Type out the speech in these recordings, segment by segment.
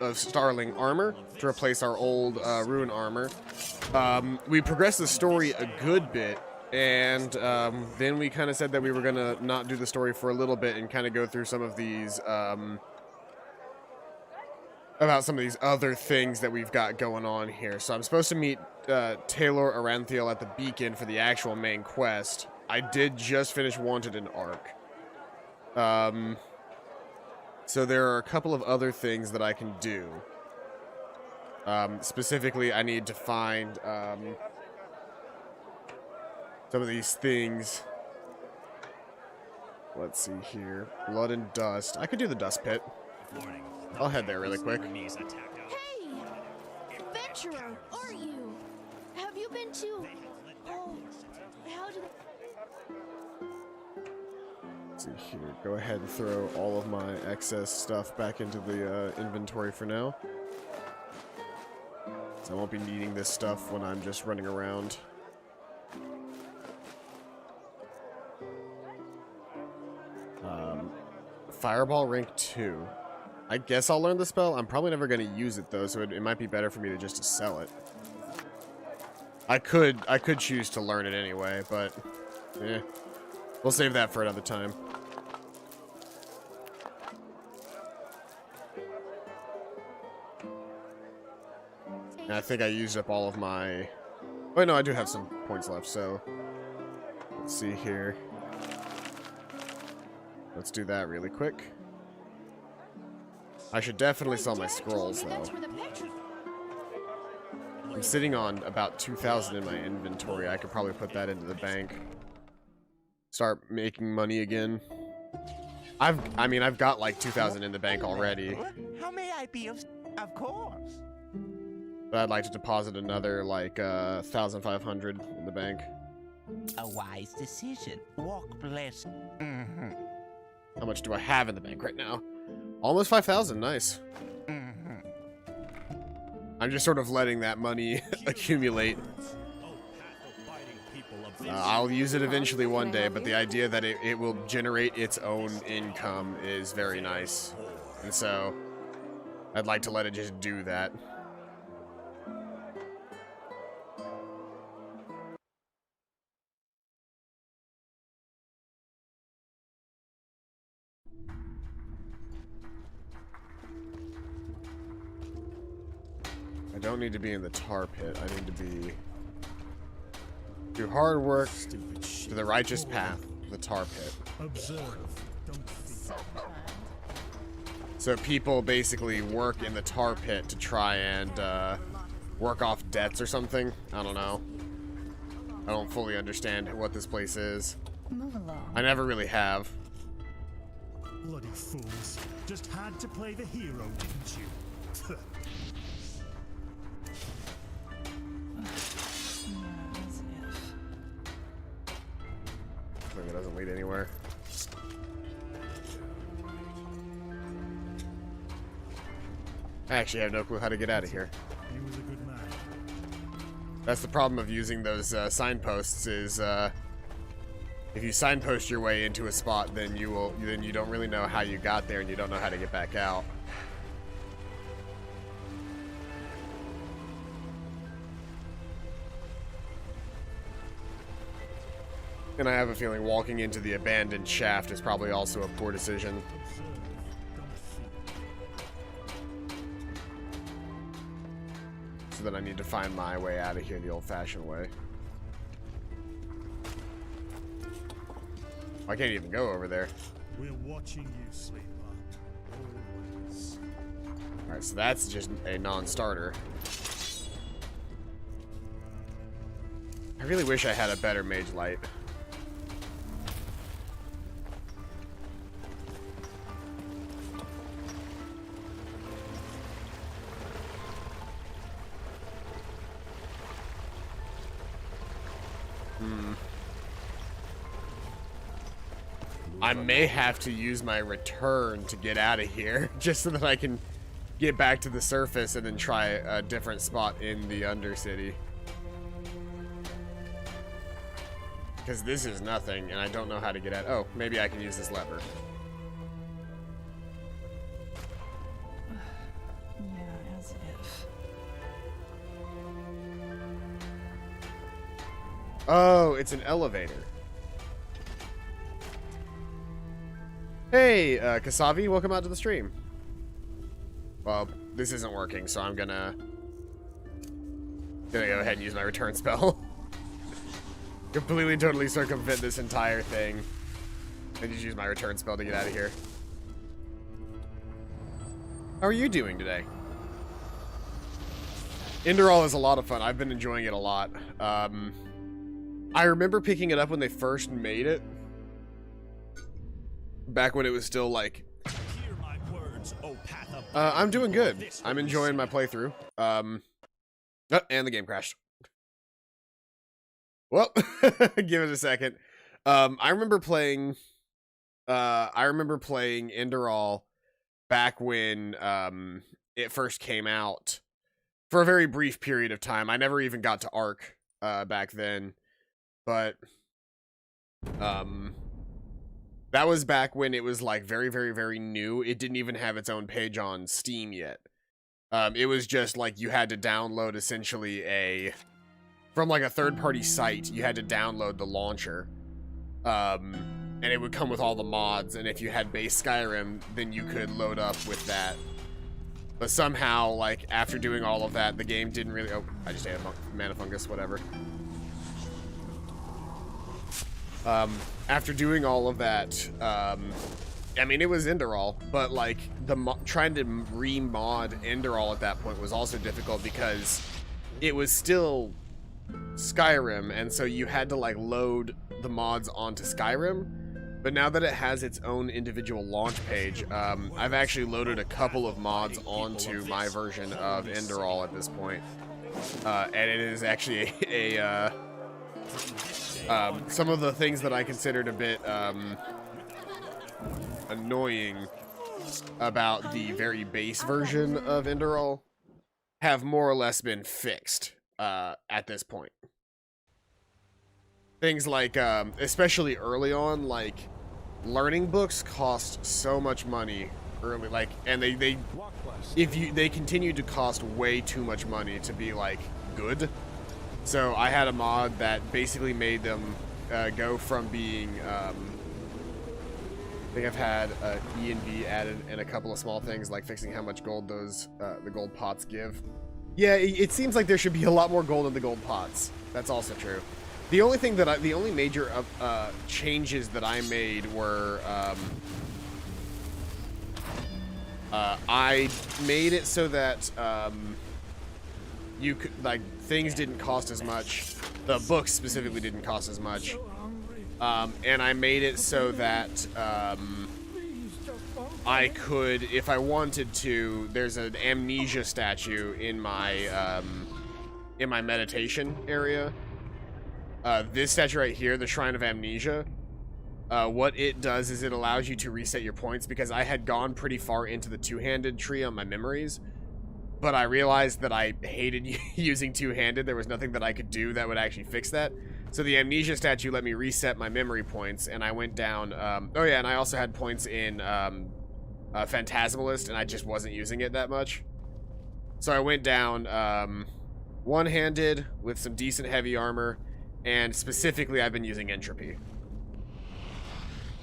of Starling armor to replace our old Ruin armor. We progressed the story a good bit, and then we kind of said that we were gonna not do the story for a little bit and kind of go through some of these about some of these other things that we've got going on here. So I'm supposed to meet Taylor Aranthiel at the beacon for the actual main quest. I did just finish Wanted in Ark. So there are a couple of other things that I can do. Specifically, I need to find some of these things. Let's see here. Blood and dust. I could do the dust pit. I'll head there really quick. Hey! Adventurer, are you? Have you been to... Oh, how did... Let's see here. Go ahead and throw all of my excess stuff back into the inventory for now. So I won't be needing this stuff when I'm just running around. Fireball rank 2. I guess I'll learn the spell. I'm probably never going to use it though, so it might be better for me to just sell it. I could choose to learn it anyway, but we'll save that for another time. And I think I used up all of my... Oh, no, I do have some points left, so... Let's see here. Let's do that really quick. I should definitely sell my scrolls, though. I'm sitting on about 2,000 in my inventory. I could probably put that into the bank. Start making money again. I mean, I've got like 2,000 in the bank already. How may I be of course? But I'd like to deposit another like 1,500 in the bank. A wise decision. Walk blessed. How much do I have in the bank right now? Almost 5,000. Nice. I'm just sort of letting that money accumulate. I'll use it eventually one day, but the idea that it will generate its own income is very nice. And so, I'd like to let it just do that. I don't need to be in the tar pit. I need to be... do hard work to the righteous path, the tar pit. So people basically work in the tar pit to try and work off debts or something. I don't know. I don't fully understand what this place is. Move along. I never really have. Bloody fools. Just had to play the hero, didn't you? It doesn't lead anywhere. I actually have no clue how to get out of here. He was a good man. That's the problem of using those signposts is if you signpost your way into a spot, then you don't really know how you got there and you don't know how to get back out. And I have a feeling walking into the abandoned shaft is probably also a poor decision. So then I need to find my way out of here the old-fashioned way. I can't even go over there. We're watching you, sleeper. Always. Alright, so that's just a non-starter. I really wish I had a better mage light. I may have to use my return to get out of here, just so that I can get back to the surface and then try a different spot in the Undercity. Because this is nothing, and I don't know how to get out. Oh, maybe I can use this lever. As if. Oh, it's an elevator. Hey, Kasavi, welcome out to the stream. Well, this isn't working, so I'm gonna go ahead and use my return spell. Completely, totally circumvent this entire thing. And just use my return spell to get out of here. How are you doing today? Enderal is a lot of fun. I've been enjoying it a lot. I remember picking it up when they first made it. Back when it was still like... I'm doing good. I'm enjoying my playthrough. Oh, and the game crashed. Well, give it a second. I remember playing Enderal back when it first came out for a very brief period of time. I never even got to Arc back then, but that was back when it was like very, very, very new. It didn't even have its own page on Steam yet. It was just like you had to download essentially from like a third-party site. You had to download the launcher, and it would come with all the mods. And if you had base Skyrim, then you could load up with that. But somehow, like after doing all of that, the game didn't really. Oh, I just ate a mana fungus. Whatever. After doing all of that, I mean, it was Enderal, but like trying to remod Enderal at that point was also difficult because it was still Skyrim, and so you had to like load the mods onto Skyrim. But now that it has its own individual launch page, I've actually loaded a couple of mods onto my version of Enderal at this point, and it is actually some of the things that I considered a bit annoying about the very base version of Enderal have more or less been fixed at this point. Things like, especially early on, like, learning books cost so much money early, like, and they continue to cost way too much money to be, like, good. So I had a mod that basically made them go from being, I think I've had E and B added and a couple of small things like fixing how much gold those, the gold pots give. Yeah, it seems like there should be a lot more gold in the gold pots. That's also true. The only thing that the only major changes that I made were, I made it so that, you could, like, things didn't cost as much. The books specifically didn't cost as much. And I made it so that, I could, if I wanted to, there's an amnesia statue in my meditation area. This statue right here, the Shrine of Amnesia, what it does is it allows you to reset your points, because I had gone pretty far into the two-handed tree on my memories, but I realized that I hated using two-handed. There was nothing that I could do that would actually fix that. So the Amnesia statue let me reset my memory points, and I went down, oh yeah, and I also had points in Phantasmalist, and I just wasn't using it that much. So I went down one-handed with some decent heavy armor, and specifically I've been using Entropy.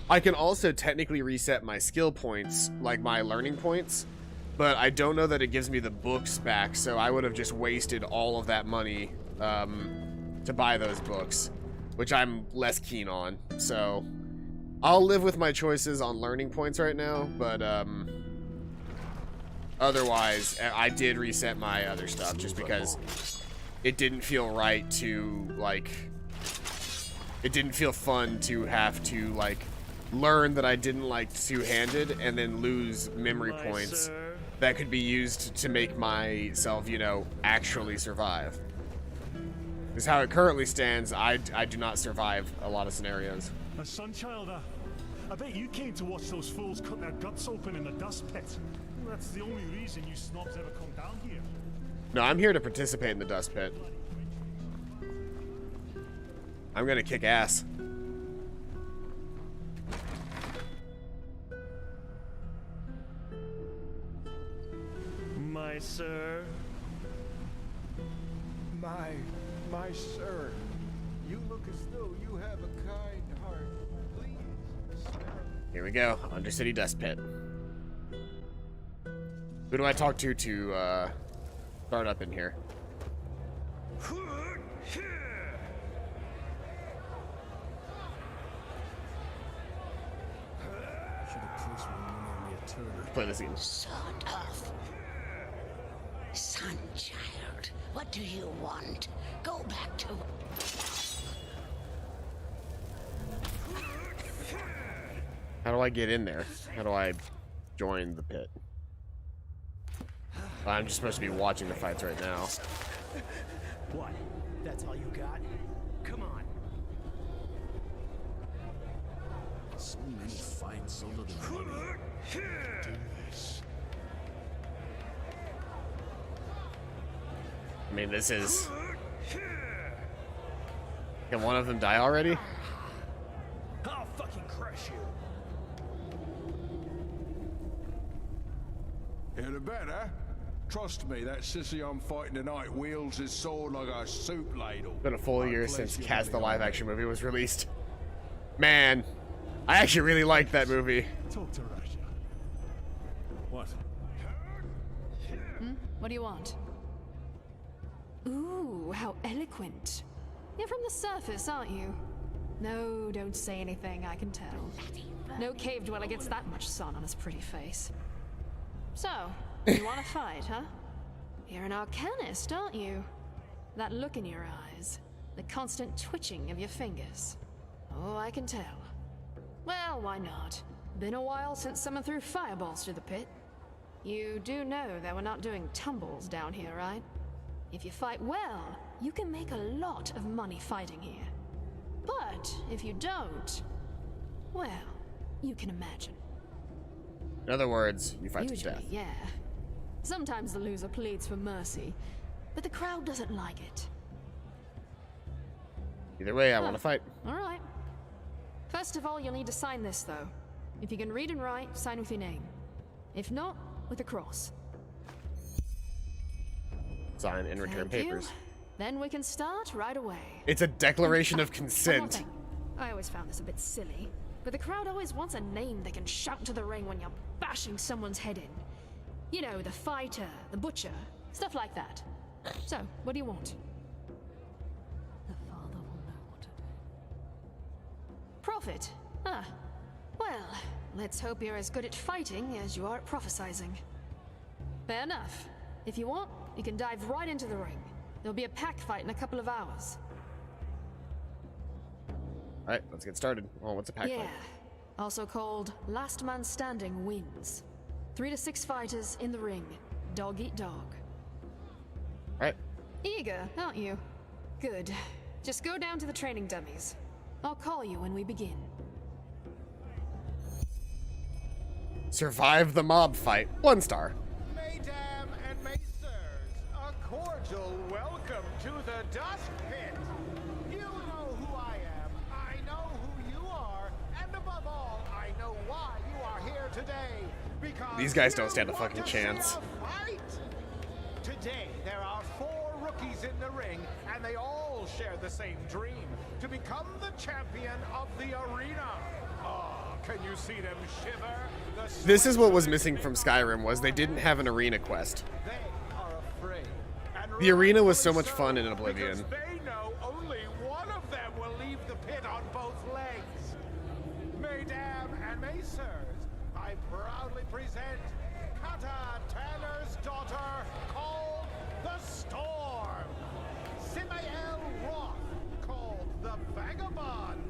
I can also technically reset my skill points, like my learning points, but I don't know that it gives me the books back, so I would have just wasted all of that money to buy those books, which I'm less keen on. So I'll live with my choices on learning points right now, but otherwise I did reset my other stuff just because it didn't feel right to, like, it didn't feel fun to have to, like, learn that I didn't like two-handed and then lose memory points that could be used to make myself, you know, actually survive. Because how it currently stands, I do not survive a lot of scenarios. A Sunchild, I bet you came to watch those fools cut their guts open in the dust pit. That's the only reason you snobs ever come down here. No, I'm here to participate in the dust pit. I'm gonna kick ass. My my sir. My sir, you look as though you have a kind heart. Please, sir. Here we go. Undercity Dust Pit. Who do I talk to start up in here? Play this game. Sort of. Son, child, what do you want? Go back to... How do I get in there? How do I join the pit? I'm just supposed to be watching the fights right now. What? That's all you got? Come on. So many fights, so little money. Do this. I mean, this is... Can one of them die already? I'll fucking crush you. Hear the better? Trust me, that sissy I'm fighting tonight wields his sword like a soup ladle. It's been a full I'd year place since your Cats the money on live-action movie was released. Man, I actually really liked that movie. Talk to Raja. What? What do you want? Ooh, how eloquent. You're from the surface, aren't you? No, don't say anything, I can tell. No cave dweller gets that much sun on his pretty face. So, you want to fight, huh? You're an arcanist, aren't you? That look in your eyes, the constant twitching of your fingers. Oh, I can tell. Well, why not? Been a while since someone threw fireballs through the pit. You do know that we're not doing tumbles down here, right? If you fight well, you can make a lot of money fighting here. But if you don't, well, you can imagine. In other words, you fight to Usually, death. yeah. Sometimes the loser pleads for mercy, but the crowd doesn't like it. Either way, I want to fight. All right. First of all, you'll need to sign this, though. If you can read and write, sign with your name. If not, with a cross. Sign and return Thank you. papers. Then we can start right away. It's a declaration of One more consent. thing. I always found this a bit silly, but the crowd always wants a name they can shout to the ring when you're bashing someone's head in. You know, the fighter, the butcher, stuff like that. So, what do you want? The father will know what to do. Prophet? Ah. Well, let's hope you're as good at fighting as you are at prophesizing. Fair enough. If you want, you can dive right into the ring. There'll be a pack fight in a couple of hours. Alright, let's get started. Oh, what's a pack Yeah. fight? Also called Last Man Standing wins. 3 to 6 fighters in the ring. Dog eat dog. Alright. Eager, aren't you? Good. Just go down to the training dummies. I'll call you when we begin. Survive the mob fight. 1 star. Mesdames and messieurs, a cordial welcome to the Dust Pit. You know who I am, I know who you are, and above all, I know why you are here today. Because These guys don't you stand a want fucking to see chance. a fight. Today, there are 4 rookies in the ring, and they all share the same dream, to become the champion of the arena. Oh, can you see them shiver? The This is what was sweat missing from Skyrim, was they didn't have an arena quest. they are afraid. And The arena was so rightfully much fun in Oblivion. Because they know only one of them will leave the pit on both legs. Mesdames and messieurs, I proudly present Kata Tanner's daughter, called the Storm. Simael Roth, called the Vagabond.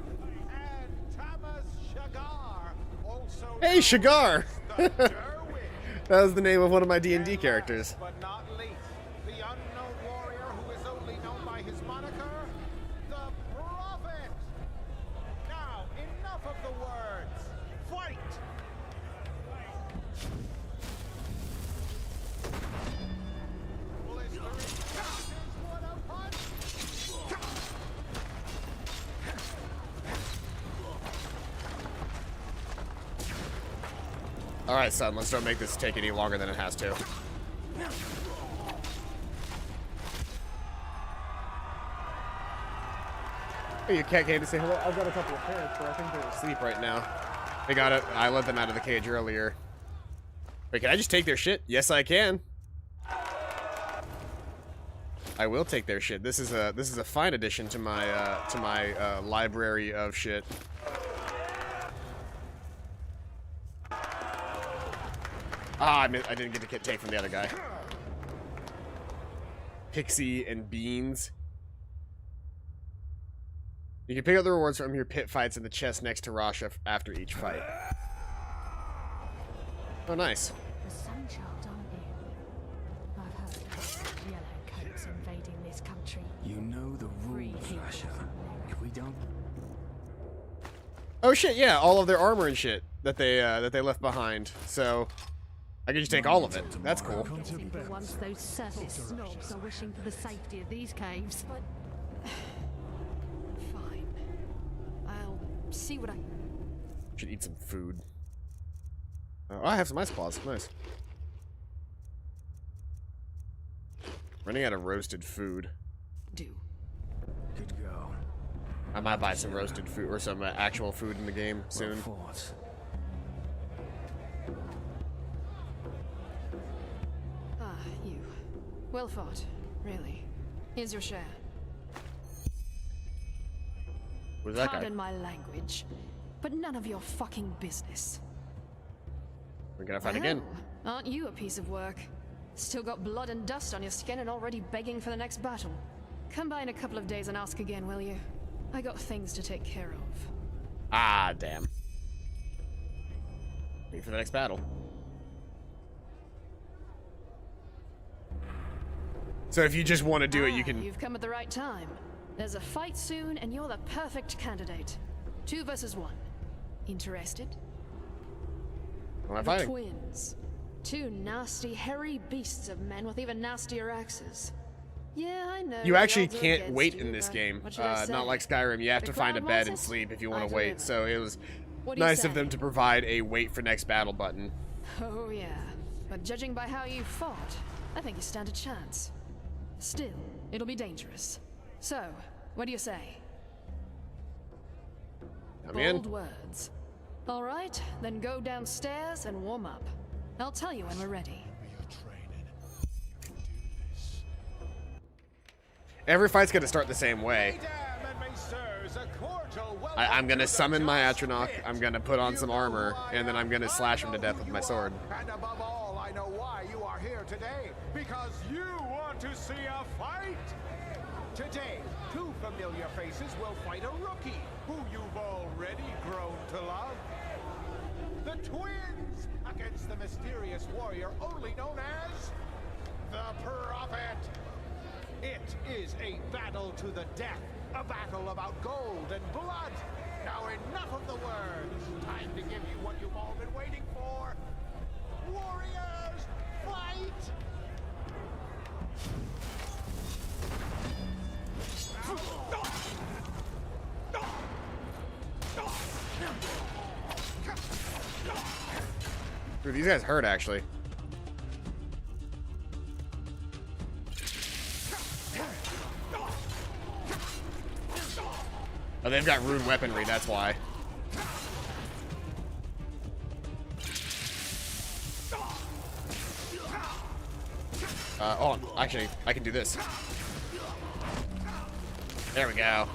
And Thomas Shagar, also Hey, known Shagar! as the Derwish. That was the name of one of my D&D And characters. last but not least, the unknown warrior who is only known by his moniker, the Prophet. Now, enough of the words. Fight! Blistering passes, what a punch! Alright, son, let's don't make this take any longer than it has to. Oh, your cat came to say hello. I've got a couple of parrots, but I think they're asleep right now. They got it. I let them out of the cage earlier. Wait, can I just take their shit? Yes, I can. I will take their shit. This is a fine addition to my library of shit. Ah, I didn't get to take from the other guy. Pixie and beans. You can pick up the rewards from your pit fights in the chest next to Rasha after each fight. Oh, nice. The sun child, aren't you? I've heard of yellow coats invading this country. You know the rules, Rasha. If we don't... Oh shit, yeah, all of their armor and shit that they left behind. So I can just take all of it. That's cool. Guessing for once those surface snobs are wishing for the safety of these caves. But fine. I'll see what I. Should eat some food. Oh, I have some ice claws. Nice. Running out of roasted food. do. Good go. I might buy some roasted food or some actual food in the game soon. Ah, you. Well fought. Really. Here's your share. Who's that guy? Pardon my language, but none of your fucking business. We're gonna fight again. Well, aren't you a piece of work? Still got blood and dust on your skin and already begging for the next battle. Come by in a couple of days and ask again, will you? I got things to take care of. Ah, damn. Wait for the next battle. So if you just want to do it, you can... You've come at the right time. There's a fight soon, and you're the perfect candidate. 2 versus 1. Interested? Am I The fighting? twins. 2 nasty, hairy beasts of men with even nastier axes. Yeah, I know. You the actually odds are can't against wait you, in this but game. what should I say? Not like Skyrim. You have The to find a crowd bed wants and it. sleep if you I want to wait. deliver. So it was What do you nice of say? them to provide a wait for next battle button. Oh yeah, but judging by how you fought, I think you stand a chance. Still, it'll be dangerous. So, what do you say? I'm in. Bold words. All right, then go downstairs and warm up. I'll tell you when we're ready. Every fight's gonna start the same way. I'm gonna summon my Atronach, I'm gonna put on some armor, and then I'm gonna slash him to death with my sword. And above all, I know why you are here today. Because you want to see a fight! Today, 2 familiar faces will fight a rookie who you've already grown to love. The twins against the mysterious warrior only known as the Prophet. It is a battle to the death, a battle about gold and blood. Now enough of the words. Time to give you what you've all been waiting for. Warriors, fight! Dude, these guys hurt actually. Oh, they've got rude weaponry, that's why. Oh, actually, I can do this. There we go.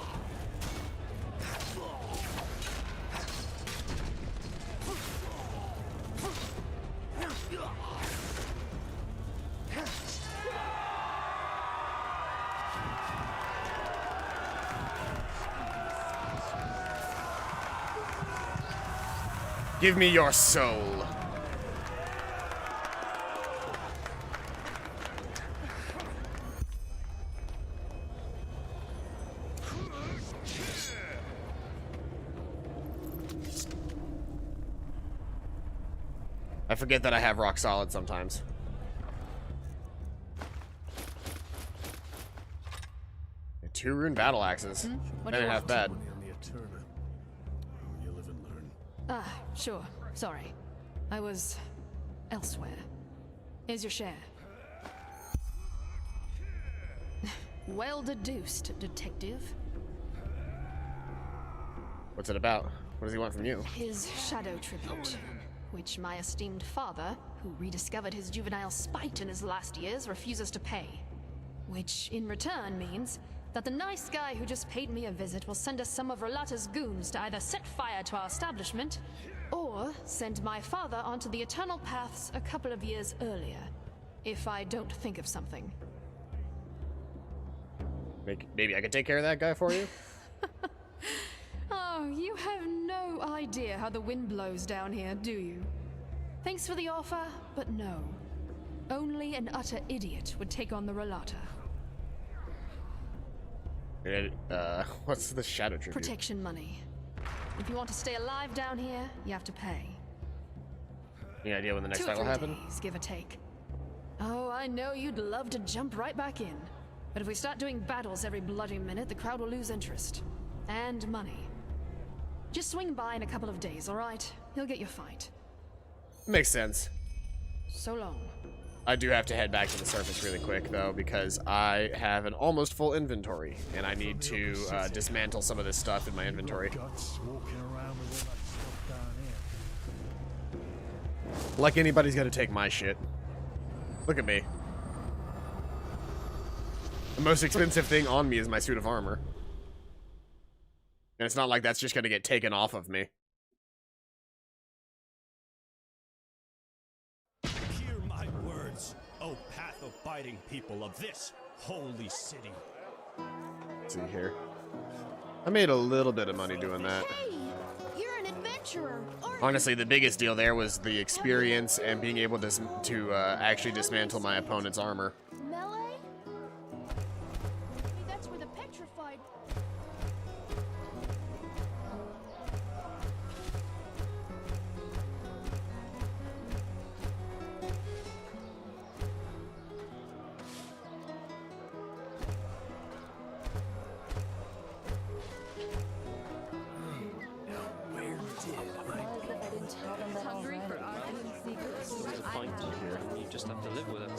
Give me your soul. I forget that I have rock solid sometimes. Two rune battle axes. What That do you ain't half want? bad. You live and learn. Ah, sure. Sorry. I was elsewhere. Here's your share. Well deduced, detective. What's it about? What does he want from you? His shadow tribute, which my esteemed father, who rediscovered his juvenile spite in his last years, refuses to pay. Which, in return, means that the nice guy who just paid me a visit will send us some of Rolata's goons to either set fire to our establishment, or send my father onto the Eternal Paths a couple of years earlier, if I don't think of something. Maybe I could take care of that guy for you? Oh, you have no idea how the wind blows down here, do you? Thanks for the offer, but no. Only an utter idiot would take on the Rolata. What's the shadow tribute? Protection money. If you want to stay alive down here, you have to pay. Any idea when the next 2 or fight will 3 happen? days, give or take. Oh, I know you'd love to jump right back in. But if we start doing battles every bloody minute, the crowd will lose interest. And money. Just swing by in a couple of days, alright? You'll get your fight. Makes sense. So long. I do have to head back to the surface really quick, though, because I have an almost full inventory, and I need to dismantle some of this stuff in my inventory. Guts walking around with all that stuff down here. Like anybody's got to take my shit. Look at me. The most expensive thing on me is my suit of armor. And it's not like that's just going to get taken off of me. Hear my words, O path-abiding people of this holy city. Let's see here. I made a little bit of money doing that. Hey, you're an adventurer, aren't Honestly, the biggest deal there was the experience and being able to actually dismantle my opponent's armor. you? Melee? Hey, that's where the petrified... You just have to live with it.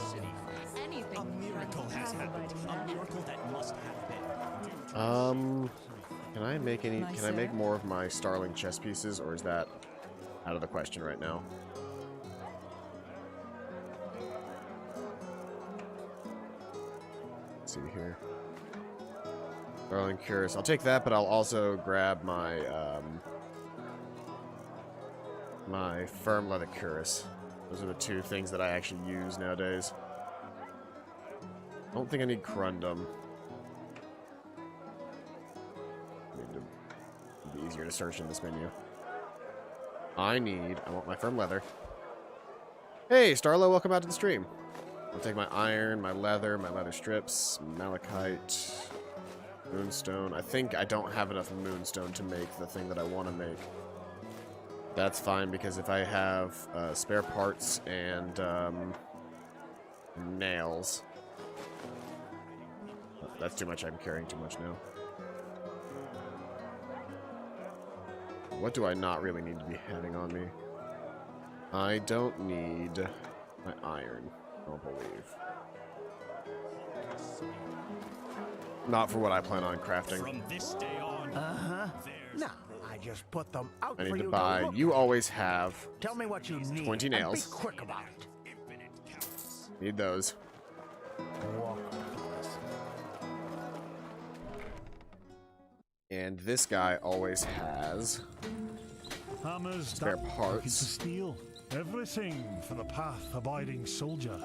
A miracle has happened. A miracle that must happen. Can I make any? Can I make more of my Starling chess pieces, or is that out of the question right now? Let's see here. Starling Curious. I'll take that, but I'll also grab my my Firm Leather Cuirass. Those are the 2 things that I actually use nowadays. I don't think I need Corundum. It'd be easier to search in this menu. I want my Firm Leather. Hey, Starlo, welcome out to the stream. I'll take my iron, my leather strips, malachite, moonstone. I think I don't have enough moonstone to make the thing that I want to make. That's fine, because if I have spare parts and nails, that's too much. I'm carrying too much now. What do I not really need to be having on me? I don't need my iron, I don't believe. Not for what I plan on crafting. From this day on, Nah, I just put them out I for need to you buy. look. You always have Tell me what you need. 20 and nails. be quick about it. Need those. Walk. And this guy always has Hammers, spare looking to parts. steal. Everything for the path-abiding soldier.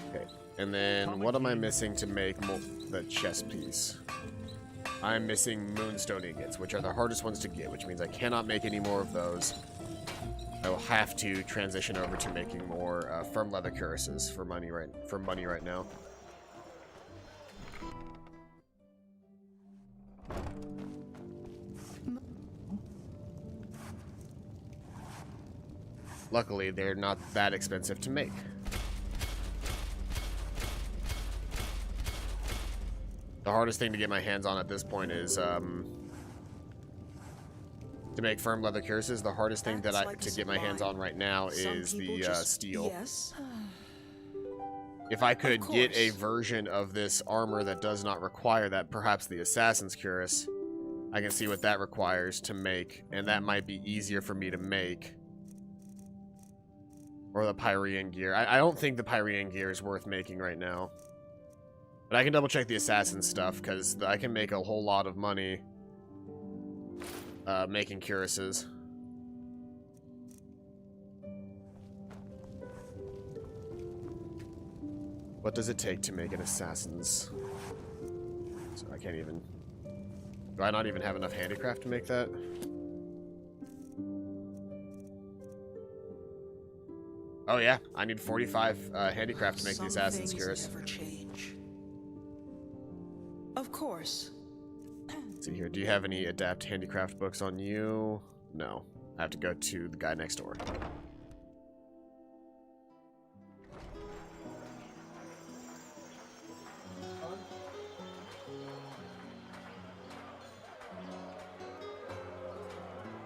Okay. And then what am I missing to make the chess piece? I'm missing moonstone ingots, which are the hardest ones to get, which means I cannot make any more of those. I will have to transition over to making more firm leather cuirasses for money right now. Luckily, they're not that expensive to make. The hardest thing to get my hands on at this point is to make firm leather cuirasses. The hardest thing that to get my hands on right now is the steel. Yes. if I could get a version of this armor that does not require that, perhaps the Assassin's Cuirass, I can see what that requires to make, and that might be easier for me to make. Or the Pyrean gear. I don't think the Pyrean gear is worth making right now. But I can double check the Assassin stuff, because I can make a whole lot of money making cuirasses. What does it take to make an Assassin's? So I can't even... Do I not even have enough handicraft to make that? Oh yeah, I need 45 handicraft to make the Assassin's Cuirass. Of course. Let's see here, do you have any Adapt handicraft books on you? No. I have to go to the guy next door.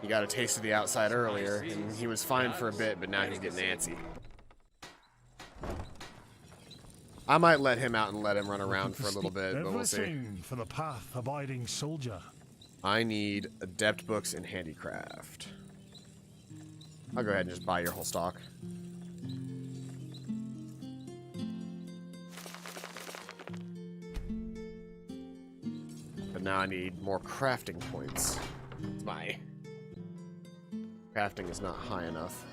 He got a taste of the outside earlier, and he was fine for a bit, but now he's getting antsy. I might let him out and let him run around for a little bit, but we'll see. Everything for the path-abiding soldier. I need Adept books and handicraft. I'll go ahead and just buy your whole stock. But now I need more crafting points. My crafting is not high enough.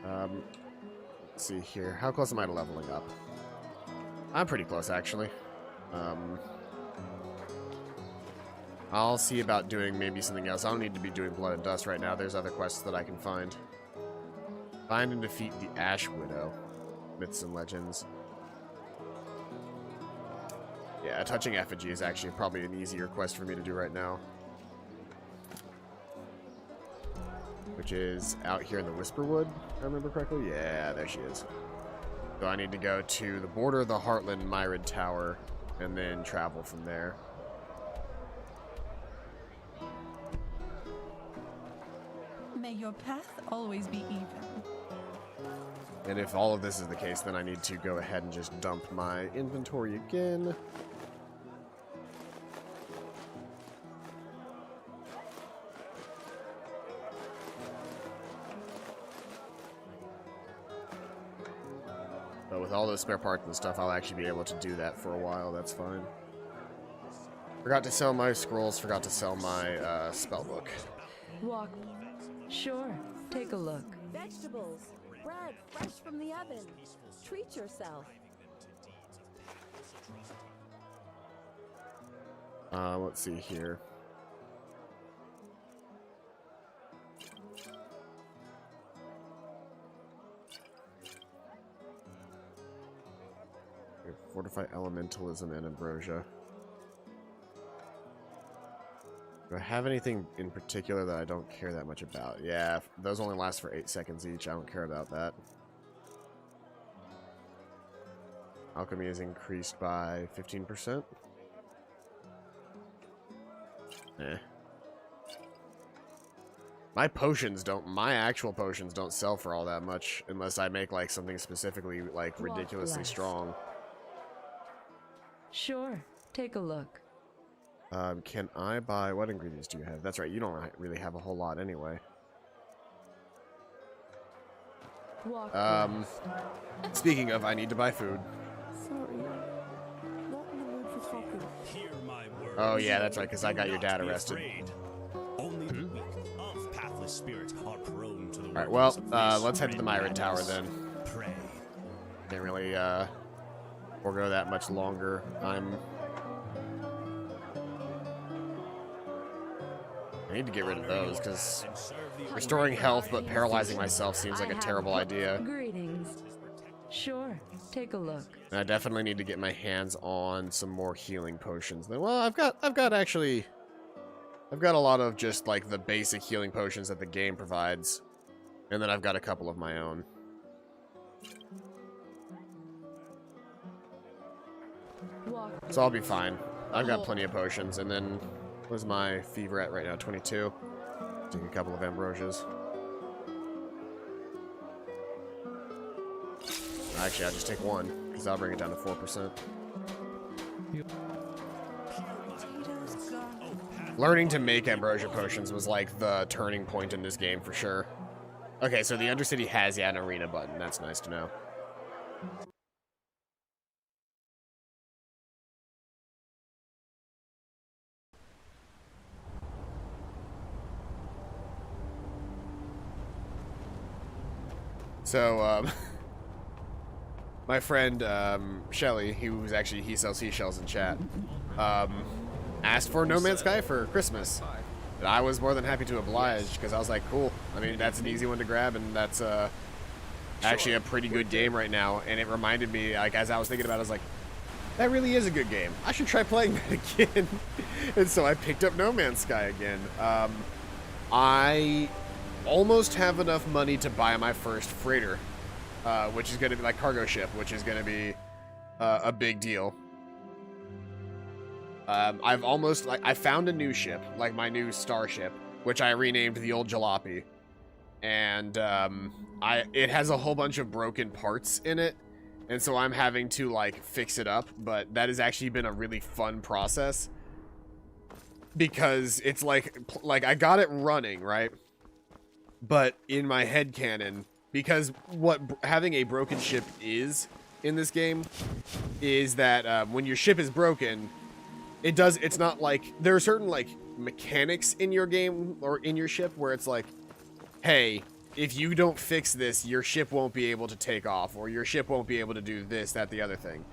Let's see here. How close am I to leveling up? I'm pretty close, actually. I'll see about doing maybe something else. I don't need to be doing Blood and Dust right now. There's other quests that I can find. Find and defeat the Ash Widow. Myths and Legends. Yeah, touching effigy is actually probably an easier quest for me to do right now. Which is out here in the Whisperwood, if I remember correctly. Yeah, there she is. So I need to go to the border of the Heartland Myrid Tower and then travel from there. May your path always be even. And if all of this is the case, then I need to go ahead and just dump my inventory again. But with all those spare parts and stuff, I'll actually be able to do that for a while. That's fine. Forgot to sell my scrolls, forgot to sell my spellbook. Walk. Sure. Take a look. Vegetables, bread fresh from the oven. Treat yourself. Let's see here. Fortify Elementalism and Ambrosia. Do I have anything in particular that I don't care that much about? Yeah, those only last for 8 seconds each. I don't care about that. Alchemy is increased by 15%. Eh. My actual potions don't sell for all that much unless I make like something specifically like ridiculously strong. Sure. Take a look. Can I buy... What ingredients do you have? That's right, you don't really have a whole lot anyway. Speaking of, I need to buy food. Sorry. Not in the mood for talking. Hear my words. Oh yeah, that's right, because I got your dad arrested. Only the weak of pathless spirits are prone to the Alright, well, let's head to the Myrid Tower then. Pray. Can't really, forego that much longer. I need to get rid of those, because restoring health but paralyzing myself seems like a terrible idea. Greetings. Sure. Take a look. And I definitely need to get my hands on some more healing potions. Well, I've got a lot of just like the basic healing potions that the game provides. And then I've got a couple of my own. So I'll be fine. I've got plenty of potions, and then where's my fever at right now? 22. Take a couple of ambrosias. Actually, I'll just take one, because I'll bring it down to 4%. Learning to make ambrosia potions was like the turning point in this game for sure. Okay, so the Undercity has, yeah, an arena button. That's nice to know. So, my friend, Shelly, he sells seashells in chat, asked for No Man's Sky for Christmas. And I was more than happy to oblige, because I was like, cool. I mean, that's an easy one to grab, and that's, actually a pretty good game right now. And it reminded me, like, as I was thinking about it, I was like, that really is a good game. I should try playing that again. And so I picked up No Man's Sky again. I almost have enough money to buy my first freighter, which is going to be like cargo ship, which is going to be a big deal. I've almost, like, I found a new ship, like my new starship, which I renamed the Old Jalopy. And it has a whole bunch of broken parts in it, and so I'm having to, like, fix it up. But that has actually been a really fun process, because it's like I got it running, right? But in my headcanon, because what having a broken ship is in this game is that when your ship is broken, it's not like, there are certain, like, mechanics in your game or in your ship where it's like, hey, if you don't fix this, your ship won't be able to take off, or your ship won't be able to do this, that, the other thing.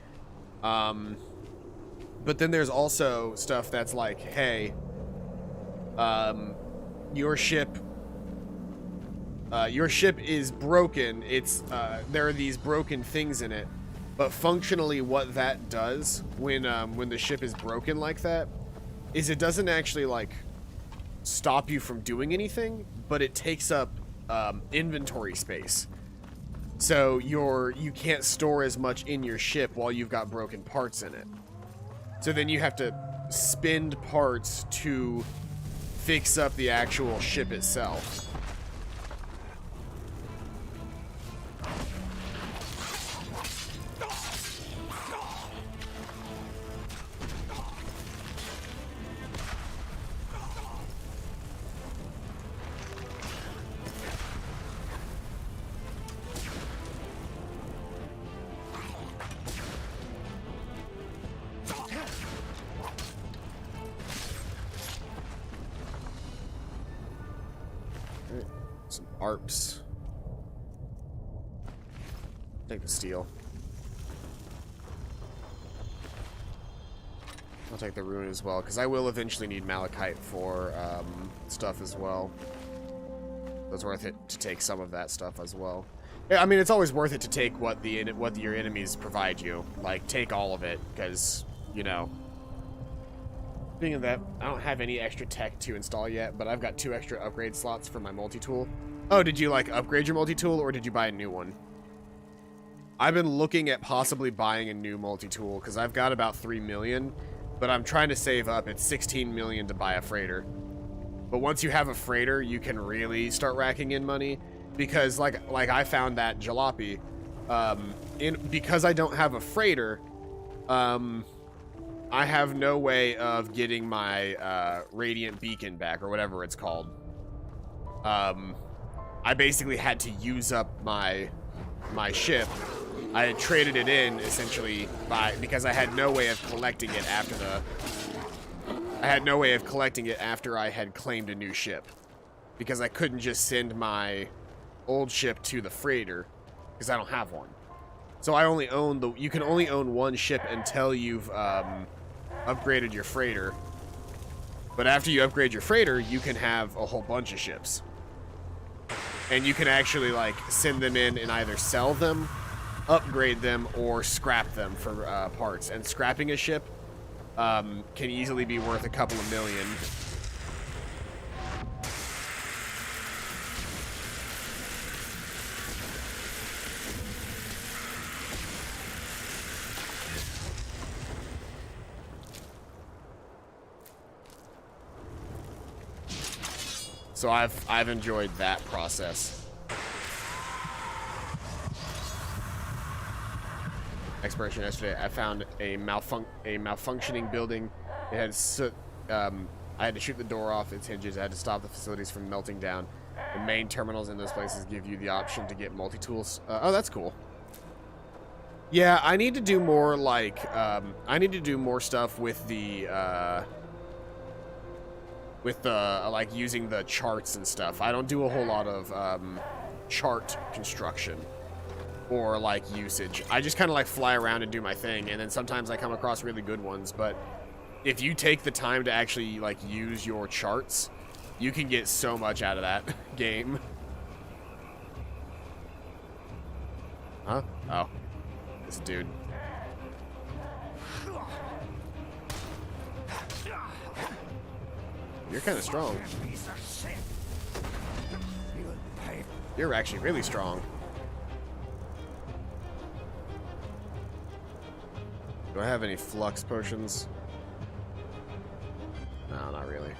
But then there's also stuff that's like, hey, your ship is broken. There are these broken things in it, but functionally what that does when the ship is broken like that is it doesn't actually, like, stop you from doing anything, but it takes up inventory space. So you can't store as much in your ship while you've got broken parts in it. So then you have to spend parts to fix up the actual ship itself. Some ARPs. Take the steel. I'll take the rune as well, because I will eventually need malachite for stuff as well. So it's worth it to take some of that stuff as well. Yeah, I mean, it's always worth it to take what your enemies provide you. Like, take all of it, because, you know. Speaking of that, I don't have any extra tech to install yet, but I've got 2 extra upgrade slots for my multi-tool. Oh, did you, like, upgrade your multi-tool, or did you buy a new one? I've been looking at possibly buying a new multi-tool, because I've got about 3 million, but I'm trying to save up. It's 16 million to buy a freighter. But once you have a freighter, you can really start racking in money, because, like I found that jalopy, because I don't have a freighter, I have no way of getting my radiant beacon back, or whatever it's called. I basically had to use up my ship. I had traded it in, essentially, because I had no way of collecting it after I had claimed a new ship. Because I couldn't just send my old ship to the freighter, because I don't have one. So I only own you can only own one ship until you've upgraded your freighter. But after you upgrade your freighter, you can have a whole bunch of ships. And you can actually, like, send them in and either sell them, upgrade them, or scrap them for parts. And scrapping a ship can easily be worth a couple of million. So I've enjoyed that process. exploration yesterday. I found a malfunctioning building. It had soot. I had to shoot the door off its hinges. I had to stop the facilities from melting down. The main terminals in those places give you the option to get multi-tools. Oh, that's cool. Yeah, I need to do more, like, I need to do more stuff with the, like, using the charts and stuff. I don't do a whole lot of, chart construction or, like, usage. I just kind of, like, fly around and do my thing, and then sometimes I come across really good ones, but if you take the time to actually, like, use your charts, you can get so much out of that game. Huh? Oh. This dude. You're kind of strong. You're actually really strong. Do I have any flux potions? No, not really.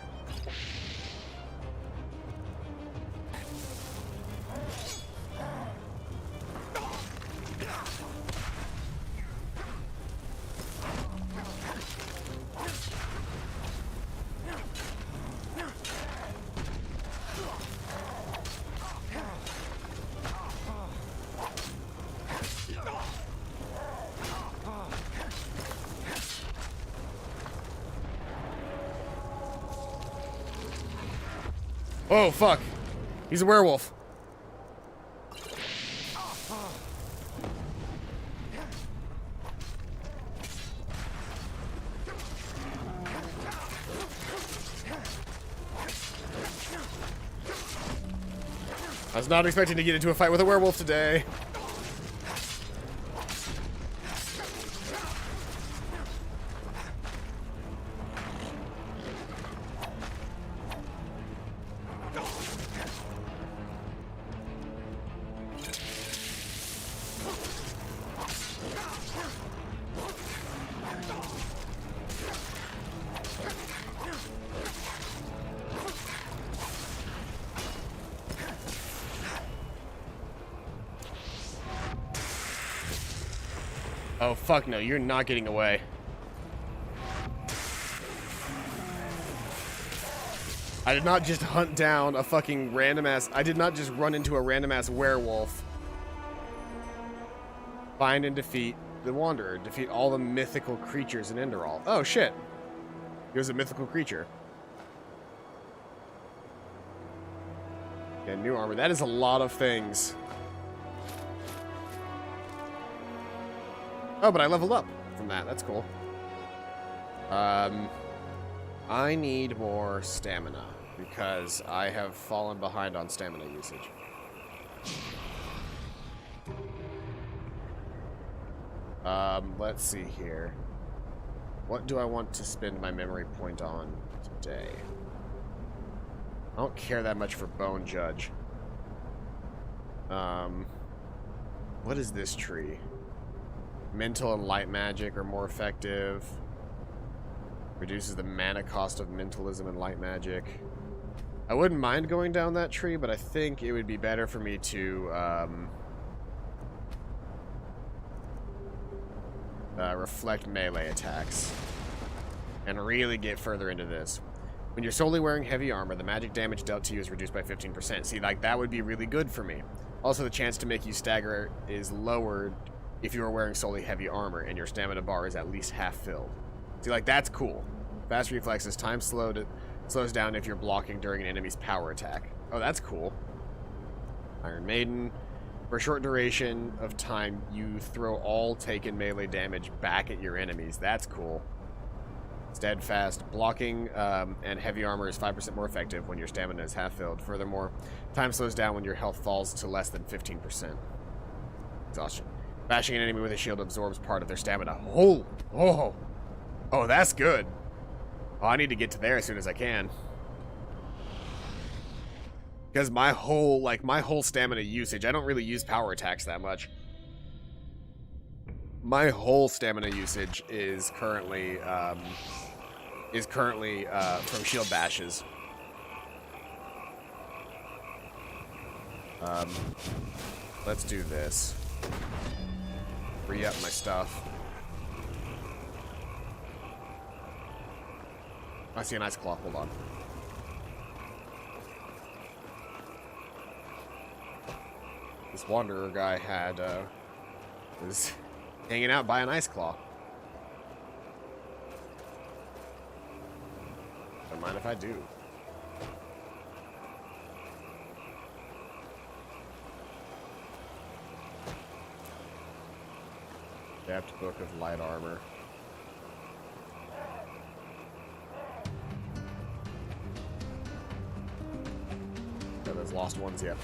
Oh, fuck. He's a werewolf. I was not expecting to get into a fight with a werewolf today. Oh, fuck no, you're not getting away. I did not just hunt down a fucking random ass... I did not just run into a random ass werewolf. Find and defeat the Wanderer. Defeat all the mythical creatures in Enderal. Oh, shit. He was a mythical creature. Yeah, new armor. That is a lot of things. Oh, but I leveled up from that. That's cool. I need more stamina because I have fallen behind on stamina usage. Let's see here. What do I want to spend my memory point on today? I don't care that much for Bone Judge. What is this tree? Mental and light magic are more effective. Reduces the mana cost of mentalism and light magic. I wouldn't mind going down that tree, but I think it would be better for me to reflect melee attacks and really get further into this. When you're solely wearing heavy armor, the magic damage dealt to you is reduced by 15%. See, like, that would be really good for me. Also, the chance to make you stagger is lowered if you are wearing solely heavy armor and your stamina bar is at least half filled. See, like, that's cool. Fast reflexes, time slows down if you're blocking during an enemy's power attack. Oh, that's cool. Iron Maiden. For a short duration of time, you throw all taken melee damage back at your enemies. That's cool. Steadfast. Blocking and heavy armor is 5% more effective when your stamina is half filled. Furthermore, time slows down when your health falls to less than 15%. Exhaustion. Bashing an enemy with a shield absorbs part of their stamina. Oh, that's good. Oh, I need to get to there as soon as I can. Because my whole stamina usage, I don't really use power attacks that much. My whole stamina usage is currently from shield bashes. Let's do this. re-up my stuff. I see an ice claw. Hold on. This wanderer guy had was hanging out by an ice claw. Don't mind if I do. Adapt Book of Light Armor. Oh, those lost ones, yeah.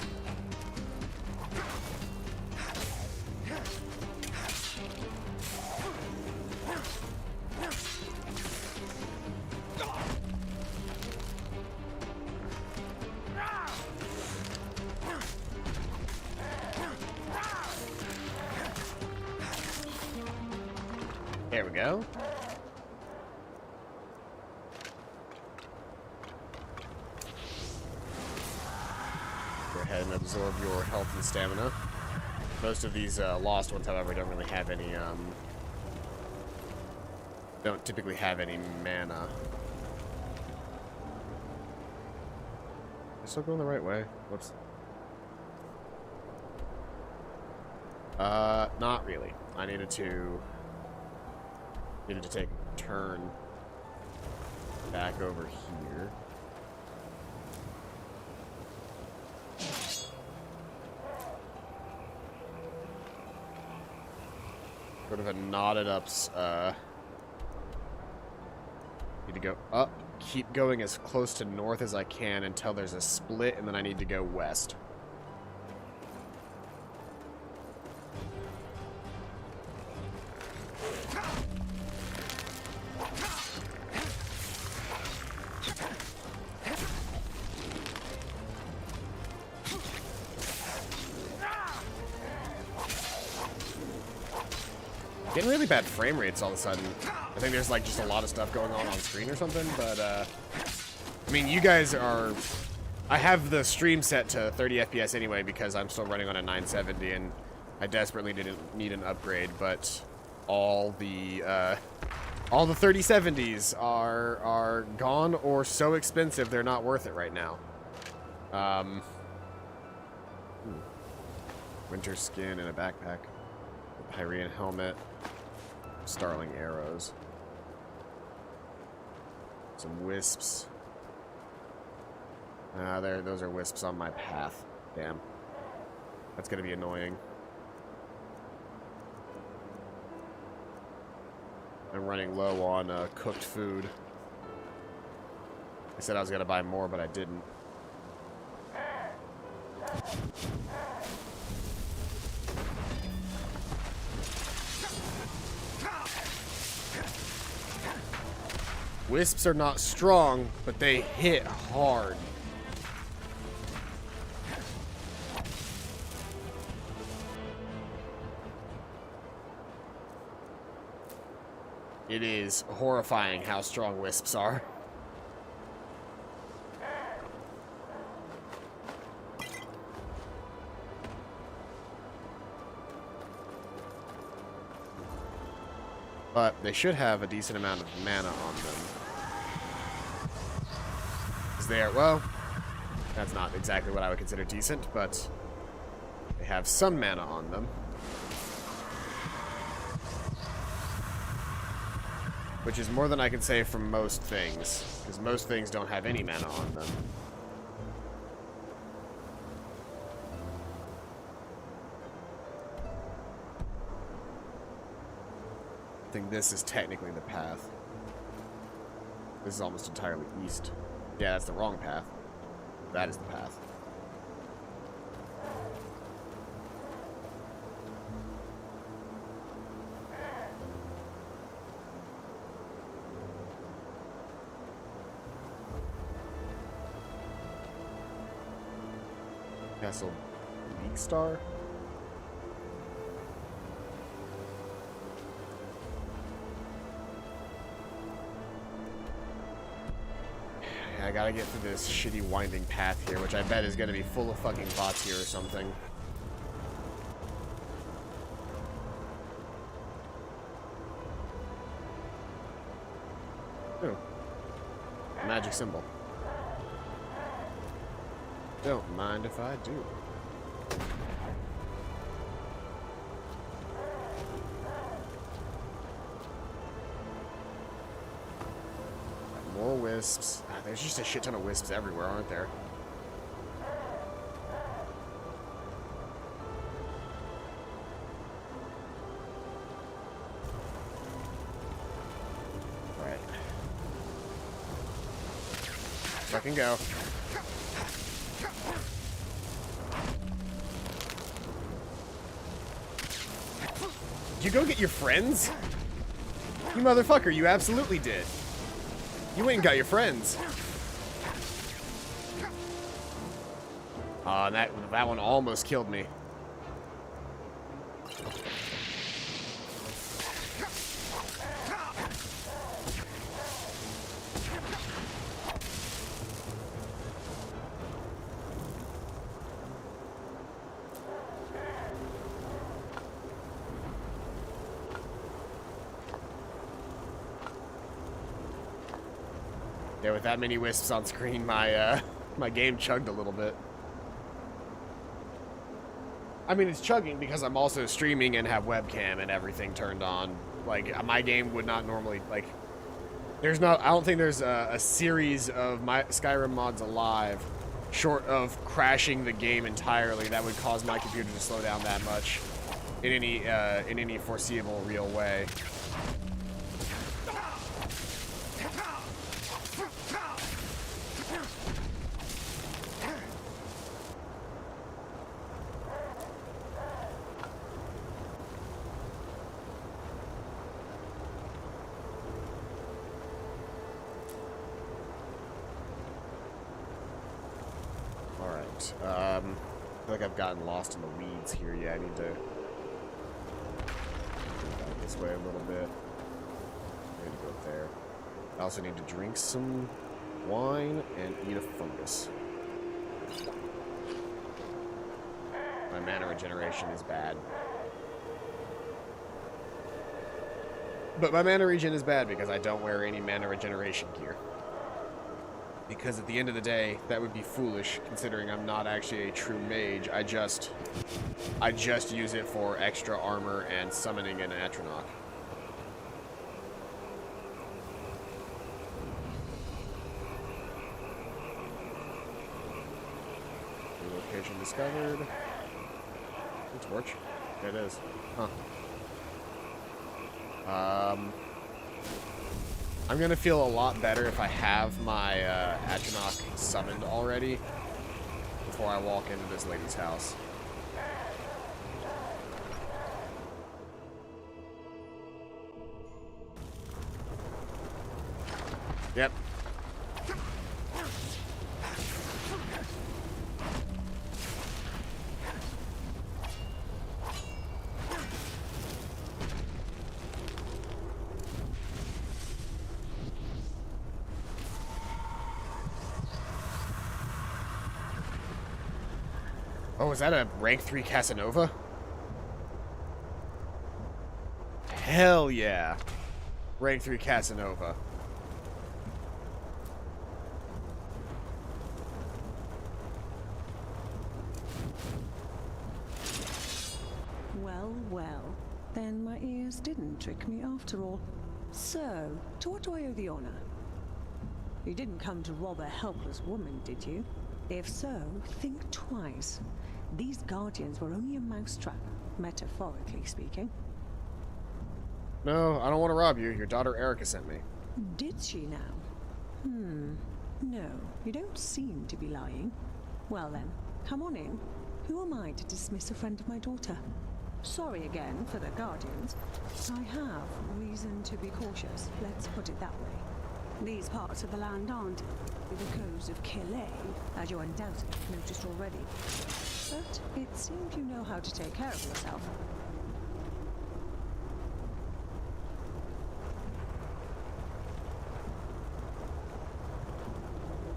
There we go. Go ahead and absorb your health and stamina. Most of these lost ones, however, don't really have any, don't typically have any mana. I'm still going the right way. Whoops. Not really. I needed to take a turn back over here. Sort of a knotted up, need to go up, keep going as close to north as I can until there's a split, and then I need to go west. Getting really bad frame rates all of a sudden. I think there's like just a lot of stuff going on screen or something, but I mean, you guys are... I have the stream set to 30 FPS anyway because I'm still running on a 970 and I desperately didn't need an upgrade, but all the 3070s are gone or so expensive they're not worth it right now. Winter skin and a backpack. Pyrean helmet. Starling arrows. Some wisps. Those are wisps on my path. Damn. That's gonna be annoying. I'm running low on cooked food. I said I was gonna buy more, but I didn't. Wisps are not strong, but they hit hard. It is horrifying how strong wisps are. But they should have a decent amount of mana on them. Is there? Well, that's not exactly what I would consider decent, but they have some mana on them. Which is more than I can say for most things, because most things don't have any mana on them. I think this is technically the path. This is almost entirely east. Yeah, that's the wrong path. That is the path. Castle League Star? I gotta get through this shitty winding path here, which I bet is gonna be full of fucking bots here or something. Ooh. Magic symbol. Don't mind if I do. More wisps. Ah, there's just a shit ton of wisps everywhere, aren't there? Alright. Fucking go. Did you go get your friends? You motherfucker, you absolutely did. You went and got your friends. That one almost killed me. Yeah, with that many wisps on screen, my my game chugged a little bit. I mean, it's chugging because I'm also streaming and have webcam and everything turned on. Like, my game would not normally, like, I don't think there's a series of my Skyrim mods alive, short of crashing the game entirely, that would cause my computer to slow down that much in any foreseeable real way. I feel like I've gotten lost in the weeds here. Yeah, I need to go this way a little bit. I need to go there. I also need to drink some wine and eat a fungus. My mana regeneration is bad. But my mana regen is bad because I don't wear any mana regeneration gear. Because at the end of the day, that would be foolish, considering I'm not actually a true mage. I just use it for extra armor and summoning an Atronach. New location discovered. Good torch. There it is. Huh. I'm gonna feel a lot better if I have my Atronach summoned already before I walk into this lady's house. Yep. Oh, is that a rank 3 Casanova? Hell yeah. Rank 3 Casanova. Well, well. Then my ears didn't trick me after all. So, to what do I owe the honor? You didn't come to rob a helpless woman, did you? If so, think twice. These guardians were only a mousetrap, metaphorically speaking. No, I don't want to rob you. Your daughter Erica sent me. Did she now? No, you don't seem to be lying. Well then, come on in. Who am I to dismiss a friend of my daughter? Sorry again for the guardians. I have reason to be cautious, let's put it that way. These parts of the land aren't the coves of Calais, as you undoubtedly noticed already. But it seems you know how to take care of yourself.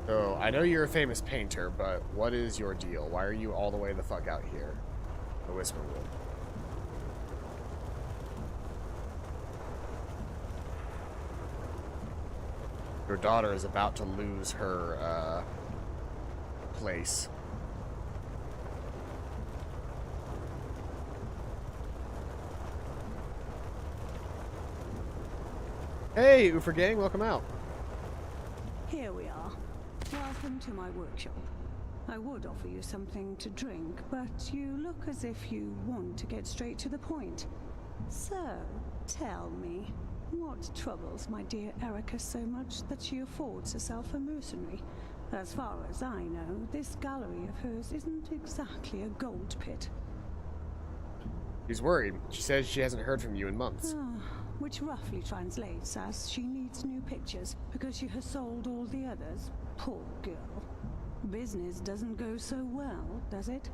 So, I know you're a famous painter, but what is your deal? Why are you all the way the fuck out here? The Whisperwood. Your daughter is about to lose her place. Hey, Ufer Gang, welcome out. Here we are. Welcome to my workshop. I would offer you something to drink, but you look as if you want to get straight to the point. So, tell me, what troubles my dear Erica so much that she affords herself a mercenary? As far as I know, this gallery of hers isn't exactly a gold pit. She's worried. She says she hasn't heard from you in months. Which roughly translates as she needs new pictures because she has sold all the others. Poor girl. Business doesn't go so well, does it?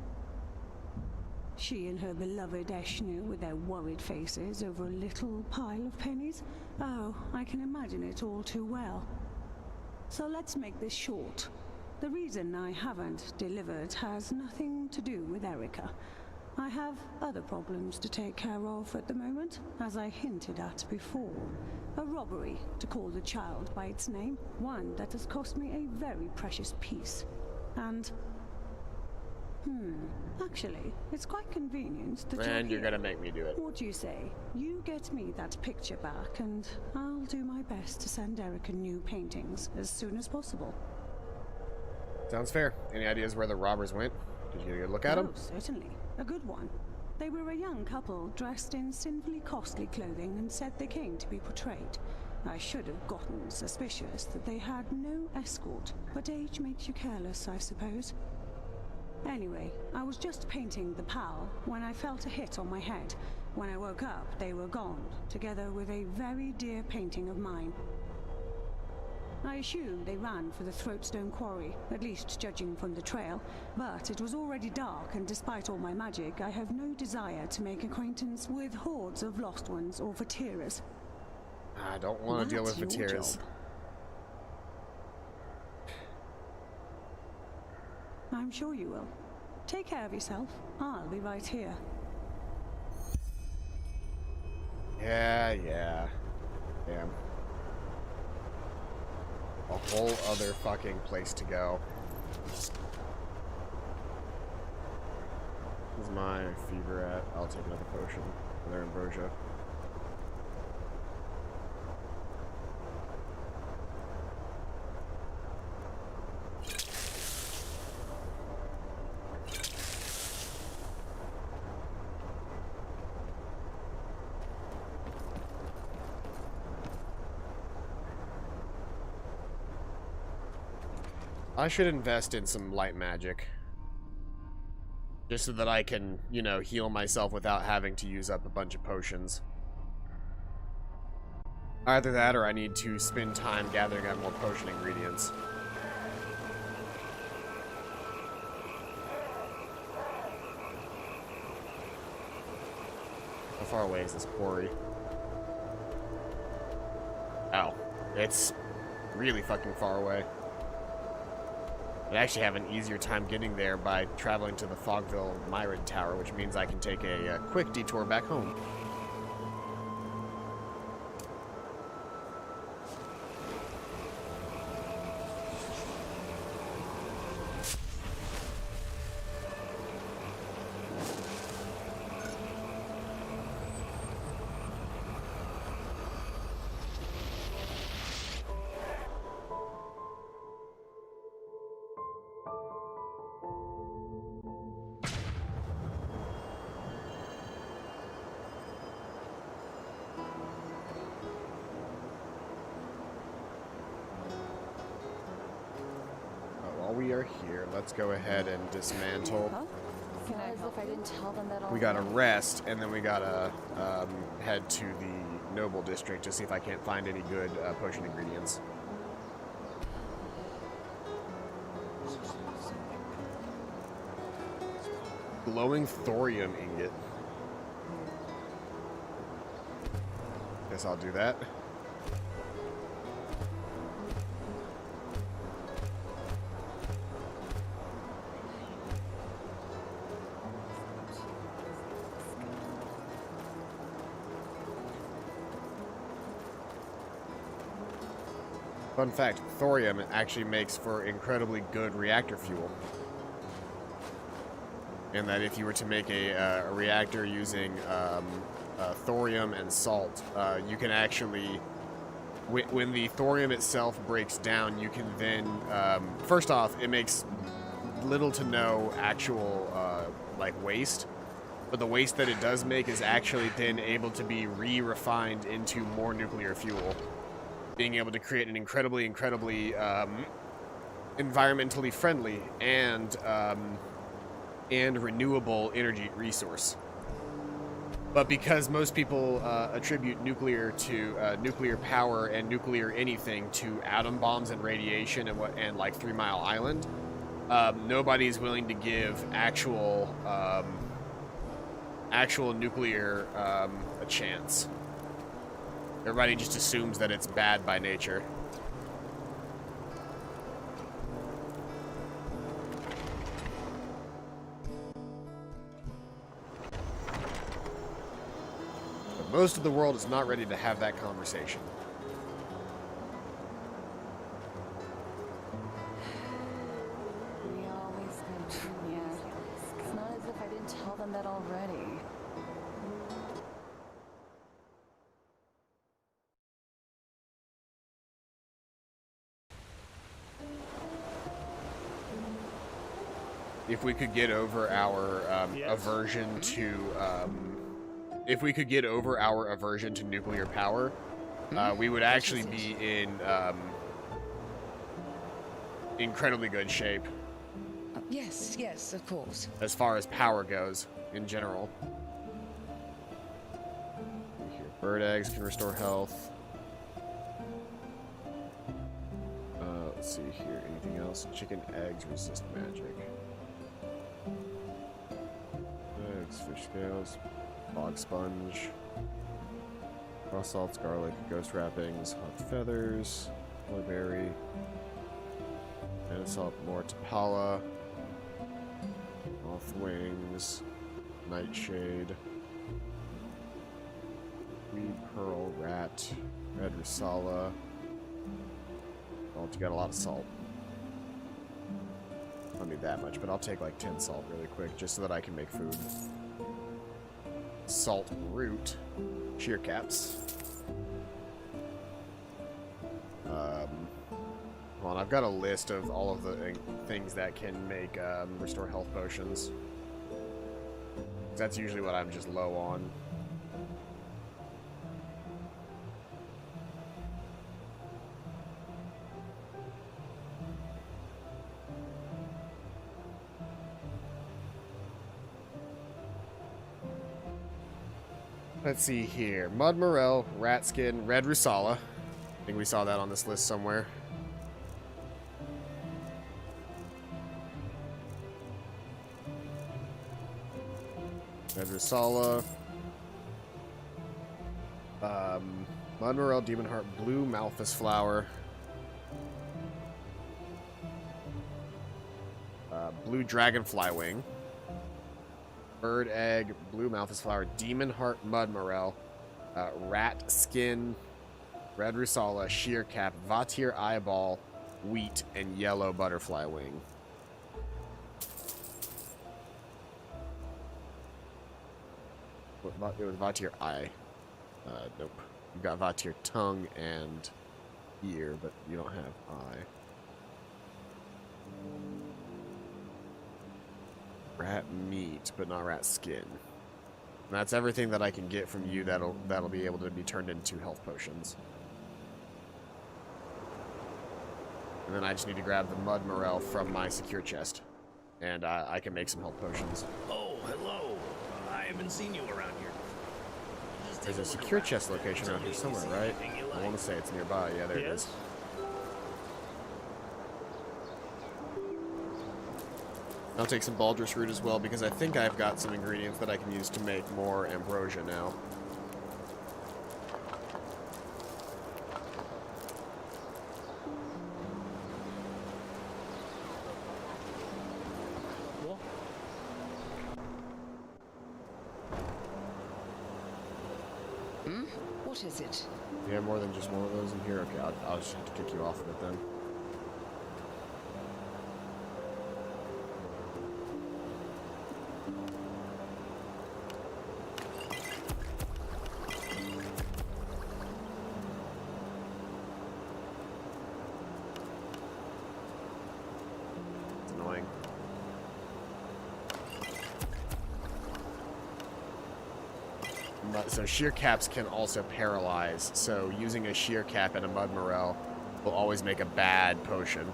She and her beloved Eshnu with their worried faces over a little pile of pennies? Oh, I can imagine it all too well. So let's make this short. The reason I haven't delivered has nothing to do with Erica. I have other problems to take care of at the moment, as I hinted at before. A robbery, to call the child by its name, one that has cost me a very precious piece. And actually, it's quite convenient that And you're gonna make me do it. What do you say? You get me that picture back, and I'll do my best to send Erica new paintings as soon as possible. Sounds fair. Any ideas where the robbers went? Did you get a good look at them? Oh, certainly. A good one. They were a young couple dressed in sinfully costly clothing and said they came to be portrayed. I should have gotten suspicious that they had no escort, but age makes you careless, I suppose. Anyway, I was just painting the pal when I felt a hit on my head. When I woke up, they were gone, together with a very dear painting of mine. I assumed they ran for the Throatstone Quarry, at least judging from the trail, but it was already dark, and despite all my magic, I have no desire to make acquaintance with hordes of lost ones or Vatiras. I don't want to deal with That's your Vatir's. job. I'm sure you will. Take care of yourself. I'll be right here. Yeah. Damn. A whole other fucking place to go. Where's my fever at? I'll take another potion. Another ambrosia. I should invest in some light magic. Just so that I can, you know, heal myself without having to use up a bunch of potions. Either that or I need to spend time gathering up more potion ingredients. How far away is this quarry? Oh, it's really fucking far away. I actually have an easier time getting there by traveling to the Fogville Myrid Tower, which means I can take a quick detour back home. We are here. Let's go ahead and dismantle. We gotta rest, and then we gotta head to the Noble District to see if I can't find any good potion ingredients. Glowing thorium ingot. Guess I'll do that. Fun fact, thorium actually makes for incredibly good reactor fuel. And that if you were to make a reactor using thorium and salt, you can actually, when the thorium itself breaks down, you can then, first off, it makes little to no actual like waste, but the waste that it does make is actually then able to be re-refined into more nuclear fuel, being able to create an incredibly environmentally friendly and renewable energy resource. But because most people attribute nuclear to nuclear power and nuclear anything to atom bombs and radiation and like 3 Mile Island, nobody's willing to give actual nuclear a chance. Everybody just assumes that it's bad by nature. But most of the world is not ready to have that conversation. We always go yeah. It's not as if I didn't tell them that already. If we could get over our aversion to nuclear power, we would actually be in incredibly good shape. Yes, yes, of course. As far as power goes, in general. Bird eggs can restore health. Let's see here. Anything else? Chicken eggs resist magic. Eggs, fish scales, bog sponge, raw salts, garlic, ghost wrappings, hot feathers, berry, and salt, more tapala, moth wings, nightshade, weed pearl, rat, red rusala. Oh, you got a lot of salt. I don't need that much, but I'll take like 10 salt really quick, just so that I can make food. Salt root, shear caps. Hold on, I've got a list of all of the things that can make restore health potions. That's usually what I'm just low on. Let's see here. Mud Morel, Rat Skin, Red Rusala. I think we saw that on this list somewhere. Red Rusala. Mud Morel, Demon Heart, Blue Malthus Flower. Blue Dragonfly Wing. Bird Egg, Blue Malthus Flower, Demon Heart, Mud Morel, Rat Skin, Red Rusala, Sheer Cap, Vatir Eyeball, Wheat, and Yellow Butterfly Wing. It was Vatir Eye. Nope. You've got Vatir Tongue and Ear, but you don't have Eye. Rat meat, but not rat skin. And that's everything that I can get from you that'll be able to be turned into health potions. And then I just need to grab the Mud Morel from my secure chest. And I can make some health potions. Oh, hello. I haven't seen you around here. There's a secure chest location around here somewhere, right? I want to say it's nearby. Yeah, there it is. I'll take some Baldrus Root as well, because I think I've got some ingredients that I can use to make more Ambrosia now. Hmm? What is it? You have more than just one of those in here? Okay, I'll just have to kick you off of it then. It's annoying. So sheer caps can also paralyze, so using a sheer cap and a mud morel will always make a bad potion.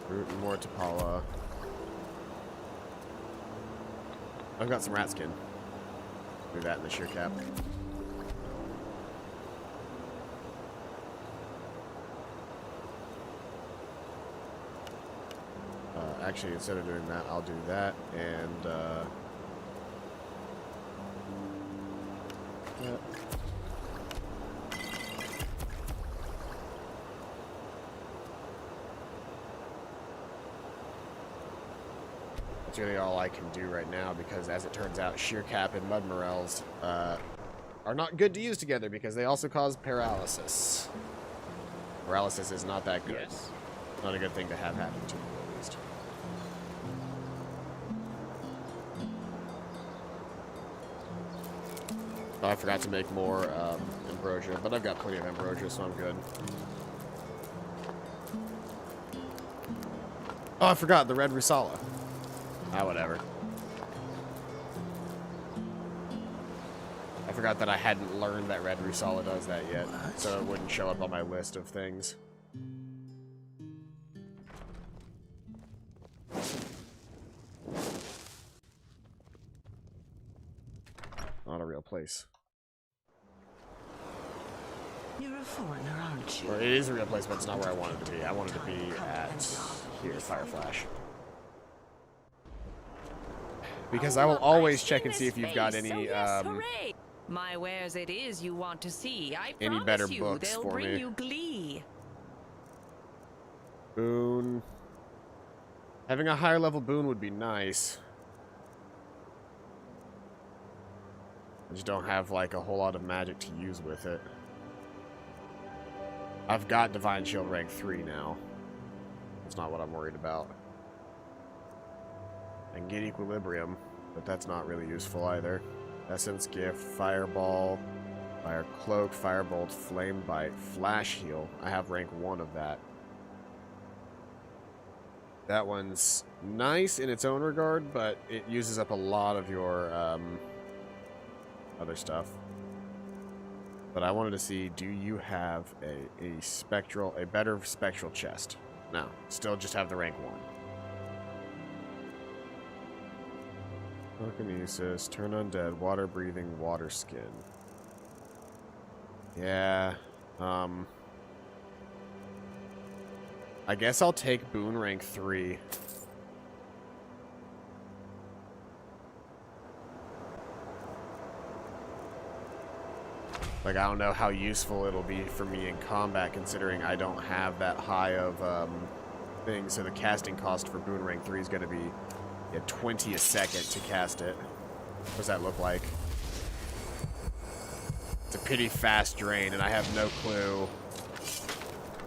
Root and more Tapala. I've got some rat skin. Do that in the sheer cap. Actually, instead of doing that, I'll do that, and, that. That's really all I can do right now, because as it turns out, sheer cap and mud morels, are not good to use together, because they also cause paralysis. Paralysis is not that good. Yes. Not a good thing to have happen to you, at least. Oh, I forgot to make more ambrosia, but I've got plenty of ambrosia, so I'm good. Oh, I forgot the red Rusala. Ah, whatever. I forgot that I hadn't learned that red Rusala does that yet, so it wouldn't show up on my list of things. Not a real place. You're a foreigner, aren't you? Or it is a real place, but it's not where I wanted to be. I wanted to be at here, Fireflash. Because I will always check and see if you've got any my wares it is you want to see. I any promise better you, books they'll for bring me. you glee. Boon. Having a higher level boon would be nice. I just don't have like a whole lot of magic to use with it. I've got Divine Shield rank 3 now. That's not what I'm worried about. I can get Equilibrium, but that's not really useful either. Essence Gift, Fireball, Fire Cloak, Firebolt, Flame Bite, Flash Heal. I have rank 1 of that. That one's nice in its own regard, but it uses up a lot of your other stuff. But I wanted to see, do you have a better spectral chest? No, still just have the rank 1. Telekinesis, turn undead, water breathing, water skin. Yeah, I guess I'll take boon rank 3. Like, I don't know how useful it'll be for me in combat, considering I don't have that high of thing. So the casting cost for boon rank 3 is going to be 20 a second to cast it. What does that look like? It's a pretty fast drain, and I have no clue.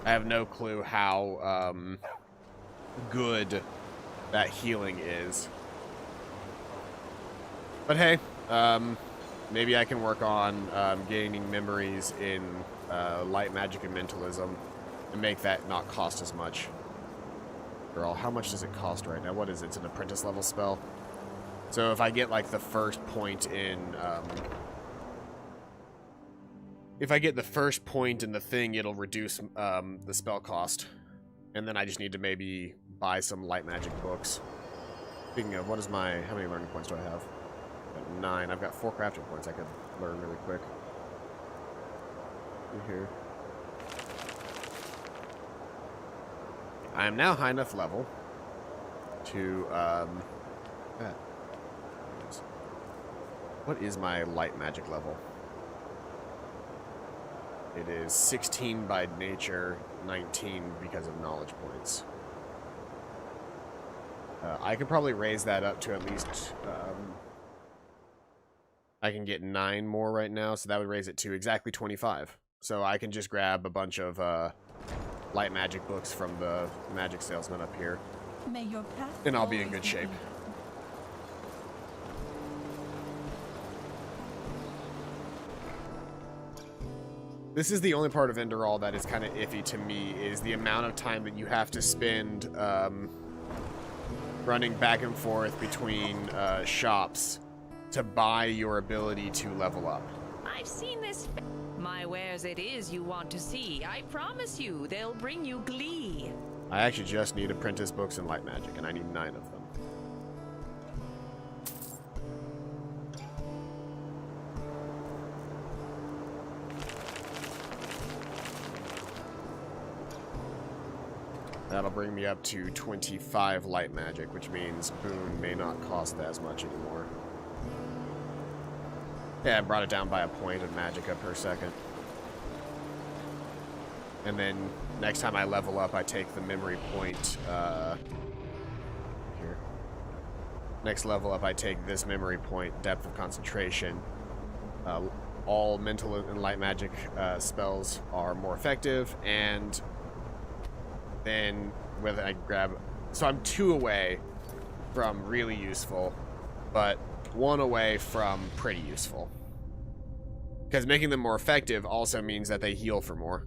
I have no clue how good that healing is. But hey, maybe I can work on gaining memories in light magic and mentalism and make that not cost as much. Girl, how much does it cost right now? What is it? It's an apprentice level spell. So if I get like the first point in if I get the first point in the thing, it'll reduce the spell cost. And then I just need to maybe buy some light magic books. Speaking of, what is my... How many learning points do I have? I've got 9. I've got 4 crafting points I could learn really quick. Here. I am now high enough level to... What is my light magic level? It is 16 by nature, 19 because of knowledge points. I could probably raise that up to at least I can get 9 more right now, so that would raise it to exactly 25. So I can just grab a bunch of light magic books from the magic salesman up here. May your path And I'll be in always good shape. easy. This is the only part of Enderal that is kind of iffy to me, is the amount of time that you have to spend running back and forth between shops to buy your ability to level up. I've seen this. My wares it is you want to see. I promise you, they'll bring you glee. I actually just need apprentice books and light magic, and I need 9 of them. That'll bring me up to 25 light magic, which means Boon may not cost as much anymore. Yeah, I brought it down by a point of magicka per second. And then next time I level up, I take the memory point, here. Next level up, I take this memory point, depth of concentration. All mental and light magic spells are more effective, and then whether I grab... So I'm 2 away from really useful, but 1 away from pretty useful. Because making them more effective also means that they heal for more.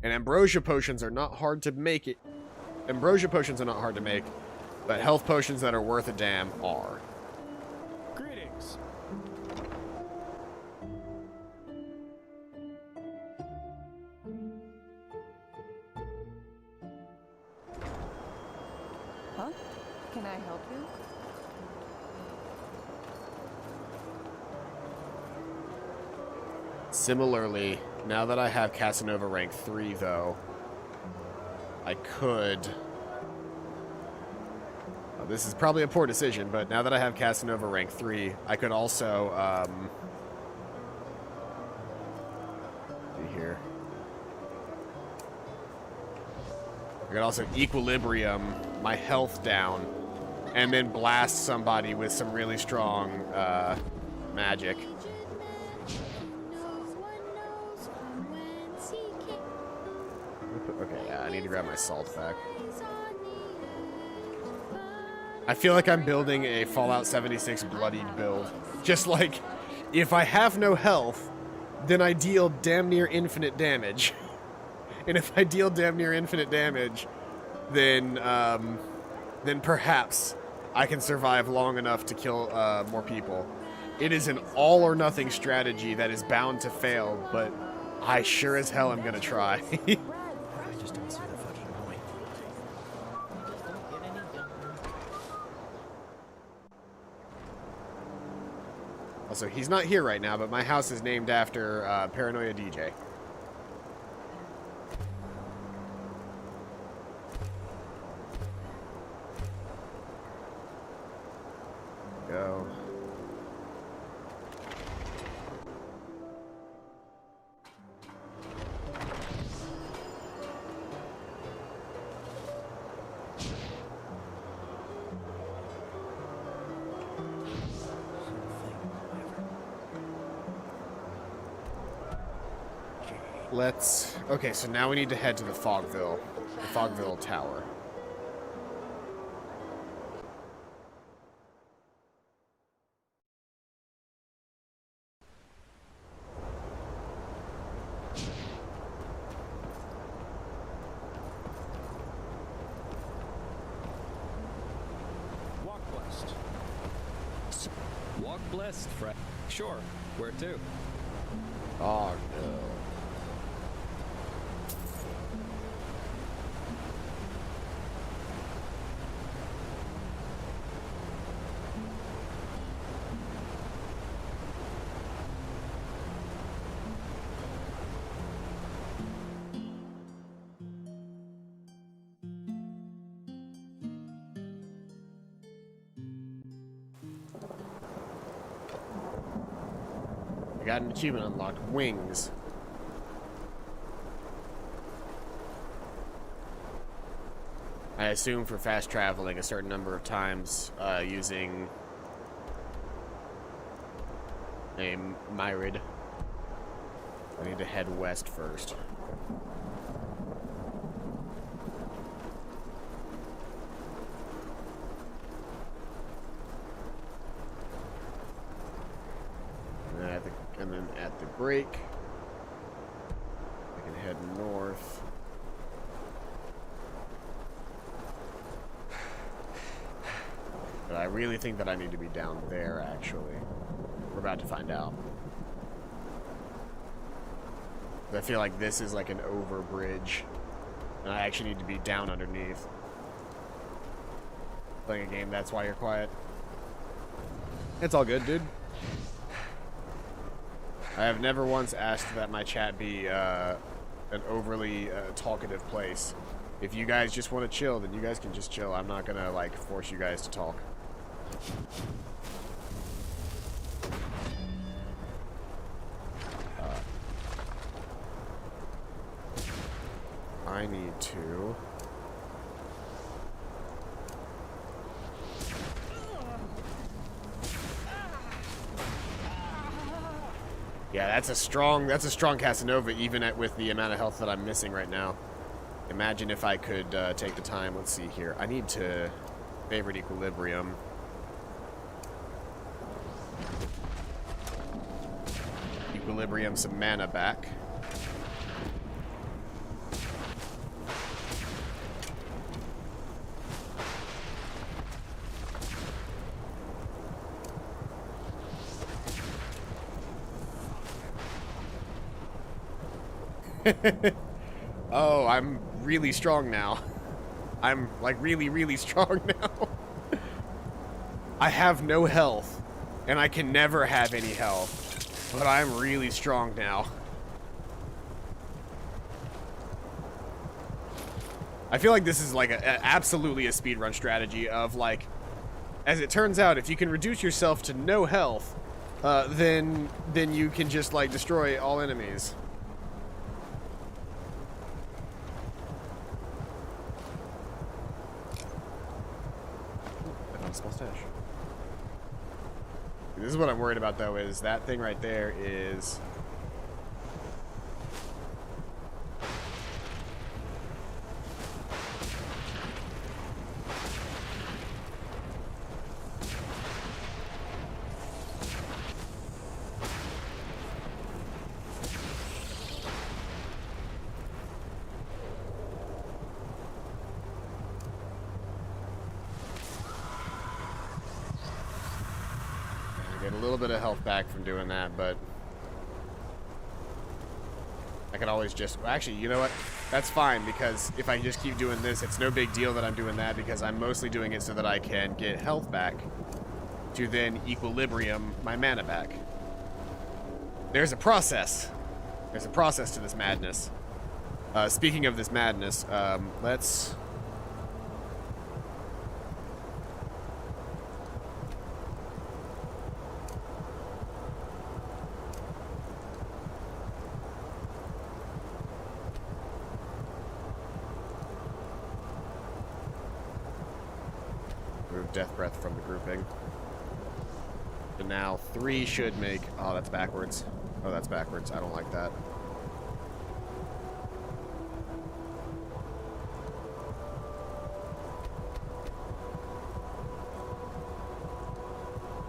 And ambrosia potions are not hard to make it. Ambrosia potions are not hard to make, but health potions that are worth a damn are. Greetings. Huh? Can I help you? Similarly, now that I have Casanova rank 3, though, I could... this is probably a poor decision, but now that I have Casanova rank 3, I could also, see here. I could also equilibrium my health down, and then blast somebody with some really strong, magic. Okay, yeah, I need to grab my salt back. I feel like I'm building a Fallout 76 bloodied build. Just like, if I have no health, then I deal damn near infinite damage. And if I deal damn near infinite damage, then perhaps I can survive long enough to kill more people. It is an all-or-nothing strategy that is bound to fail, but I sure as hell am gonna try. I just don't see the fucking point. Also, he's not here right now, but my house is named after Paranoia DJ. Go. Let's... Okay, so now we need to head to the Fogville Tower. Walk blessed. Walk blessed, Fred. Sure. Where to? Oh, no. I got an achievement unlocked. Wings. I assume for fast traveling a certain number of times using named Myrid. I need to head west first. And then at the break, I can head north. But I really think that I need to be down there, actually. We're about to find out. I feel like this is like an over bridge, and I actually need to be down underneath. Playing a game, that's why you're quiet. It's all good, dude. I have never once asked that my chat be an overly talkative place. If you guys just want to chill, then you guys can just chill. I'm not gonna like force you guys to talk. I need to. Yeah, that's a strong Casanova, even with the amount of health that I'm missing right now. Imagine if I could take the time. Let's see here. I need to favorite equilibrium. Equilibrium some mana back. Oh, I'm really strong now. I'm like really, really strong now. I have no health, and I can never have any health, but I'm really strong now. I feel like this is like absolutely a speedrun strategy of like, as it turns out, if you can reduce yourself to no health, then you can just like destroy all enemies. Small stash. This is what I'm worried about, though, is that thing right there is... Get a little bit of health back from doing that, but I can always just... Actually, you know what? That's fine, because if I just keep doing this, it's no big deal that I'm doing that, because I'm mostly doing it so that I can get health back to then equilibrium my mana back. There's a process. There's a process to this madness. Speaking of this madness, let's... Death Breath from the grouping. So now 3 should make... Oh, that's backwards. Oh, that's backwards. I don't like that.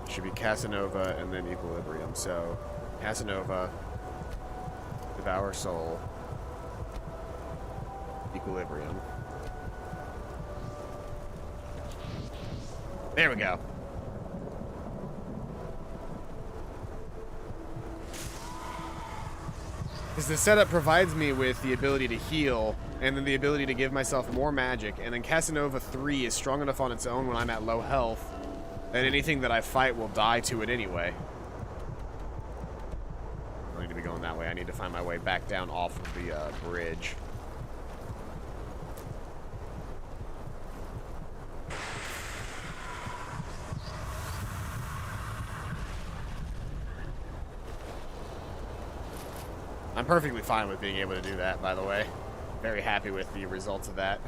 Should be Casanova and then Equilibrium. So, Casanova, Devour Soul, Equilibrium. There we go. Because the setup provides me with the ability to heal, and then the ability to give myself more magic, and then Casanova 3 is strong enough on its own when I'm at low health, that anything that I fight will die to it anyway. I don't need to be going that way. I need to find my way back down off of the bridge. I'm perfectly fine with being able to do that, by the way. Very happy with the results of that.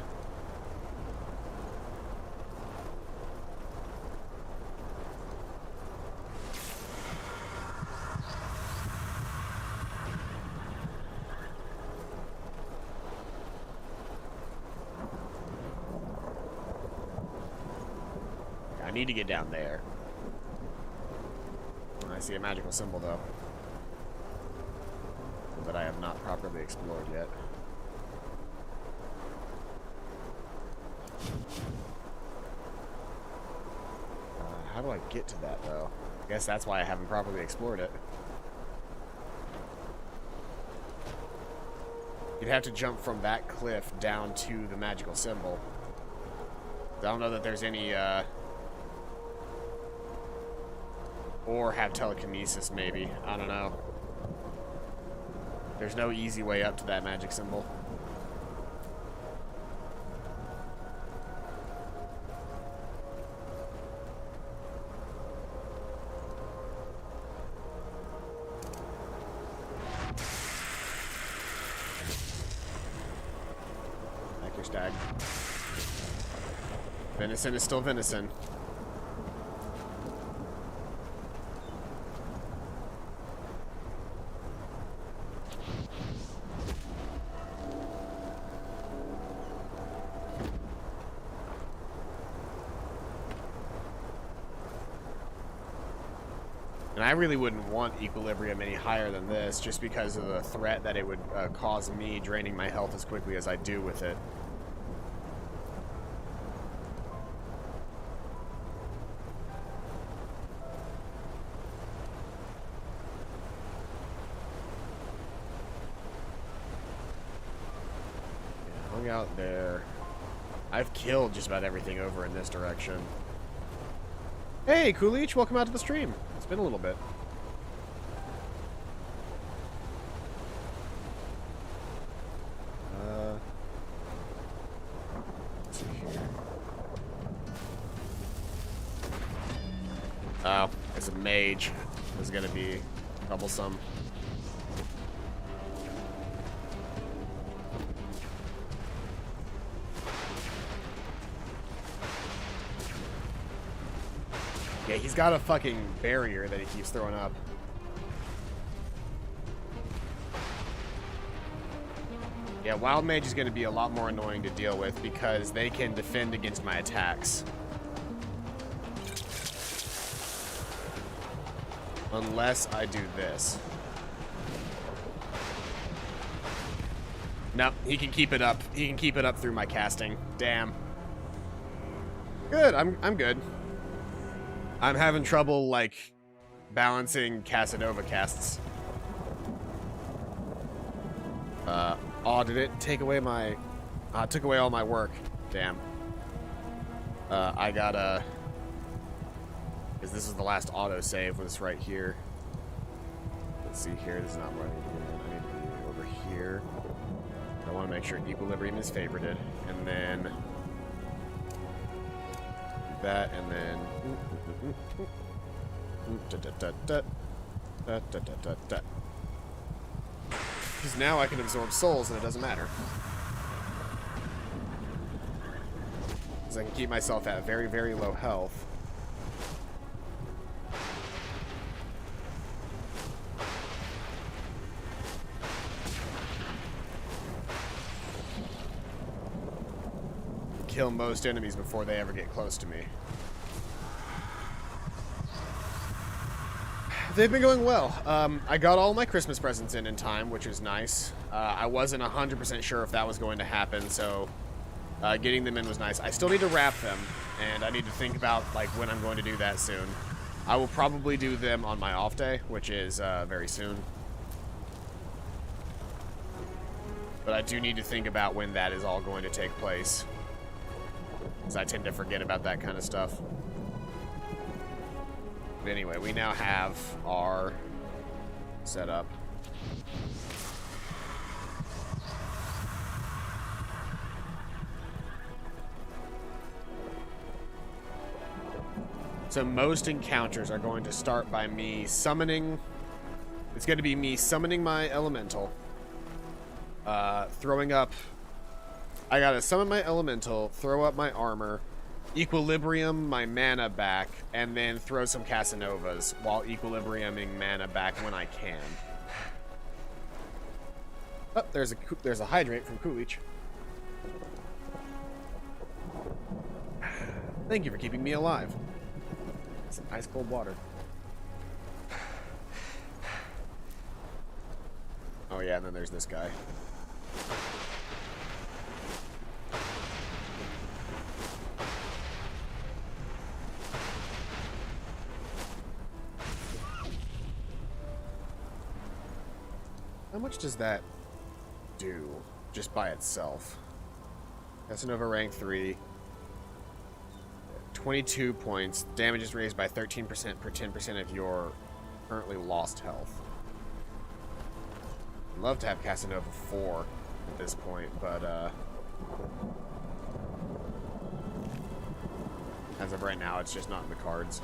I need to get down there. I see a magical symbol, though, that I have not properly explored yet. How do I get to that, though? I guess that's why I haven't properly explored it. You'd have to jump from that cliff down to the magical symbol. I don't know that there's any, or have telekinesis, maybe. I don't know. There's no easy way up to that magic symbol. Back your stag. Venison is still venison. And I really wouldn't want equilibrium any higher than this, just because of the threat that it would cause me draining my health as quickly as I do with it. Yeah, hung out there. I've killed just about everything over in this direction. Hey, Coolidge, welcome out to the stream. It's been a little bit. Let's see here. Oh, it's a mage. This is gonna be troublesome. Yeah, he's got a fucking barrier that he keeps throwing up. Yeah, Wild Mage is going to be a lot more annoying to deal with because they can defend against my attacks. Unless I do this. Nope, he can keep it up. He can keep it up through my casting. Damn. Good, I'm good. I'm having trouble, like, balancing Casanova casts. Oh, did it take away my... it took away all my work. Damn. I gotta... Because this is the last autosave was right here. Let's see here, this is not what I need to do. I need to be over here. I want to make sure equilibrium is favorited. And then... that, and then... Because now I can absorb souls and it doesn't matter. Because I can keep myself at very, very low health. Kill most enemies before they ever get close to me. They've been going well. I got all my Christmas presents in time, which is nice. I wasn't 100% sure if that was going to happen, so getting them in was nice. I still need to wrap them, and I need to think about like when I'm going to do that soon. I will probably do them on my off day, which is very soon. But I do need to think about when that is all going to take place, because I tend to forget about that kind of stuff. But anyway, we now have our setup. So most encounters are going to start by me summoning... It's going to be me summoning my elemental. Throwing up... I gotta summon my elemental, throw up my armor, equilibrium my mana back, and then throw some Casanovas while equilibriuming mana back when I can. Oh, there's a hydrate from Coolidge. Thank you for keeping me alive. Some ice cold water. Oh yeah, and then there's this guy. How much does that do just by itself? Casanova rank 3. 22 points. Damage is raised by 13% per 10% of your currently lost health. I'd love to have Casanova 4 at this point, but as of right now, it's just not in the cards.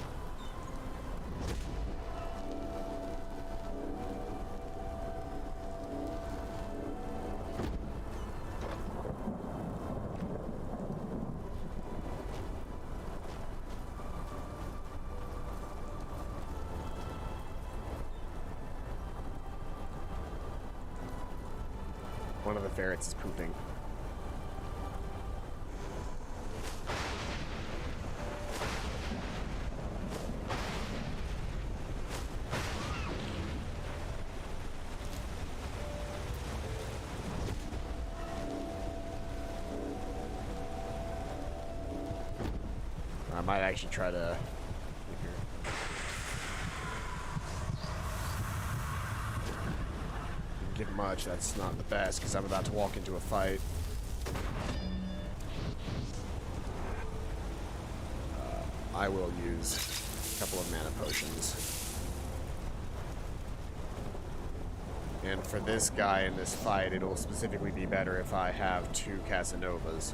One of the ferrets is pooping. I might actually try to... Give much, that's not the best because I'm about to walk into a fight. I will use a couple of mana potions. And for this guy in this fight, it'll specifically be better if I have 2 Casanovas.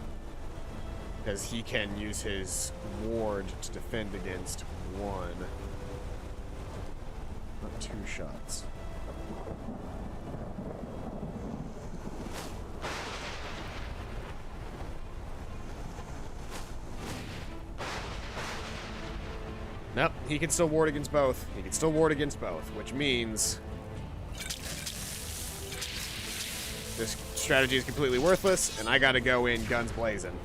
Because he can use his ward to defend against 1. Not 2 shots. Nope, he can still ward against both. He can still ward against both, which means this strategy is completely worthless, and I gotta go in guns blazing.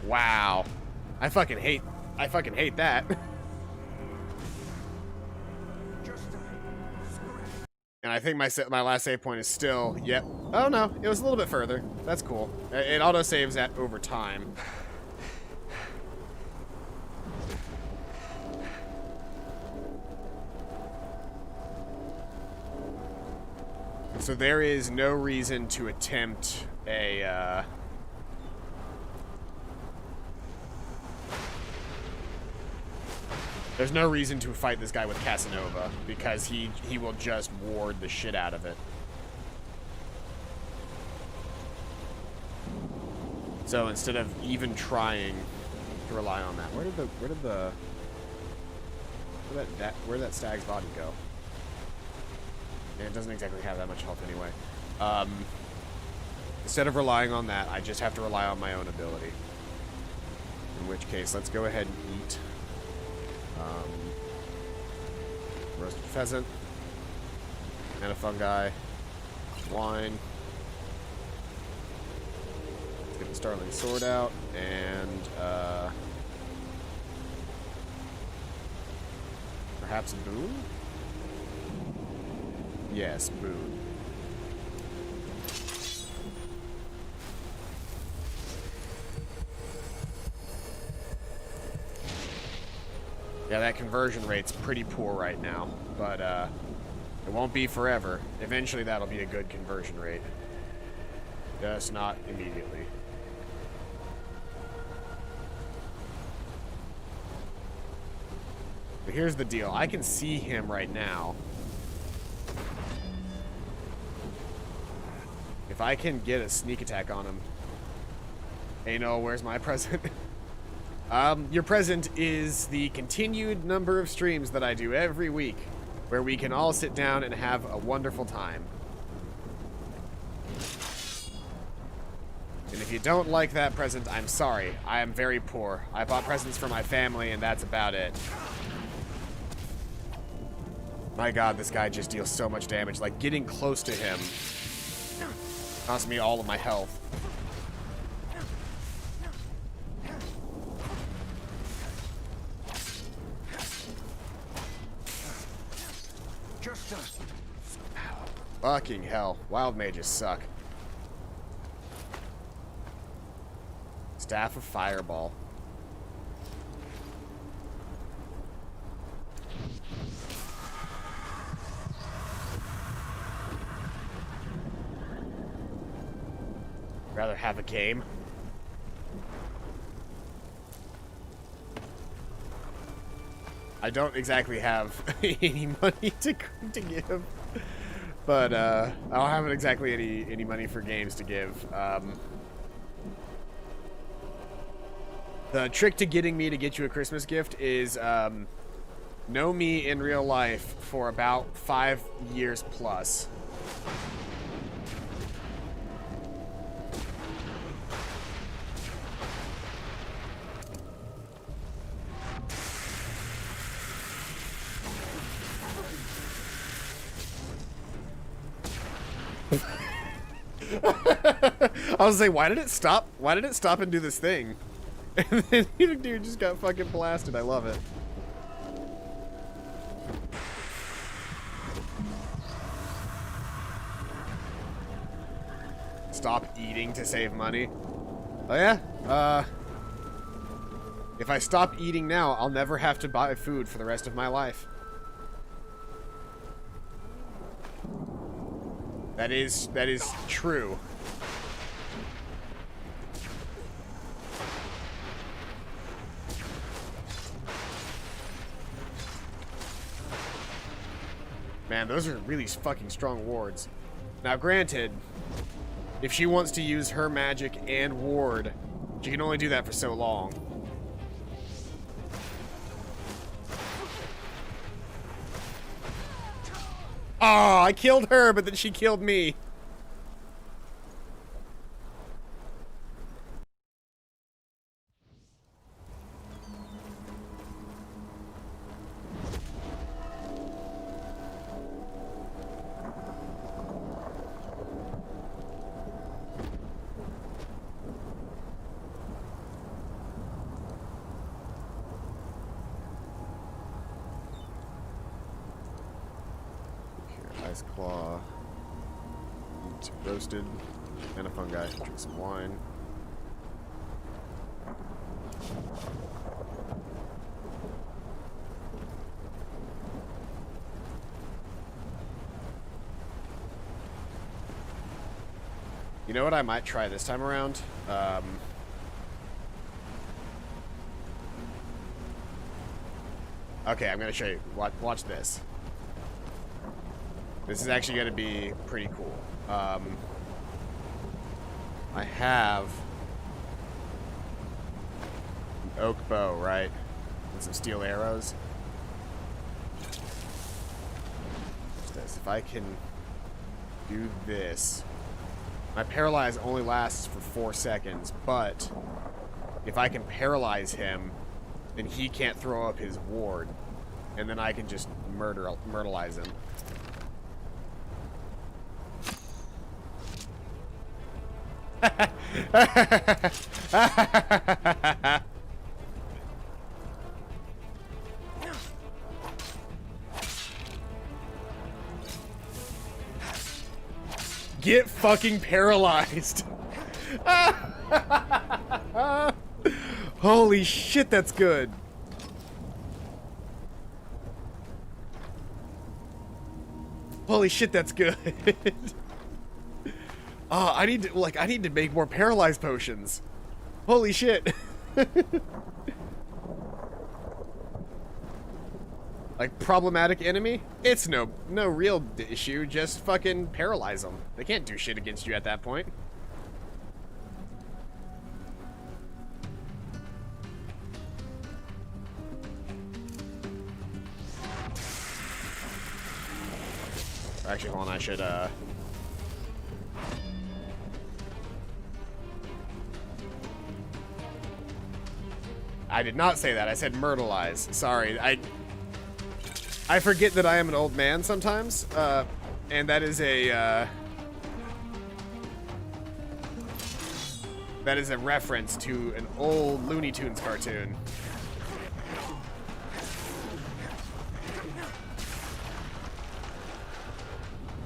Wow. I fucking hate that. And I think my last save point is still, yep. Oh no, it was a little bit further. That's cool. It auto saves that over time. So there is no reason to attempt a there's no reason to fight this guy with Casanova, because he will just ward the shit out of it. So instead of even trying to rely on that, where'd that stag's body go? Yeah, it doesn't exactly have that much health anyway. Instead of relying on that, I just have to rely on my own ability. In which case, let's go ahead and eat. Roasted pheasant, and a fungi, wine. Let's get the Starling Sword out, and perhaps a boon? Yes, boon. Yeah, that conversion rate's pretty poor right now, but it won't be forever. Eventually that'll be a good conversion rate. Just not immediately. But here's the deal. I can see him right now. If I can get a sneak attack on him. Hey, no, where's my present? Your present is the continued number of streams that I do every week, where we can all sit down and have a wonderful time. And If you don't like that present, I'm sorry. I am very poor. I bought presents for my family, and that's about it. My god, this guy just deals so much damage. Like, getting close to him cost me all of my health. Fucking hell. Wild mages suck. Staff of Fireball. Rather have a game. I don't exactly have any money to give. But, I don't have exactly any money for games to give. The trick to getting me to get you a Christmas gift is, know me in real life for about 5 years plus. I was like, why did it stop? Why did it stop and do this thing? And then the dude just got fucking blasted. I love it. Stop eating to save money. Oh yeah? If I stop eating now, I'll never have to buy food for the rest of my life. That is true. Man, those are really fucking strong wards. Now, granted, if she wants to use her magic and ward, she can only do that for so long. Oh, I killed her, but then she killed me. Ice claw, eat roasted, and a fungi. Drink some wine. You know what I might try this time around? Okay, I'm gonna show you. Watch this. This is actually going to be pretty cool. I have an oak bow, right? And some steel arrows. What's this? If I can do this. My paralyze only lasts for 4 seconds, but if I can paralyze him, then he can't throw up his ward. And then I can just myrtleize him. Get fucking paralyzed. Holy shit, that's good. Holy shit, that's good. Oh, I need to make more paralyzed potions. Holy shit. Like, problematic enemy? It's no real issue, just fucking paralyze them. They can't do shit against you at that point. Actually, hold on, I should, I did not say that. I said myrtleize. Sorry. I forget that I am an old man sometimes. And that is a reference to an old Looney Tunes cartoon.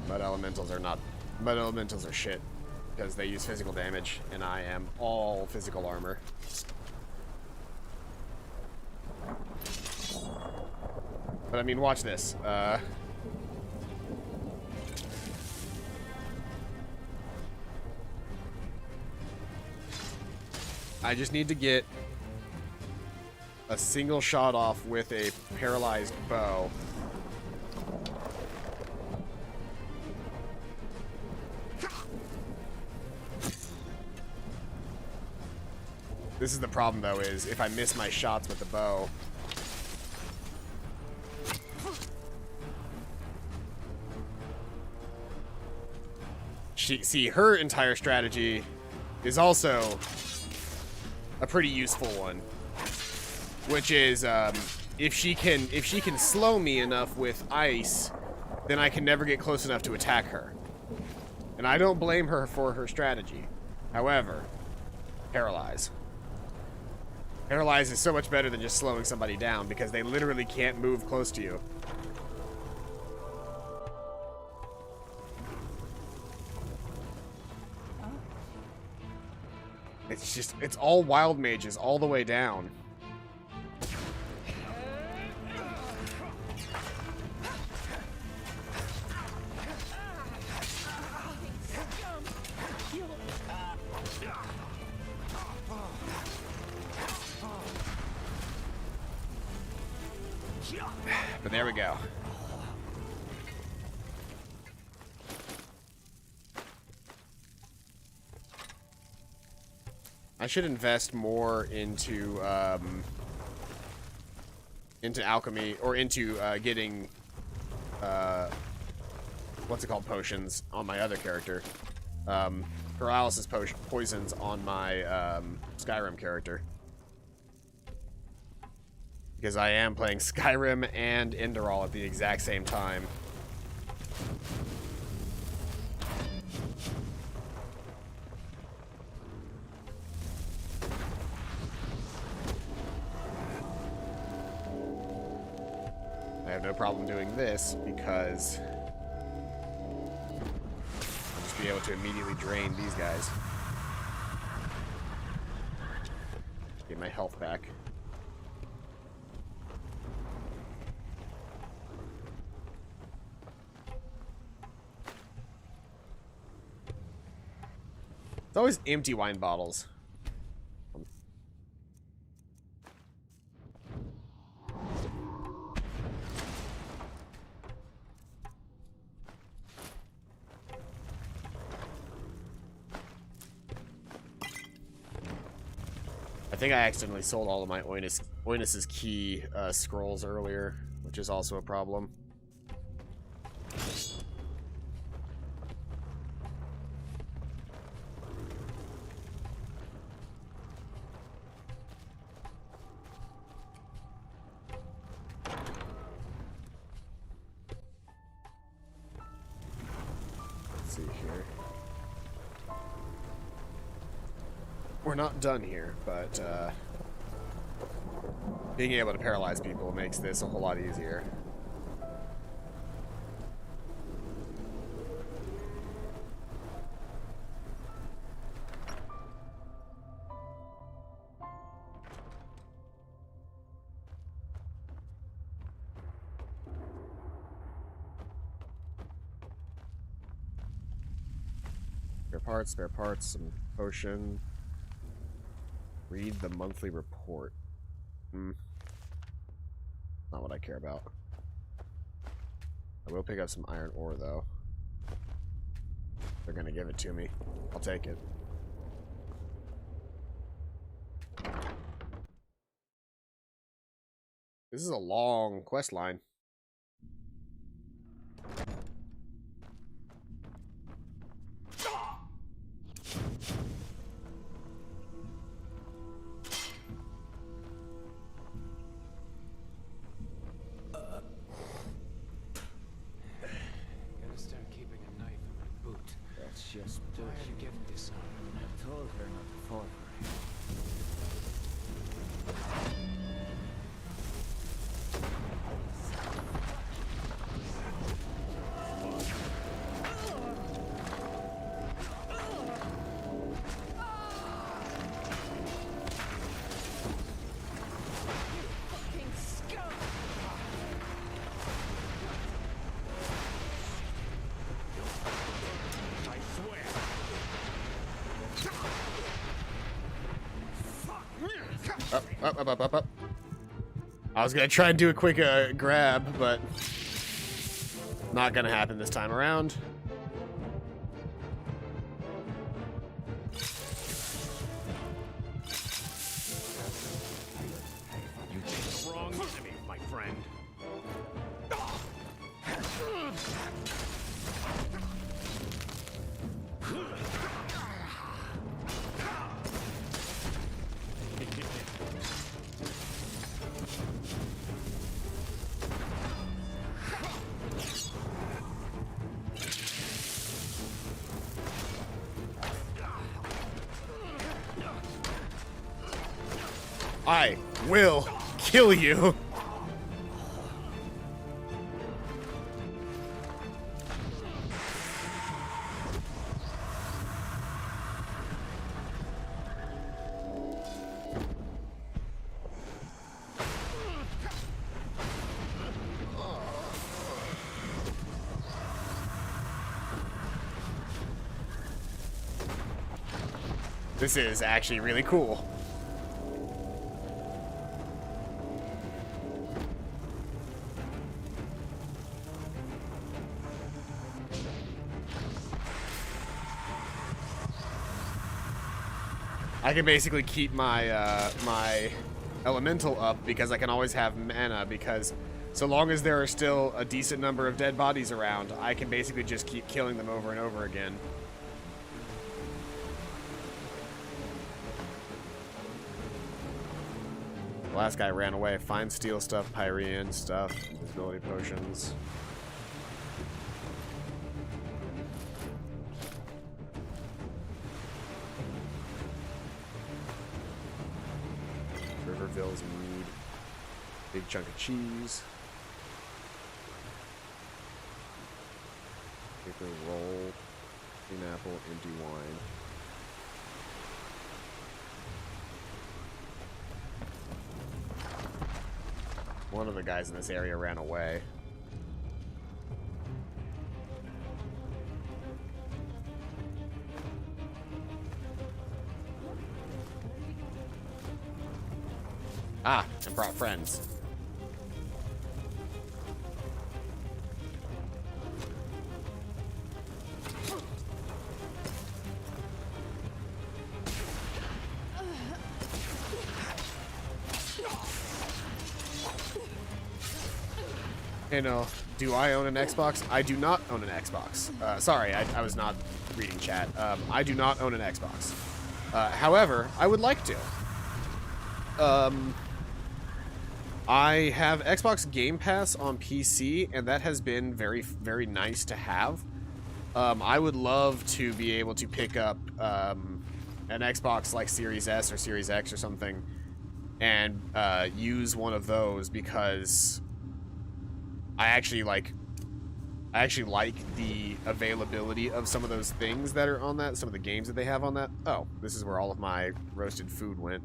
Mud elementals are shit because they use physical damage, and I am all physical armor. But I mean, watch this. I just need to get a single shot off with a paralyzed bow. This is the problem, though, is if I miss my shots with the bow. See, her entire strategy is also a pretty useful one, which is if she can slow me enough with ice, then I can never get close enough to attack her. And I don't blame her for her strategy. However, paralyze. Paralyze is so much better than just slowing somebody down because they literally can't move close to you. It's all wild mages all the way down. But there we go. I should invest more into alchemy, or into getting what's it called, potions on my other character. Paralysis poisons on my Skyrim character. Because I am playing Skyrim and Enderal at the exact same time. I have no problem doing this because I'll just be able to immediately drain these guys. Get my health back. It's always empty wine bottles. I think I accidentally sold all of my Oinus's key scrolls earlier, which is also a problem. Let's see here. We're not done here, but being able to paralyze people makes this a whole lot easier. Spare parts, some potion. Read the monthly report. Not what I care about. I will pick up some iron ore, though. They're gonna give it to me. I'll take it. This is a long quest line. Where did you get this on? I told her not to fall for it. Up. I was gonna try and do a quick grab, but not gonna happen this time around. You chose the wrong enemy, my friend. I will kill you. This is actually really cool. I can basically keep my my elemental up because I can always have mana, because so long as there are still a decent number of dead bodies around, I can basically just keep killing them over and over again. The last guy ran away. Fine steel stuff, Pyrean stuff, invisibility potions. Riverville's mead. Big chunk of cheese. Paper roll. Green apple, empty wine. One of the guys in this area ran away. Ah, and brought friends. Hey, no. Do I own an Xbox? I do not own an Xbox. Sorry, I was not reading chat. I do not own an Xbox. However, I would like to. I have Xbox Game Pass on PC, and that has been very, very nice to have. I would love to be able to pick up an Xbox like Series S or Series X or something and use one of those, because I actually like the availability of some of those things that are on that, some of the games that they have on that. Oh, this is where all of my roasted food went.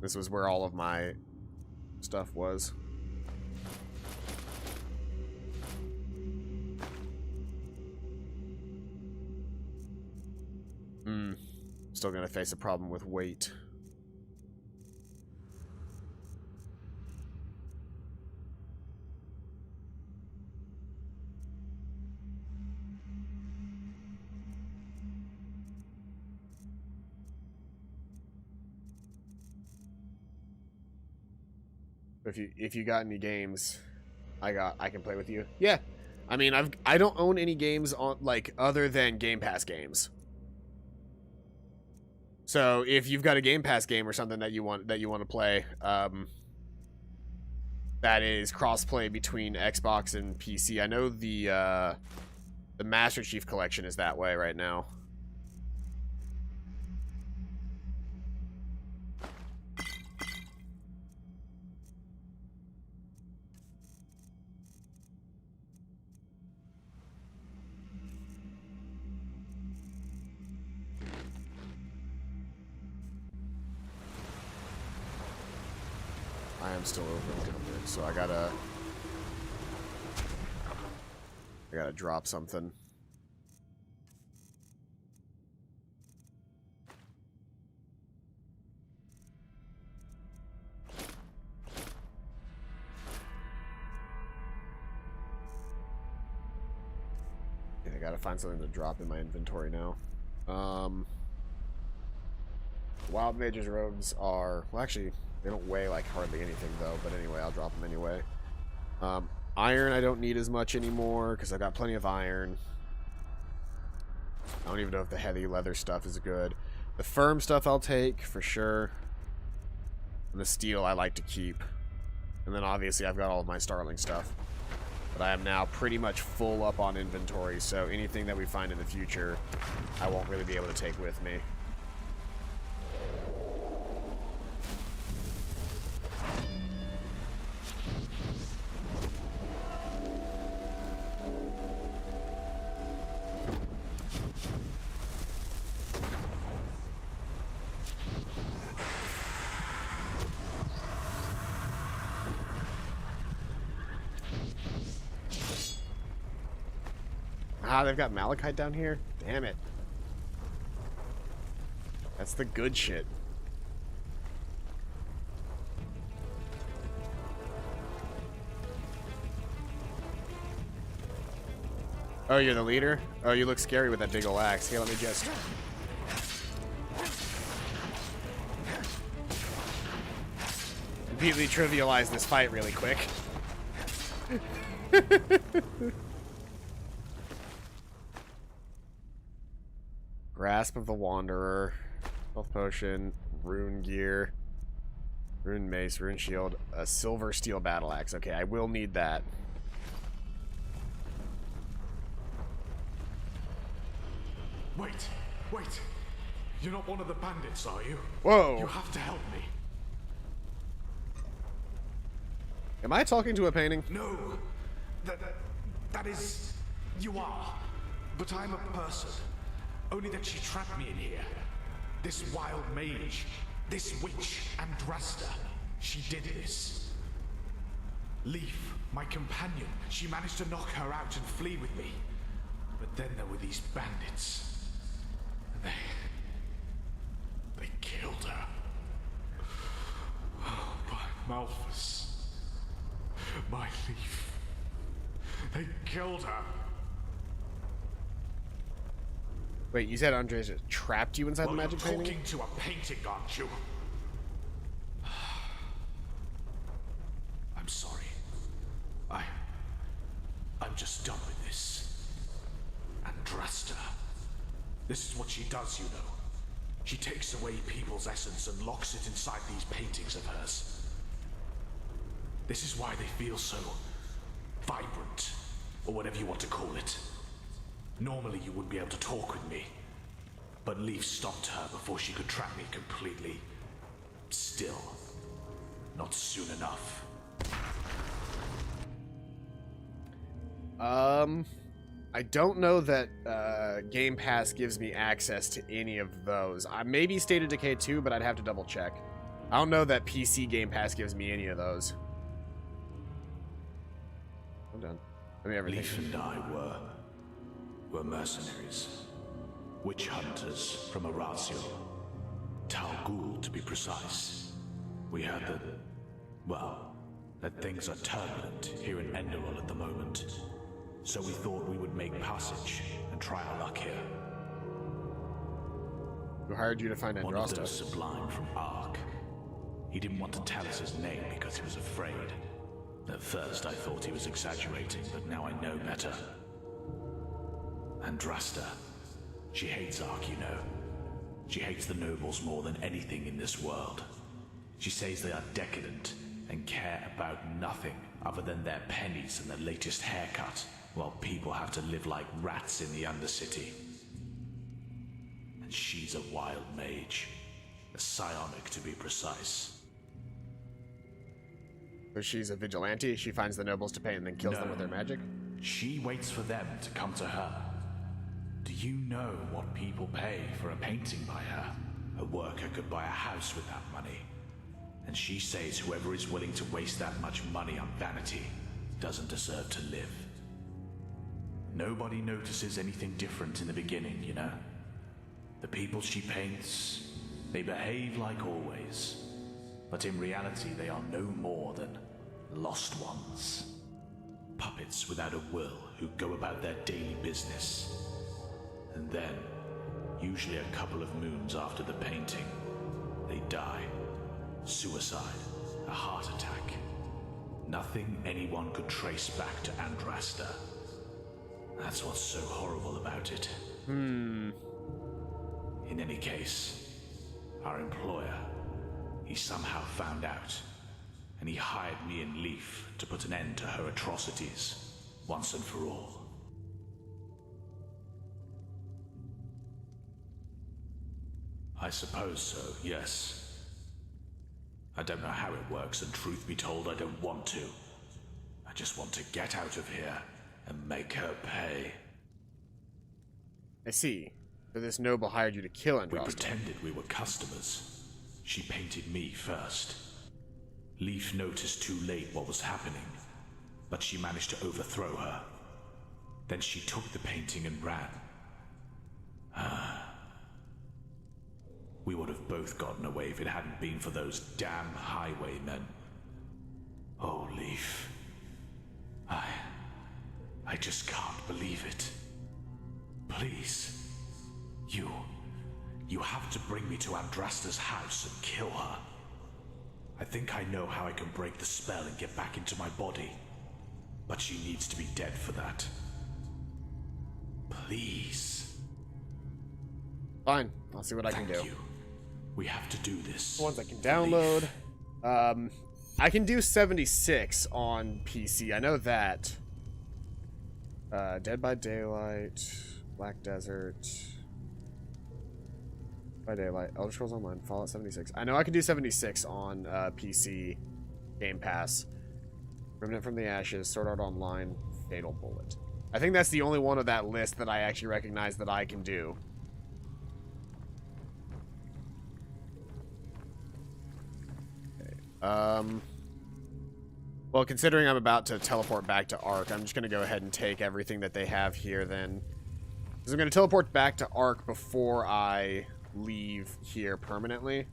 This was where all of my stuff was. Still gonna face a problem with weight. If you got any games, I can play with you. Yeah, I mean I don't own any games on like other than Game Pass games. So if you've got a Game Pass game or something that you want to play, that is crossplay between Xbox and PC. I know the The Master Chief Collection is that way right now. I am still over encumbered, so I gotta drop something. Yeah, I gotta find something to drop in my inventory now. Wild Mage's robes are, well, actually, they don't weigh like hardly anything though, but anyway, I'll drop them anyway. Iron I don't need as much anymore because I've got plenty of iron. I don't even know if the heavy leather stuff is good. The firm stuff I'll take for sure. And the steel I like to keep. And then obviously I've got all of my Starling stuff. But I am now pretty much full up on inventory, so anything that we find in the future I won't really be able to take with me. Ah, they've got malachite down here? Damn it. That's the good shit. Oh, you're the leader? Oh, you look scary with that big ol' axe. Here, let me just... completely trivialize this fight really quick. Grasp of the Wanderer, health potion, rune gear, rune mace, rune shield, a silver steel battle axe. Okay, I will need that. Wait. You're not one of the bandits, are you? Whoa. You have to help me. Am I talking to a painting? No. That is... You are. But I'm a person. Only that she trapped me in here. This wild mage, this witch, Andrasta. She did this. Leaf, my companion, she managed to knock her out and flee with me. But then there were these bandits. And they killed her. Oh, my Malphus. My Leaf. They killed her. Wait, you said Andres trapped you inside the magic painting? You're talking to a painting, aren't you? I'm sorry. I'm just done with this. Andrasta. This is what she does, you know. She takes away people's essence and locks it inside these paintings of hers. This is why they feel so vibrant, or whatever you want to call it. Normally you wouldn't be able to talk with me, but Leaf stopped her before she could trap me completely. Still, not soon enough. I don't know that Game Pass gives me access to any of those. Maybe State of Decay 2, but I'd have to double check. I don't know that PC Game Pass gives me any of those. I'm done. I mean, everything. Leaf and I were mercenaries. Witch hunters from Horatio. Tal Ghul, to be precise. We had that things are turbulent here in Enderal at the moment. So we thought we would make passage and try our luck here. Who hired you to find Andrasta? One of those Sublime from Ark. He didn't want to tell us his name because he was afraid. At first I thought he was exaggerating, but now I know better. Andrasta. She hates Ark, you know. She hates the nobles more than anything in this world. She says they are decadent and care about nothing other than their pennies and their latest haircut. while people have to live like rats in the Undercity. And she's a wild mage. A psionic, to be precise. So she's a vigilante? She finds the nobles to pay and then kills them with their magic? She waits for them to come to her. Do you know what people pay for a painting by her? A worker could buy a house with that money. And she says whoever is willing to waste that much money on vanity doesn't deserve to live. Nobody notices anything different in the beginning, you know? The people she paints, they behave like always. But in reality, they are no more than lost ones. Puppets without a will who go about their daily business. And then, usually a couple of moons after the painting, they die. Suicide, a heart attack. Nothing anyone could trace back to Andrasta. That's what's so horrible about it. In any case, our employer, he somehow found out, and he hired me and Leaf to put an end to her atrocities, once and for all. I suppose so, yes. I don't know how it works, and truth be told, I don't want to. I just want to get out of here and make her pay. I see. So this noble hired you to kill Andrasta. We pretended we were customers. She painted me first. Leaf noticed too late what was happening, but she managed to overthrow her. Then she took the painting and ran. We would have both gotten away if it hadn't been for those damn highwaymen. Oh, Leaf. I just can't believe it. Please. You have to bring me to Andrasta's house and kill her. I think I know how I can break the spell and get back into my body. But she needs to be dead for that. Please. Fine. I'll see what I can do. You. We have to do this. Ones I can download. I can do 76 on PC. I know that. Dead by Daylight, Black Desert, by Daylight, Elder Scrolls Online, Fallout 76. I know I can do 76 on PC, Game Pass, Remnant from the Ashes, Sword Art Online, Fatal Bullet. I think that's the only one of that list that I actually recognize that I can do. Okay. Well, considering I'm about to teleport back to Ark, I'm just going to go ahead and take everything that they have here then. Because I'm going to teleport back to Ark before I leave here permanently.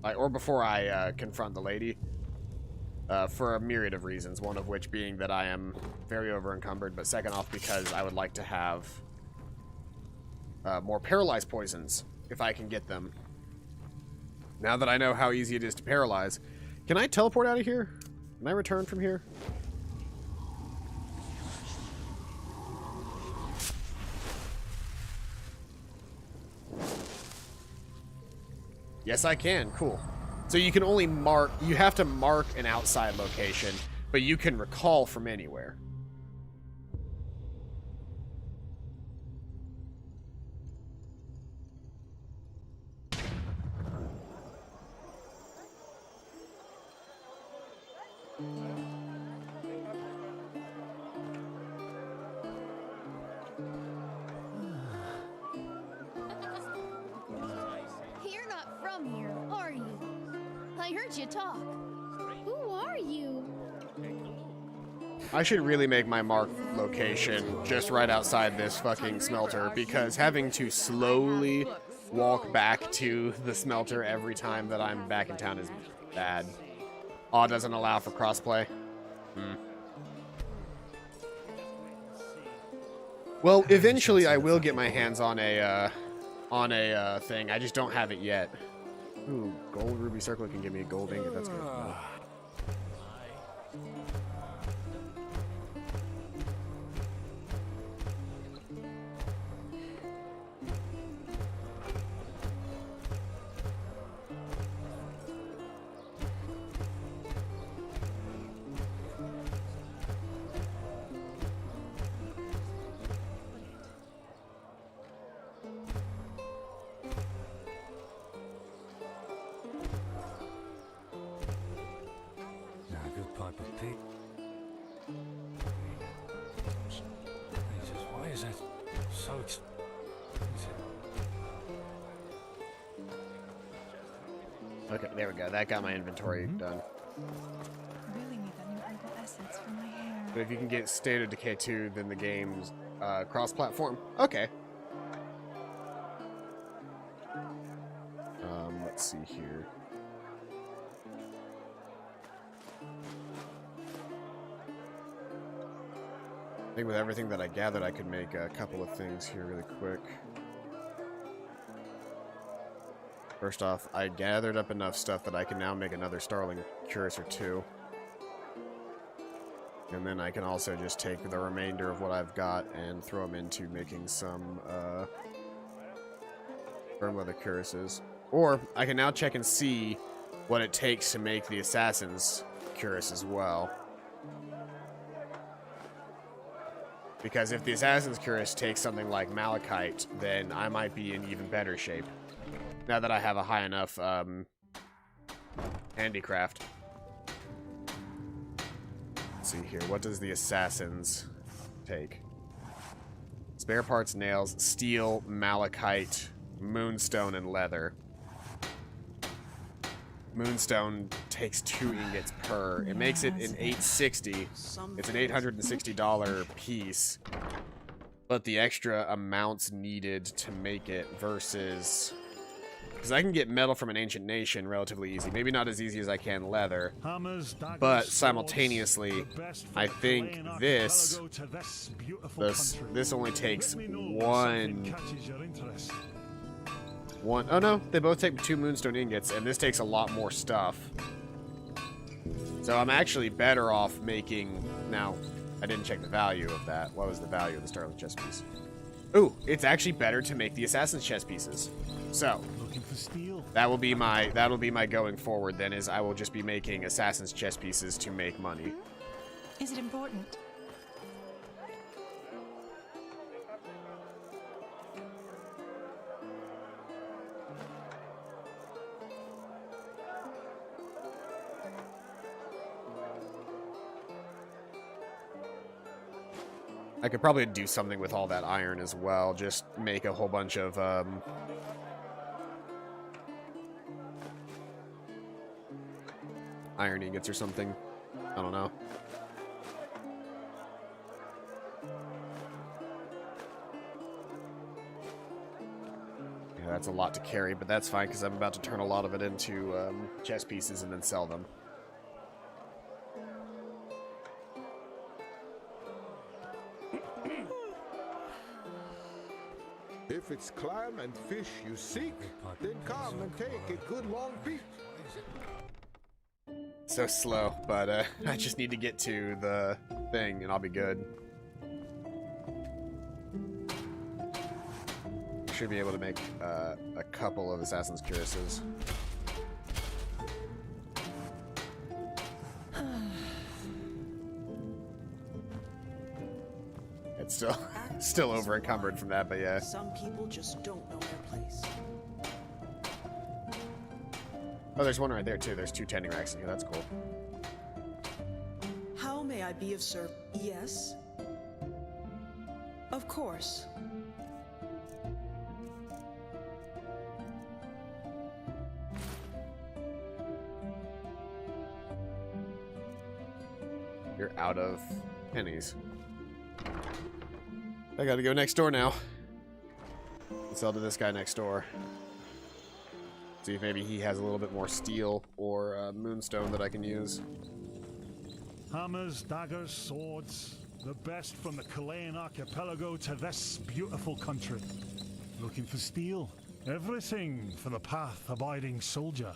Or before I confront the lady. For a myriad of reasons, one of which being that I am very over-encumbered, but second off because I would like to have more paralyzed poisons, if I can get them. Now that I know how easy it is to paralyze. Can I teleport out of here? Can I return from here? Yes, I can. Cool. So you can only mark... You have to mark an outside location, but you can recall from anywhere. You're not from here, are you? I heard you talk. Who are you? I should really make my mark location just right outside this fucking smelter, because having to slowly walk back to the smelter every time that I'm back in town is bad. Aw doesn't allow for crossplay. Well, eventually I will get my hands on a thing. I just don't have it yet. Ooh, gold ruby circlet can give me a gold ingot. That's good. type of pig. Jesus, why is that so expensive? Okay, there we go. That got my inventory done. Really need that new herbal essence for my hair. But if you can get State of Decay 2, then the game's cross-platform. Okay. Let's see here. I think with everything that I gathered, I could make a couple of things here really quick. First off, I gathered up enough stuff that I can now make another Starling Cuirass or 2. And then I can also just take the remainder of what I've got and throw them into making some firm leather cuirasses. Or I can now check and see what it takes to make the Assassin's Cuirass as well. Because if the Assassin's Cuirass takes something like Malachite, then I might be in even better shape. Now that I have a high enough handicraft. Let's see here. What does the Assassin's take? Spare parts, nails, steel, malachite, moonstone, and leather. Moonstone takes 2 ingots per. It makes it an 860. It's an $860 piece. But the extra amounts needed to make it versus... Because I can get metal from an ancient nation relatively easy. Maybe not as easy as I can leather. But simultaneously, I think this only takes one... Oh no, they both take 2 moonstone ingots, and this takes a lot more stuff. So I'm actually better off making... Now, I didn't check the value of that. What was the value of the Starling chess piece? Ooh, it's actually better to make the Assassin's chess pieces. So, that'll be my going forward then, is I will just be making Assassin's chess pieces to make money. Is it important? I could probably do something with all that iron as well. Just make a whole bunch of, iron ingots or something. I don't know. Yeah, that's a lot to carry, but that's fine because I'm about to turn a lot of it into, chess pieces and then sell them. If it's clam and fish you seek, then come and take a good long peek. So slow, but I just need to get to the thing and I'll be good. Should be able to make a couple of Assassin's Cuirasses. It's still over encumbered from that, but yeah. Some people just don't know their place. Oh, there's one right there too. There's 2 tending racks in here. That's cool. How may I be of service? Yes. Of course. You're out of pennies. I gotta go next door now. Sell to this guy next door. See if maybe he has a little bit more steel or moonstone that I can use. Hammers, daggers, swords. The best from the Chilean archipelago to this beautiful country. Looking for steel. Everything for the path-abiding soldier.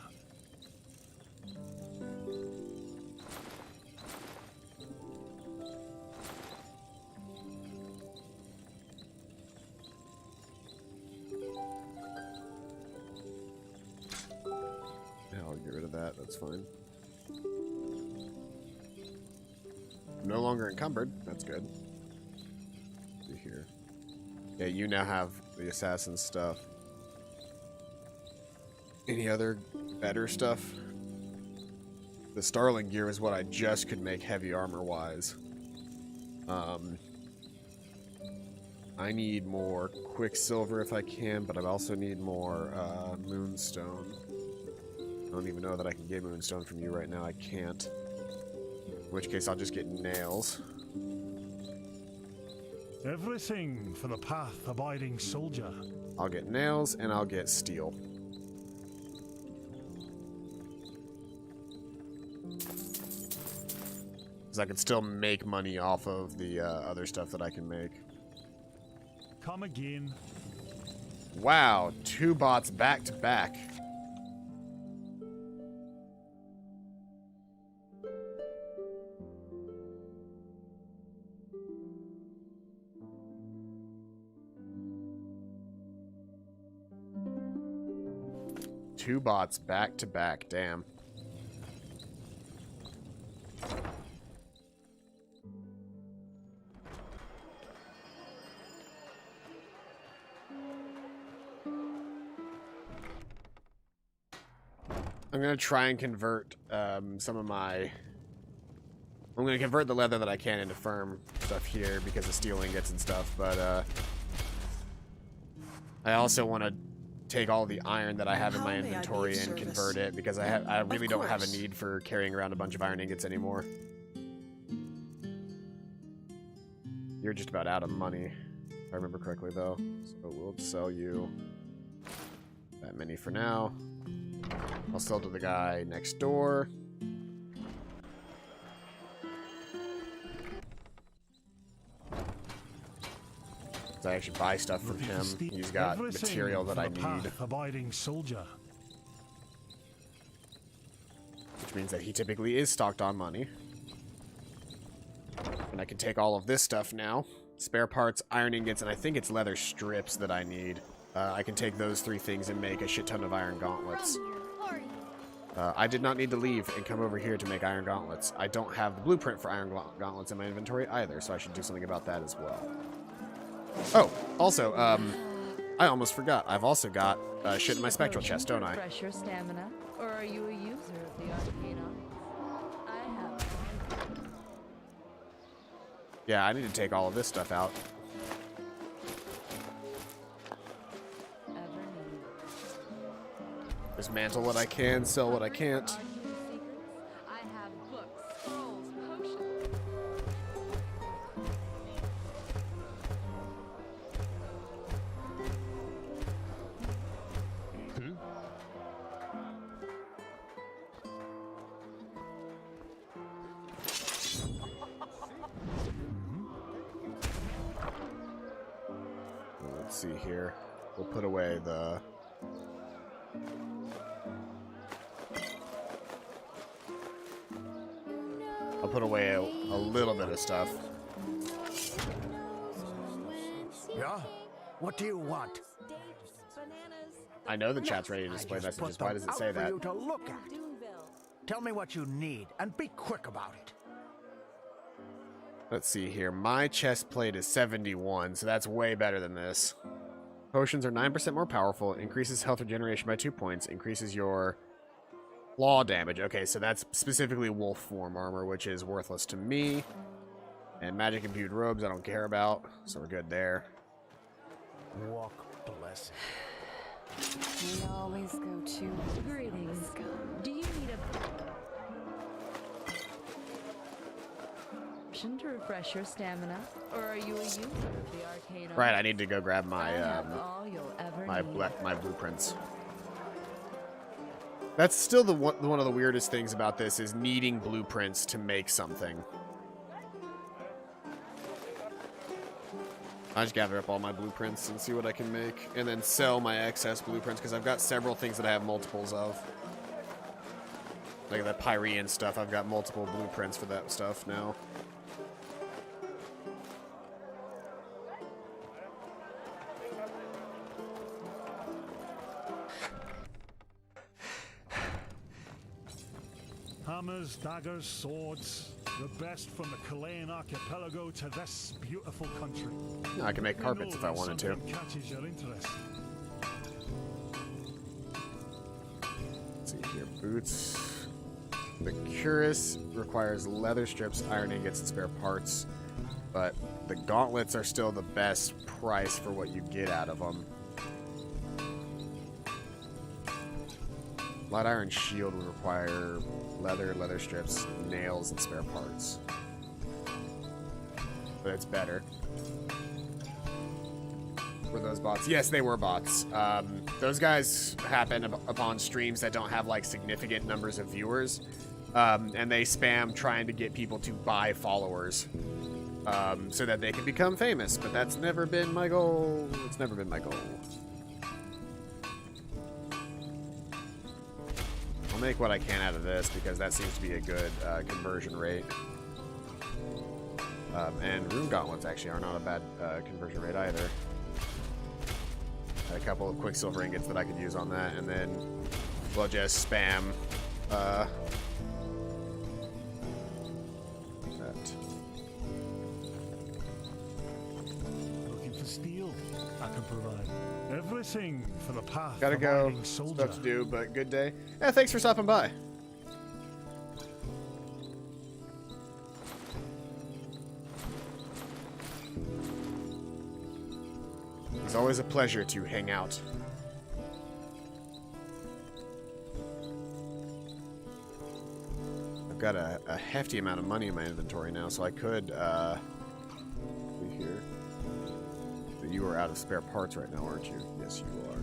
I'll get rid of that. That's fine. I'm no longer encumbered. That's good. See here. Yeah, you now have the assassin stuff. Any other better stuff? The Starling gear is what I just could make heavy armor-wise. I need more Quicksilver if I can, but I also need more Moonstone. I don't even know that I can get Moonstone from you right now. I can't. In which case, I'll just get nails. Everything for the path-abiding soldier. I'll get nails, and I'll get steel. Because I can still make money off of the other stuff that I can make. Come again. Wow, 2 bots back to back. Two bots back to back, damn. I'm going to try and convert some of my... I'm going to convert the leather that I can into firm stuff here because of steel ingots and stuff, but I also want to take all the iron that I have in my inventory and convert it because I really don't have a need for carrying around a bunch of iron ingots anymore. You're just about out of money, if I remember correctly, though. So we'll sell you that many for now. I'll sell to the guy next door. I actually buy stuff from him. He's got material that I need. Abiding soldier. Which means that he typically is stocked on money. And I can take all of this stuff now. Spare parts, iron ingots, and I think it's leather strips that I need. I can take those 3 things and make a shit ton of iron gauntlets. I did not need to leave and come over here to make iron gauntlets. I don't have the blueprint for iron gauntlets in my inventory either, so I should do something about that as well. Oh, also, I almost forgot. I've also got shit in my spectral chest, don't I? Refresh your stamina, or are you a user of the arcane arts? I have. Yeah, I need to take all of this stuff out. Dismantle what I can, sell what I can't. I have books, scrolls, potions. Let's see here. We'll put away the... I'll put away a little bit of stuff. Yeah? What do you want? I know the chat's ready to display messages. Why does it say that? For you to look at. Tell me what you need, and be quick about it. Let's see here. My chest plate is 71, so that's way better than this. Potions are 9% more powerful, increases health regeneration by 2 points, increases your claw damage. Okay, so that's specifically wolf form armor, which is worthless to me. And magic imbued robes I don't care about, so we're good there. Walk blessed. We always go to Greetings. Do you need a to refresh your stamina, or are you a user of the arcane arts? Right, I need to go grab my my blueprints. That's still one of the weirdest things about this is needing blueprints to make something. I just gather up all my blueprints and see what I can make, and then sell my excess blueprints because I've got several things that I have multiples of. Like that Pyrean stuff, I've got multiple blueprints for that stuff now. Hammers, daggers, swords, the best from the Chilean archipelago to this beautiful country. I can make carpets if I wanted to. Catches your interest. Let's see here, boots. The cuirass requires leather strips, iron ingots, and spare parts, but the gauntlets are still the best price for what you get out of them. Light iron shield would require leather strips, nails, and spare parts. But it's better. Were those bots? Yes, they were bots. Those guys happen upon streams that don't have like significant numbers of viewers, and they spam trying to get people to buy followers so that they can become famous. But that's never been my goal. It's never been my goal. I'll make what I can out of this because that seems to be a good conversion rate. And rune gauntlets actually are not a bad conversion rate either. A couple of quicksilver ingots that I could use on that, and then we'll just spam that. Looking for steel? I can provide everything for the path. Gotta go. Stuff to do, but good day. Yeah, thanks for stopping by. It's always a pleasure to hang out. I've got a hefty amount of money in my inventory now, so I could see here. But you are out of spare parts right now, aren't you? Yes, you are.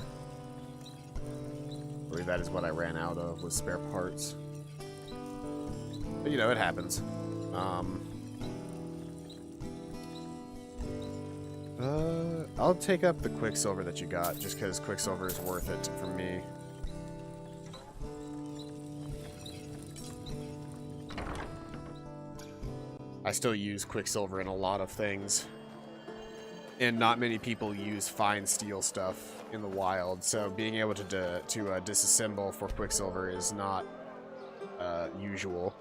I believe that is what I ran out of, was spare parts. But you know, it happens. I'll take up the quicksilver that you got, just because quicksilver is worth it for me. I still use quicksilver in a lot of things, and not many people use fine steel stuff in the wild, so being able to disassemble for quicksilver is not usual.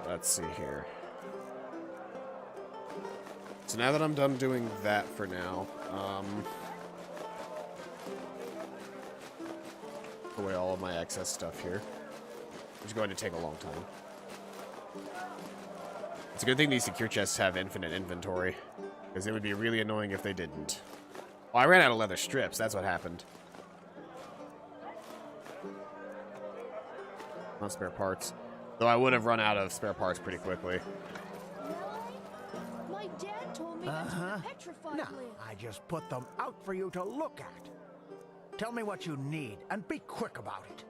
Let's see here. So now that I'm done doing that for now, put away all of my excess stuff here, which is going to take a long time. It's a good thing these secure chests have infinite inventory, because it would be really annoying if they didn't. Oh, I ran out of leather strips, that's what happened. Not spare parts. Though I would have run out of spare parts pretty quickly. My dad told me that's where the petrified live. I just put them out for you to look at. Tell me what you need, and be quick about it.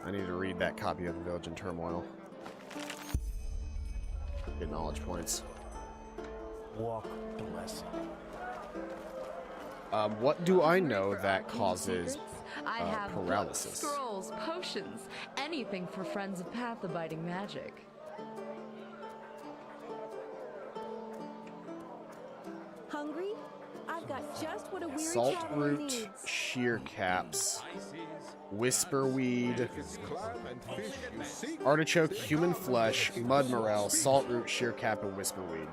I need to read that copy of The Village in Turmoil. Get knowledge points. Walk blessing. What do I know that causes I have paralysis? Books, scrolls, potions, anything for friends of path-abiding magic. Hungry? I've got just what a weary Salt traveler root, needs. sheer caps, whisperweed, artichoke, human flesh, mud morel, salt root, sheer cap, and whisperweed.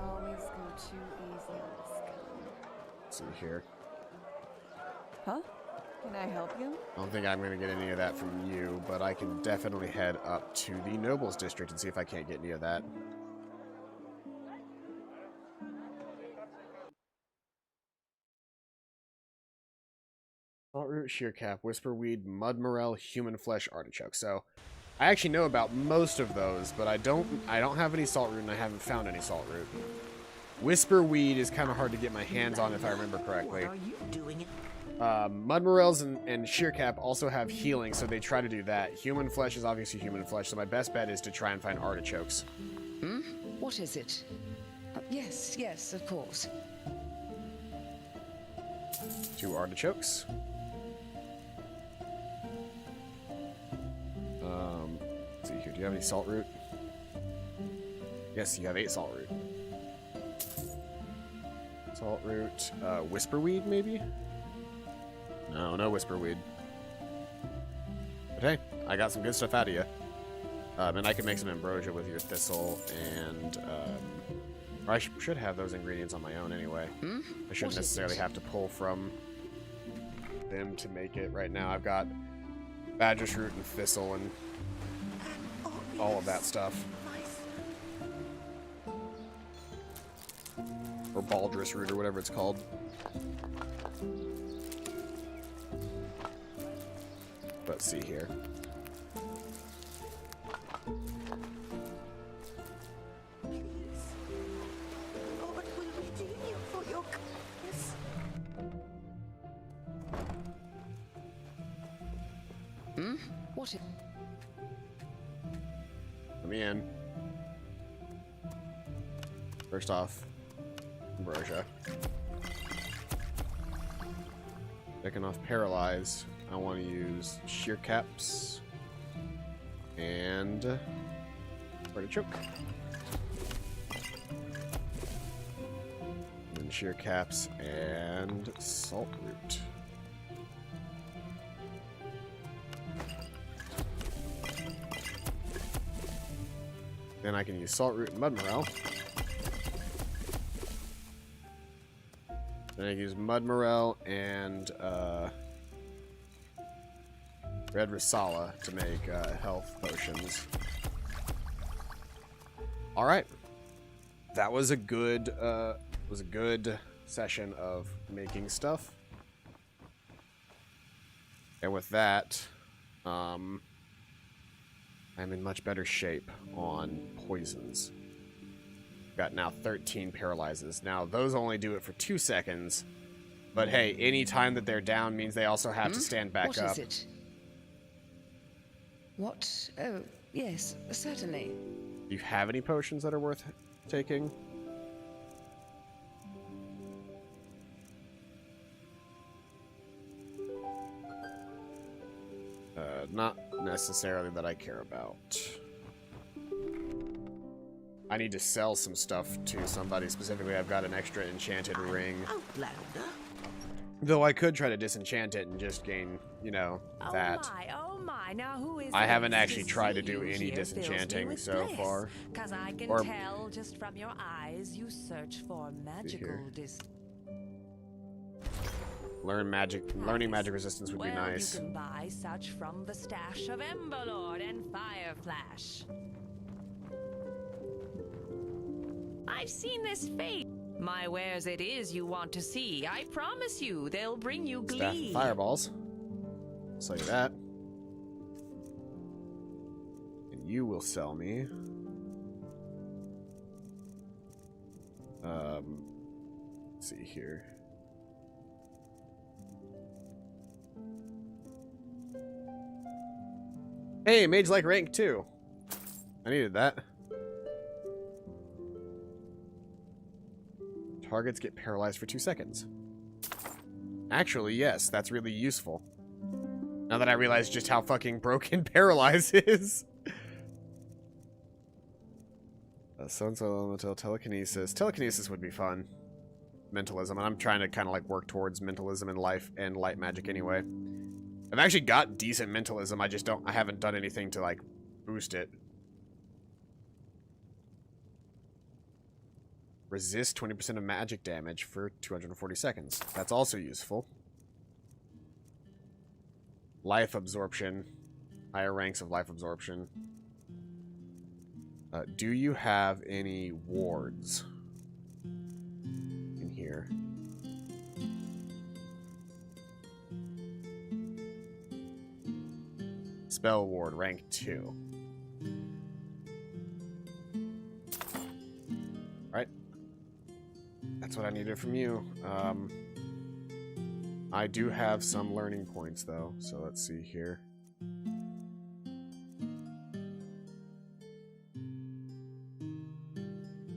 Always go too easy on this guy. Let's see here. Huh? Can I help you? I don't think I'm going to get any of that from you, but I can definitely head up to the Nobles District and see if I can't get any of that. Saltroot, sheer cap, whisperweed, mud morel, human flesh, artichoke. So I actually know about most of those, but I don't have any saltroot, and I haven't found any saltroot. Whisperweed is kind of hard to get my hands on if I remember correctly. What are you doing? Mud morels and sheer cap also have healing, so they try to do that. Human flesh is obviously human flesh, so my best bet is to try and find artichokes. Hmm? What is it? Yes, yes, of course. 2 artichokes. Let's see here. Do you have any salt root? Yes, you have 8 salt root. Salt root, whisperweed maybe? No, no whisperweed. But hey, I got some good stuff out of you. And I can make some ambrosia with your thistle, and or I should have those ingredients on my own anyway. I shouldn't necessarily have to pull from them to make it. Right now I've got badger's root and thistle and all of that stuff. Or baldrus root or whatever it's called. Let's see here. What? Let me in. First off, ambrosia. Second off, paralyze. I want to use shear caps and artichoke. And then shear caps and salt root. Then I can use salt root and mud morel. Then I use mud morel and red risala to make health potions. All right, that was a good session of making stuff. And with that, I'm in much better shape on poisons. Got now 13 paralyzes. Now, those only do it for 2 seconds. But hey, any time that they're down means they also have to stand back up. What is it? What? Oh, yes, certainly. Do you have any potions that are worth taking? Not necessarily that I care about. I need to sell some stuff to somebody specifically. I've got an extra enchanted ring. Though I could try to disenchant it and just gain, you know, that. Oh my, now who is I haven't this actually tried to disease do any here fills me disenchanting with so bliss, far. 'Cause I can Or- tell just from your eyes you search for magical Learning magic resistance would be nice. You can buy such from the stash of Emberlord and Fireflash. I've seen this face. My wares it is you want to see. I promise you, they'll bring you Staff glee. of fireballs. I'll sell you that. And you will sell me. Let's see here. Hey, mage like rank 2. I needed that. Targets get paralyzed for 2 seconds. Actually, yes, that's really useful. Now that I realize just how fucking broken paralyze is. So-and-so elemental telekinesis. Telekinesis would be fun. Mentalism, and I'm trying to kind of like work towards mentalism in life and light magic anyway. I've actually got decent mentalism, I haven't done anything to like boost it. Resist 20% of magic damage for 240 seconds. That's also useful. Life absorption. Higher ranks of life absorption. Do you have any wards in here? Spell ward, rank 2. Right. That's what I needed from you. I do have some learning points, though, so let's see here.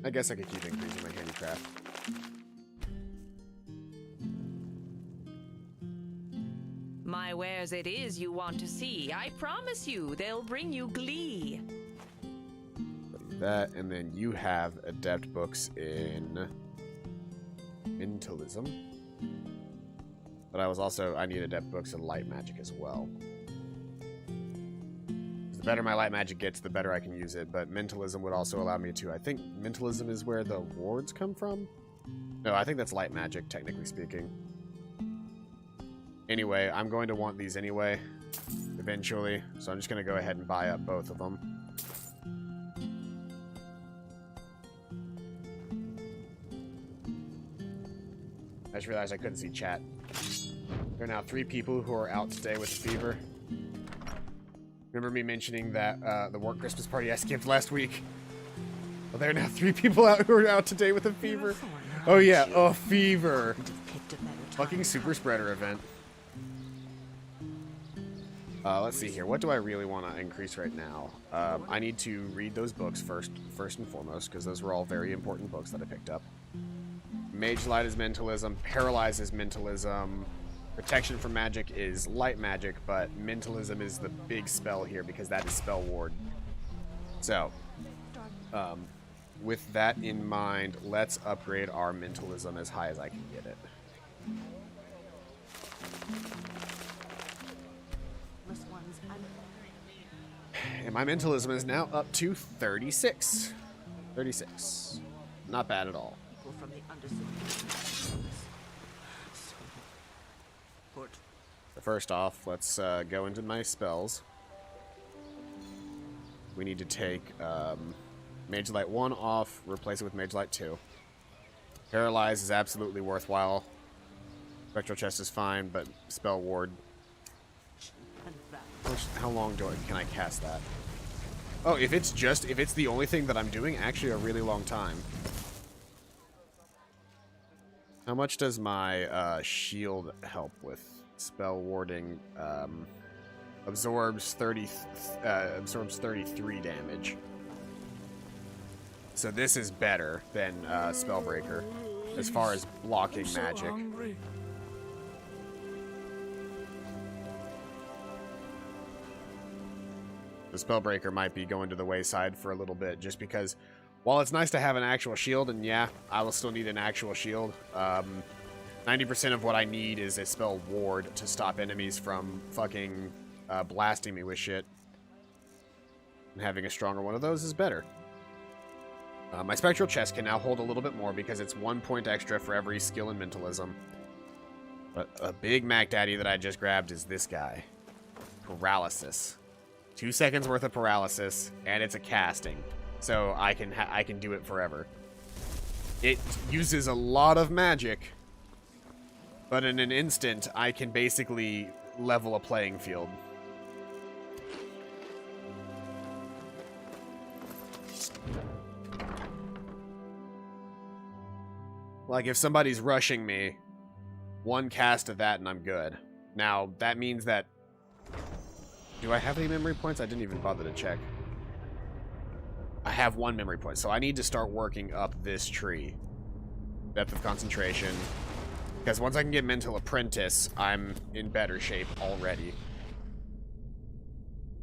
I guess I could keep increasing my handicraft. My wares it is you want to see. I promise you, they'll bring you glee. that, and then you have adept books in mentalism. But I need adept books in light magic as well. The better my light magic gets, the better I can use it, but mentalism would also allow me to, I think mentalism is where the wards come from? No, I think that's light magic, technically speaking. Anyway, I'm going to want these anyway, eventually, so I'm just going to go ahead and buy up both of them. I just realized I couldn't see chat. There are now 3 people who are out today with a fever. Remember me mentioning that the work Christmas party I skipped last week? Well, there are now 3 people out who are out today with a fever. Oh yeah, a fever. Fucking super spreader event. Let's see here. What do I really want to increase right now? I need to read those books first and foremost, because those were all very important books that I picked up. Mage Light is mentalism. Paralyze is mentalism. Protection from magic is light magic, but mentalism is the big spell here because that is spell ward. So, with that in mind, let's upgrade our mentalism as high as I can get it. And my mentalism is now up to 36. 36. Not bad at all. So first off, let's go into my spells. We need to take Mage Light 1 off, replace it with Mage Light 2. Paralyze is absolutely worthwhile. Spectral Chest is fine, but Spell Ward. How long can I cast that? Oh, if it's the only thing that I'm doing, actually a really long time. How much does my shield help with spell warding? Absorbs 33 damage. So this is better than Spellbreaker as far as blocking magic. The Spellbreaker might be going to the wayside for a little bit, just because while it's nice to have an actual shield, and yeah, I will still need an actual shield, 90% of what I need is a spell ward to stop enemies from fucking blasting me with shit. And having a stronger one of those is better. My Spectral Chest can now hold a little bit more because it's 1 point extra for every skill in Mentalism. But a big Mac Daddy that I just grabbed is this guy. Paralysis. 2 seconds worth of paralysis, and it's a casting. So I can do it forever. It uses a lot of magic, but in an instant, I can basically level a playing field. Like, if somebody's rushing me, 1 cast of that and I'm good. Now, that means that... Do I have any memory points? I didn't even bother to check. I have 1 memory point, so I need to start working up this tree. Depth of concentration. Because once I can get Mental Apprentice, I'm in better shape already.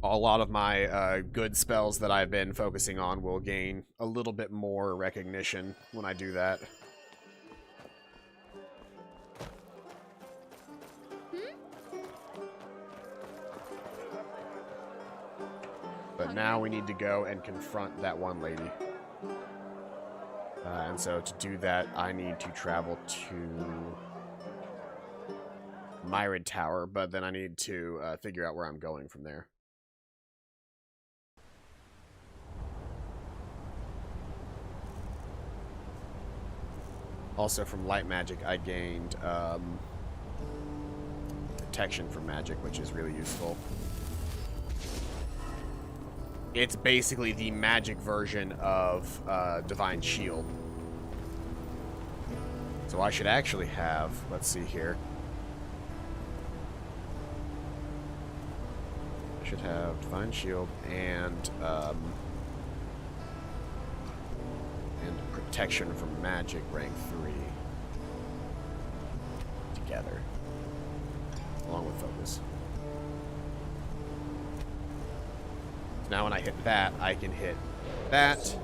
A lot of my good spells that I've been focusing on will gain a little bit more recognition when I do that. But now we need to go and confront that one lady. And so to do that, I need to travel to Myrid Tower, but then I need to figure out where I'm going from there. Also, from light magic, I gained protection from magic, which is really useful. It's basically the magic version of Divine Shield. So I should actually have, let's see here. I should have Divine Shield and protection from magic rank 3 together, along with focus. Now when I hit that, I can hit that.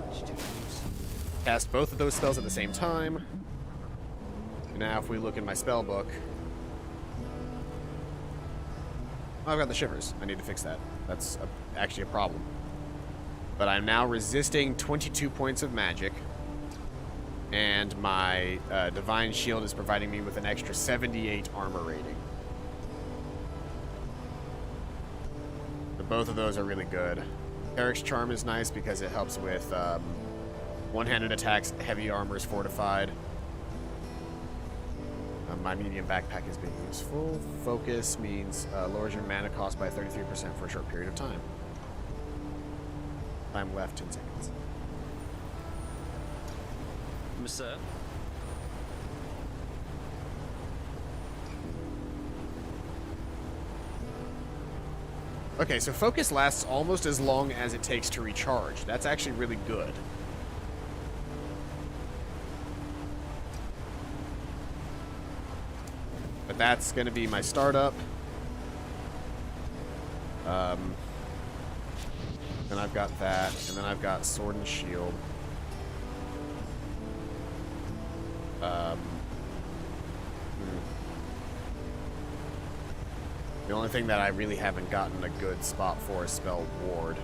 Cast both of those spells at the same time. Now, if we look in my spell book, oh, I've got the shivers. I need to fix that. That's actually a problem. But I'm now resisting 22 points of magic, and my Divine Shield is providing me with an extra 78 armor rating. So both of those are really good. Eric's Charm is nice because it helps with one-handed attacks. Heavy armor is fortified. My medium backpack is being useful. Focus means lowers your mana cost by 33% for a short period of time. Time left 10 seconds. Sir? Okay, so focus lasts almost as long as it takes to recharge. That's actually really good. But that's going to be my startup. Then I've got that, and then I've got Sword and Shield. The only thing that I really haven't gotten a good spot for is Spell Ward.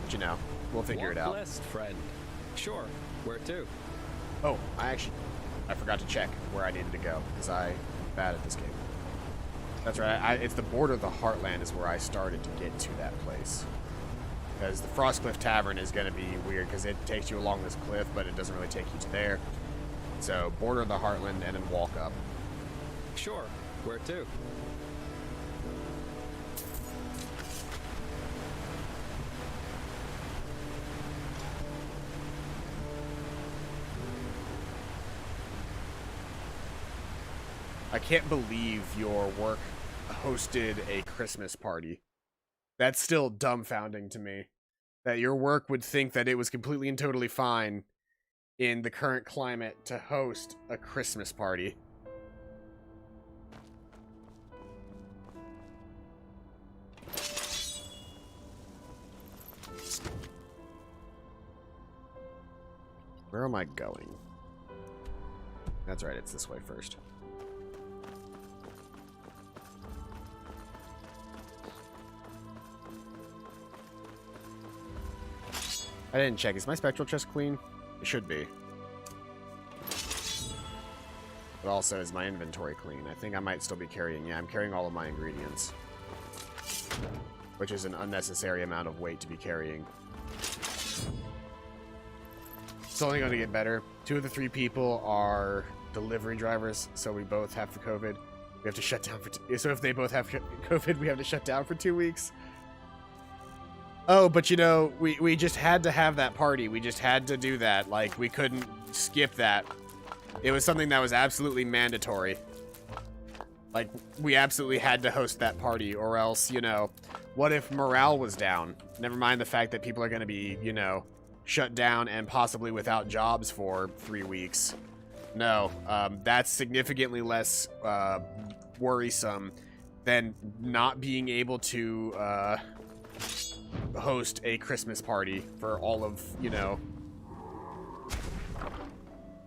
But you know, we'll figure it out. Blessed friend. Sure. Where to? Oh, I forgot to check where I needed to go, because I'm bad at this game. That's right, it's the border of the Heartland is where I started to get to that place. Because the Frostcliff Tavern is going to be weird, because it takes you along this cliff, but it doesn't really take you to there. So, border of the Heartland, and then walk up. Sure. Where to? I can't believe your work hosted a Christmas party. That's still dumbfounding to me. That your work would think that it was completely and totally fine in the current climate to host a Christmas party. Where am I going? That's right, it's this way first. I didn't check. Is my spectral chest clean? It should be. But also, is my inventory clean? I think I might still be carrying... Yeah, I'm carrying all of my ingredients. Which is an unnecessary amount of weight to be carrying. It's only going to get better. 2 of the 3 people are delivery drivers, so we both have the COVID. We have to shut down for... So if they both have COVID, we have to shut down for 2 weeks. Oh, but you know, we just had to have that party. We just had to do that. Like, we couldn't skip that. It was something that was absolutely mandatory. Like, we absolutely had to host that party, or else, you know, what if morale was down? Never mind the fact that people are going to be, you know, shut down and possibly without jobs for 3 weeks. No, that's significantly less worrisome than not being able to host a Christmas party for all of, you know.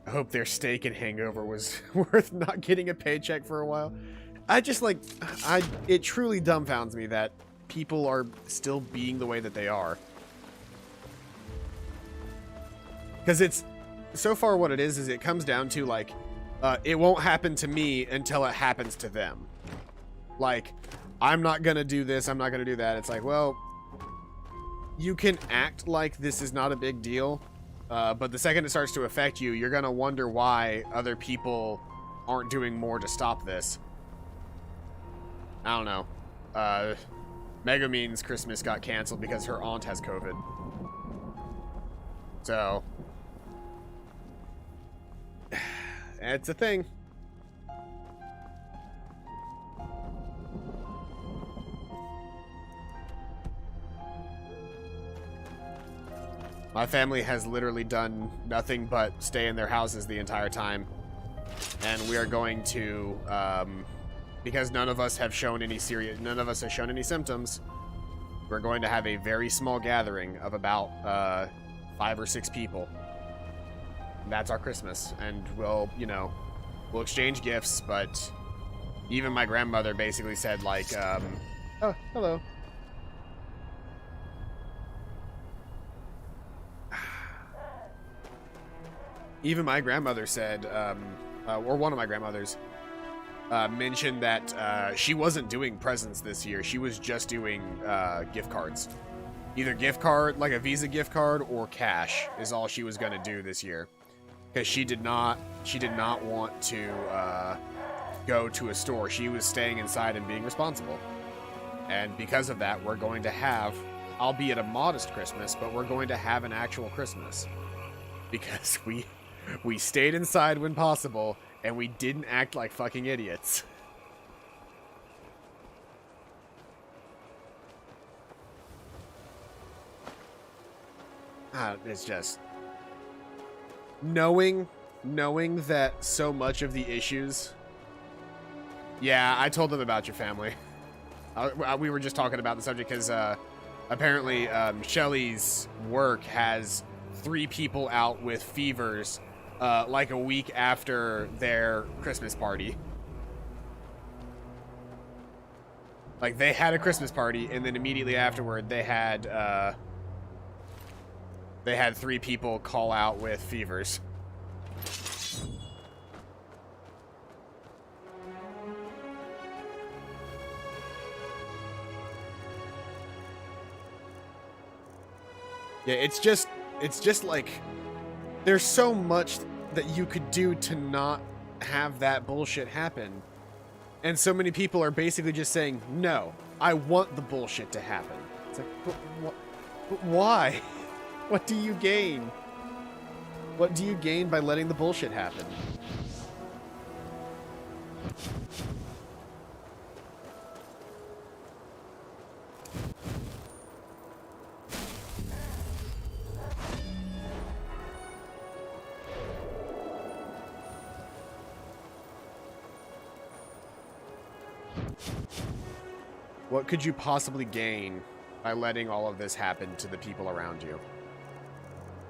I hope their steak and hangover was worth not getting a paycheck for a while. I just, like, it truly dumbfounds me that people are still being the way that they are. Because it's, so far what it is it comes down to, like, it won't happen to me until it happens to them. Like, I'm not gonna do this, I'm not gonna do that. It's like, well, you can act like this is not a big deal, but the second it starts to affect you, you're gonna wonder why other people aren't doing more to stop this. I don't know. Megumine's Christmas got canceled because her aunt has COVID. So, it's a thing. My family has literally done nothing but stay in their houses the entire time. And we are going to, because none of us have shown any symptoms, We're going to have a very small gathering of about 5 or 6 people. That's our Christmas, and we'll, you know, we'll exchange gifts, but even my grandmother basically said, like, oh, hello. Even my grandmother said, or one of my grandmothers, mentioned that she wasn't doing presents this year. She was just doing gift cards. Either gift card, like a Visa gift card, or cash is all she was going to do this year. Because she did not want to go to a store. She was staying inside and being responsible. And because of that, we're going to have, albeit a modest Christmas, but we're going to have an actual Christmas. Because we stayed inside when possible, and we didn't act like fucking idiots. It's just... Knowing that so much of the issues... Yeah, I told them about your family. We were just talking about the subject because apparently Shelly's work has 3 people out with fevers like a week after their Christmas party. Like, they had a Christmas party, and then immediately afterward, they had 3 people call out with fevers. Yeah, it's just like, there's so much that you could do to not have that bullshit happen. And so many people are basically just saying, no, I want the bullshit to happen. It's like, but why? What do you gain? What do you gain by letting the bullshit happen? What could you possibly gain by letting all of this happen to the people around you?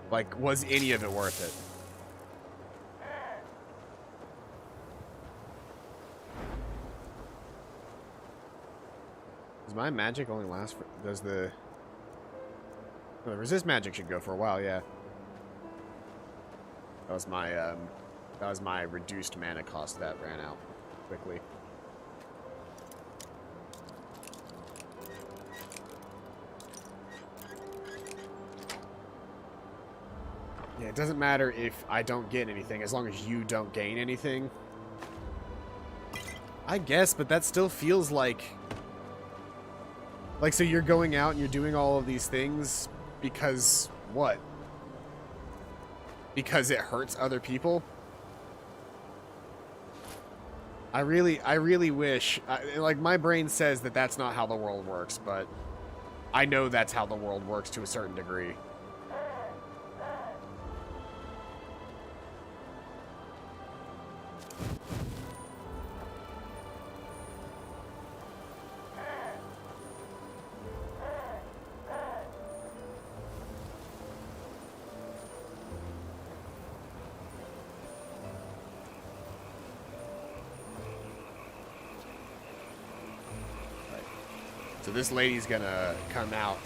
Like, was any of it worth it? Does my magic only last for... Does the... Oh, the resist magic should go for a while, yeah. That was my reduced mana cost that ran out quickly. Yeah, it doesn't matter if I don't get anything, as long as you don't gain anything. I guess, but that still feels like... Like, so you're going out and you're doing all of these things because... what? Because it hurts other people? I really wish... like, my brain says that that's not how the world works, but... I know that's how the world works to a certain degree. So this lady's gonna come out.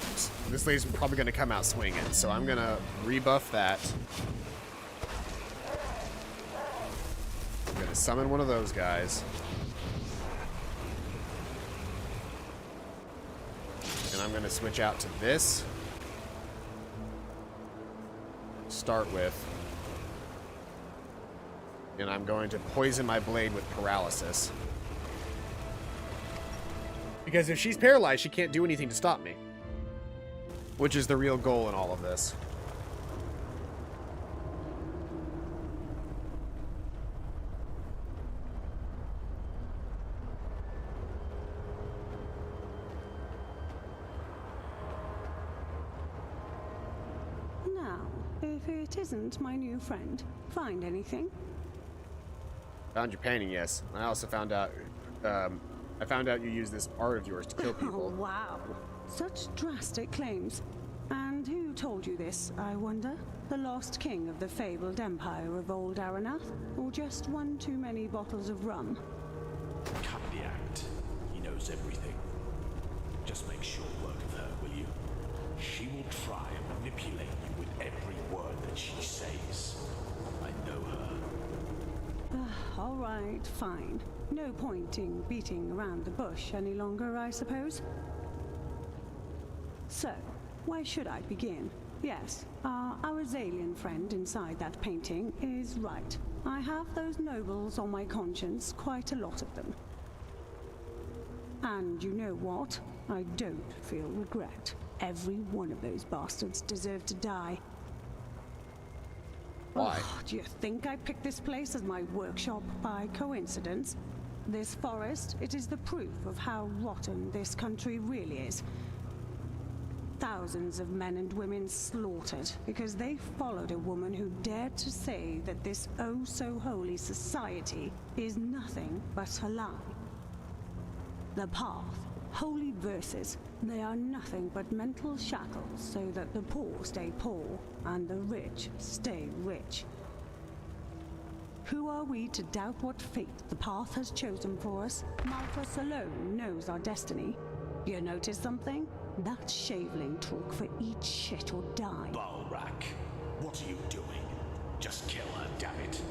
This lady's probably gonna come out swinging. So I'm gonna rebuff that. I'm gonna summon one of those guys. And I'm gonna switch out to this. Start with. And I'm going to poison my blade with paralysis. Because if she's paralyzed, she can't do anything to stop me. Which is the real goal in all of this. Now, if it isn't my new friend, find anything? Found your painting, yes. I also found out... I found out you use this art of yours to kill people. Oh, wow. Such drastic claims. And who told you this, I wonder? The lost king of the fabled empire of Old Aranath? Or just one too many bottles of rum? Cut the act. He knows everything. Just make short work of her, will you? She will try and manipulate you with every word that she says. I know her. All right, fine. No point in beating around the bush any longer, I suppose. So, where should I begin? Yes, our Zalian friend inside that painting is right. I have those nobles on my conscience, quite a lot of them. And you know what? I don't feel regret. Every one of those bastards deserved to die. Why? Oh, do you think I picked this place as my workshop by coincidence? This forest, it is the proof of how rotten this country really is. Thousands of men and women slaughtered because they followed a woman who dared to say that this oh-so-holy society is nothing but a lie. The path, holy verses, they are nothing but mental shackles so that the poor stay poor and the rich stay rich. Who are we to doubt what fate the path has chosen for us? Malthus alone knows our destiny. You notice something? That shaveling talk for eat shit or die. Balrak, what are you doing? Just kill her, damn it.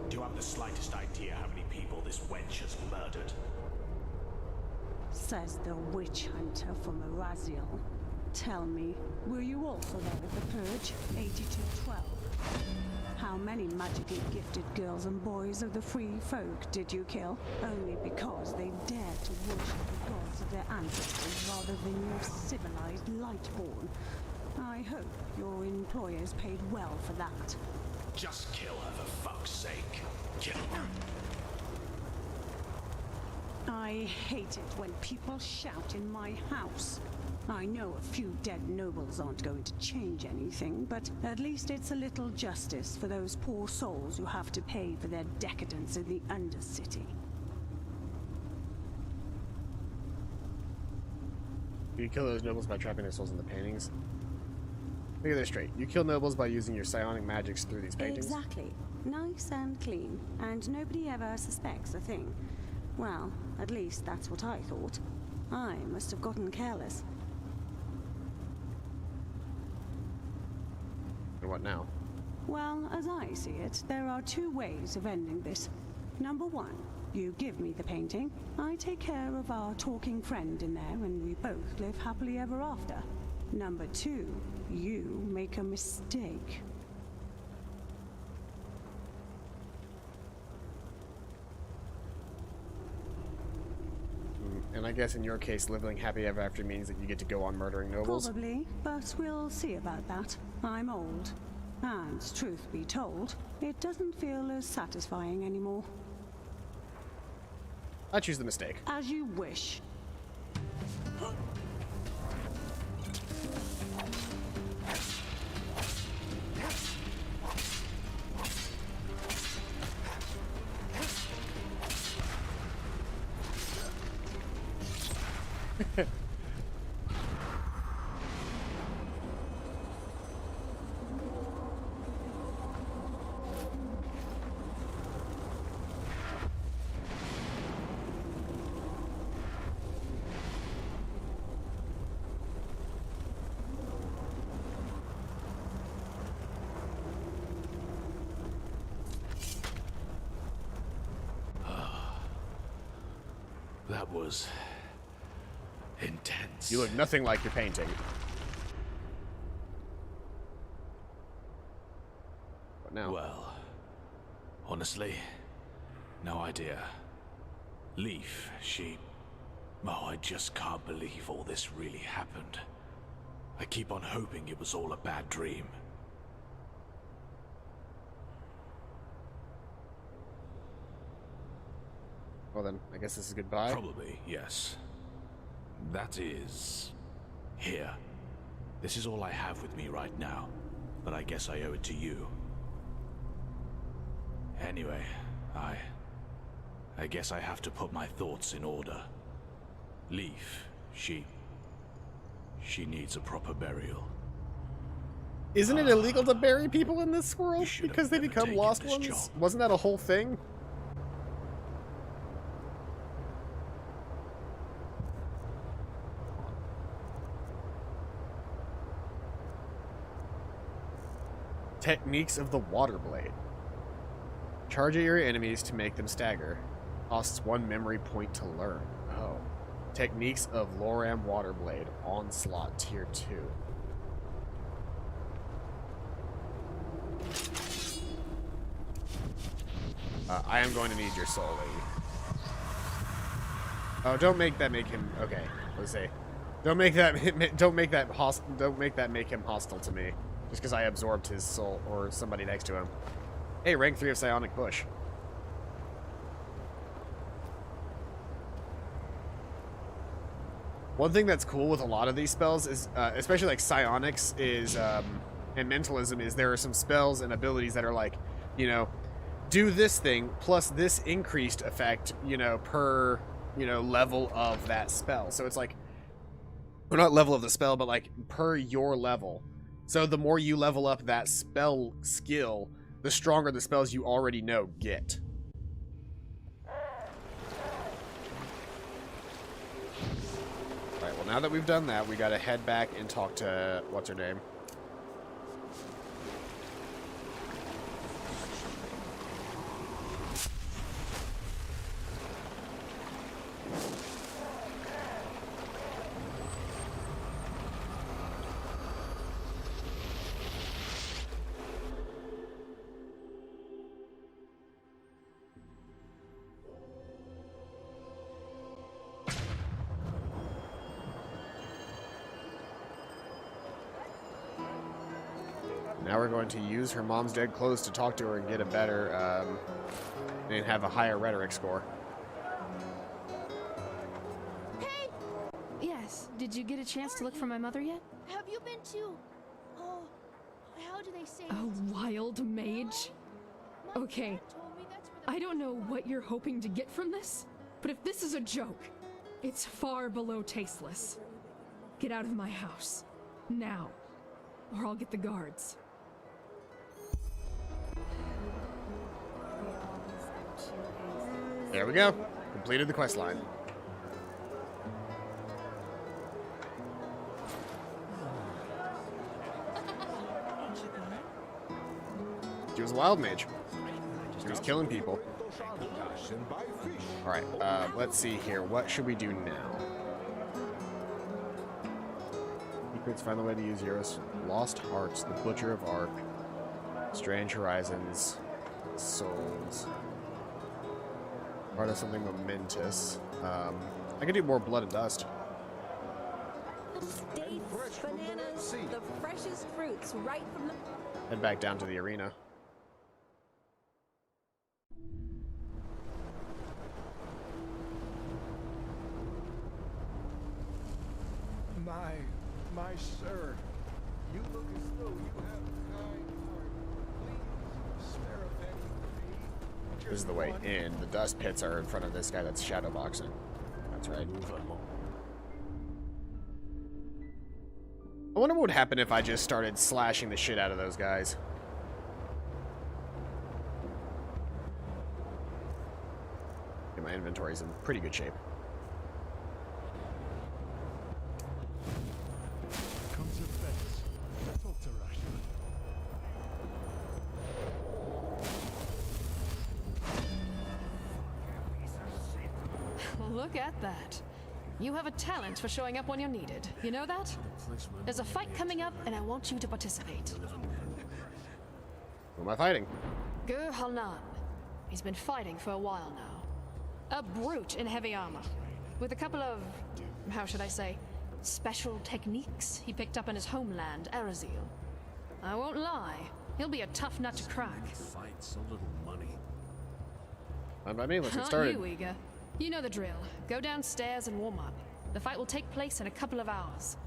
Do you have the slightest idea how many people this wench has murdered? Says the witch hunter from Araziel. Tell me, were you also there at the Purge, 8212? How many magically gifted girls and boys of the free folk did you kill? Only because they dared to worship the gods of their ancestors rather than your civilized Lightborn. I hope your employers paid well for that. Just kill her for fuck's sake. Kill her. I hate it when people shout in my house. I know a few dead nobles aren't going to change anything, but at least it's a little justice for those poor souls who have to pay for their decadence in the Undercity. You kill those nobles by trapping their souls in the paintings? Look at this straight. You kill nobles by using your psionic magics through these paintings? Exactly. Nice and clean, and nobody ever suspects a thing. Well, at least that's what I thought. I must have gotten careless. And what now? Well, as I see it, there are two ways of ending this. Number one, you give me the painting, I take care of our talking friend in there, and we both live happily ever after. Number two, you make a mistake. And I guess in your case, living happy ever after means that you get to go on murdering nobles? Probably, but we'll see about that. I'm old. And, truth be told, it doesn't feel as satisfying anymore. I choose the mistake. As you wish. That was intense. You look nothing like your painting. What now? Well, honestly, no idea. Leaf, she... Oh, I just can't believe all this really happened. I keep on hoping it was all a bad dream. Well then, I guess this is goodbye. Probably, yes. That is... here. This is all I have with me right now, but I guess I owe it to you. Anyway, I guess I have to put my thoughts in order. Leaf, she She needs a proper burial. Isn't it illegal to bury people in this world because they become lost ones? job. Wasn't that a whole thing? Techniques of the water blade. Charge at your enemies to make them stagger. Costs 1 memory point to learn. Oh. Techniques of Loram water blade. Onslaught tier 2. I am going to need your soul, lady. Oh, don't make that make him okay. Let's say, don't make that make him hostile to me, just because I absorbed his soul or somebody next to him. Hey, rank 3 of Psionic Bush. One thing that's cool with a lot of these spells is, especially like Psionics is, and Mentalism is, there are some spells and abilities that are like, you know, do this thing plus this increased effect, you know, per, you know, level of that spell. So it's like, or not level of the spell, but like per your level. So the more you level up that spell skill, the stronger the spells you already know get. Alright, well now that we've done that, we gotta head back and talk to, what's her name? Now we're going to use her mom's dead clothes to talk to her and get a better, and have a higher rhetoric score. Hey! Yes, did you get a chance to look for my mother yet? Have you been to... Oh, how do they say A wild mage? Okay, I don't know what you're hoping to get from this, but if this is a joke, it's far below tasteless. Get out of my house. Now. Or I'll get the guards. There we go. Completed the quest line. She was a wild mage. She was killing people. Alright, let's see here. What should we do now? Secrets, find the way to use Eurus. Lost Hearts, the Butcher of Ark, Strange Horizons, Souls. Part of something momentous. I could do more Blood and Dust. Dates, bananas, the freshest fruits right from the... Head back down to the arena. My sir, you look as though you have a kind heart. Please spare a penny for me. This is the way in. The dust pits are in front of this guy that's shadowboxing. That's right. I wonder what would happen if I just started slashing the shit out of those guys. Okay, my inventory's in pretty good shape. Look at that. You have a talent for showing up when you're needed. You know that? There's a fight coming up, and I want you to participate. Who am I fighting? Gur Halnan. He's been fighting for a while now. A brute in heavy armor. With a couple of, how should I say, special techniques he picked up in his homeland, Erazil. I won't lie. He'll be a tough nut to crack. Fight so little money. Fine by me, let's get Aren't started. you eager? You know the drill. Go downstairs and warm up. The fight will take place in a couple of hours.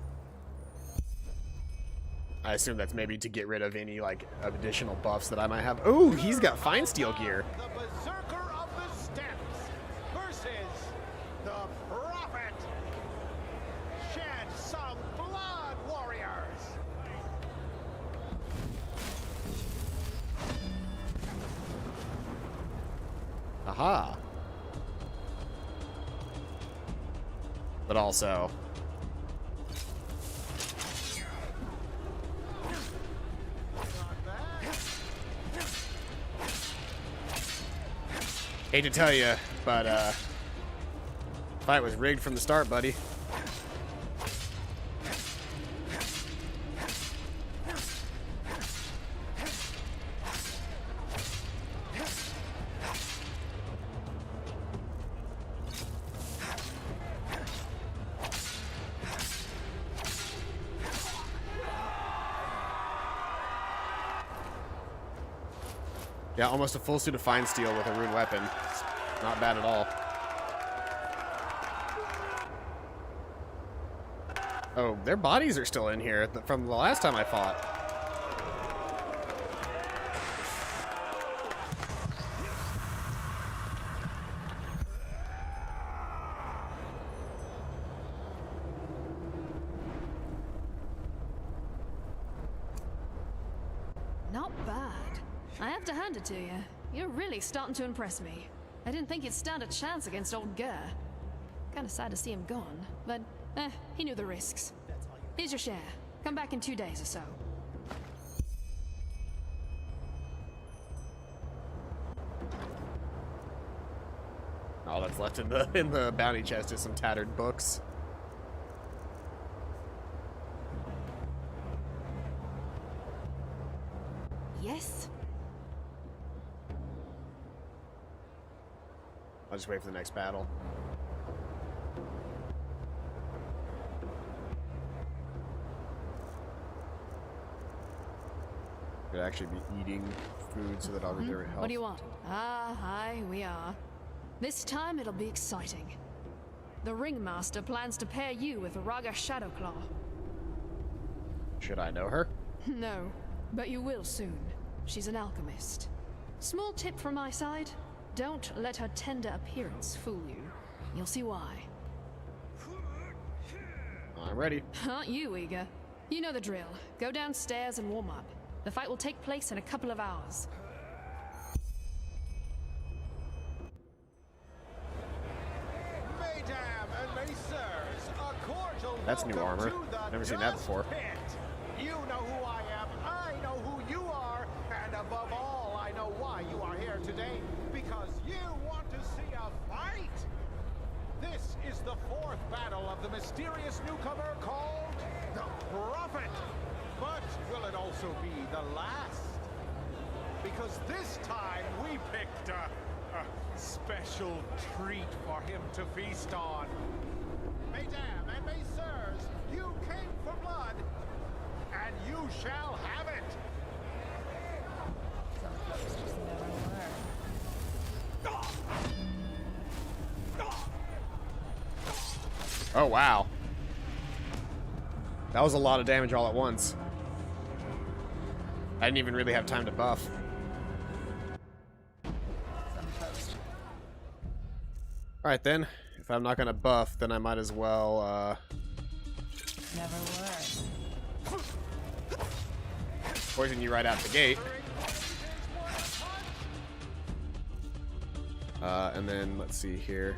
I assume that's maybe to get rid of any, like, additional buffs that I might have. Ooh, he's got fine steel gear. The Berserker of the Steppes versus the Prophet. Shed some blood. Aha. But also... Hate to tell you, but fight was rigged from the start, buddy. Yeah, almost a full suit of fine steel with a rune weapon. Not bad at all. Oh, their bodies are still in here from the last time I fought. Not bad. I have to hand it to you. You're really starting to impress me. I didn't think you'd stand a chance against old Gur. Kinda sad to see him gone, but he knew the risks. Here's your share. Come back in 2 days or so. All that's left in the bounty chest is some tattered books. Yes? I'll just wait for the next battle. Could actually be eating food so that I'll regenerate health. What do you want? Ah, hi, we are. This time it'll be exciting. The Ringmaster plans to pair you with Raga Shadowclaw. Should I know her? No, but you will soon. She's an alchemist. Small tip from my side. Don't let her tender appearance fool you. You'll see why. I'm ready. Aren't you eager? You know the drill. Go downstairs and warm up. The fight will take place in a couple of hours. Mesdames and messieurs, a cordial That's new welcome armor. to the Never seen that Dust before. Pit. You know who I am, I know who you are, and above all, I know why you are here today. Because you want to see a fight! This is the 4th battle of the mysterious newcomer called the Prophet. But will it also be the last? Because this time we picked a special treat for him to feast on. Mesdames and messieurs, you came for blood, and you shall have it. Some folks just never learn. Oh, wow. That was a lot of damage all at once. I didn't even really have time to buff. Alright then. If I'm not gonna buff, then I might as well, Never learn. poison you right out the gate. And then, let's see here.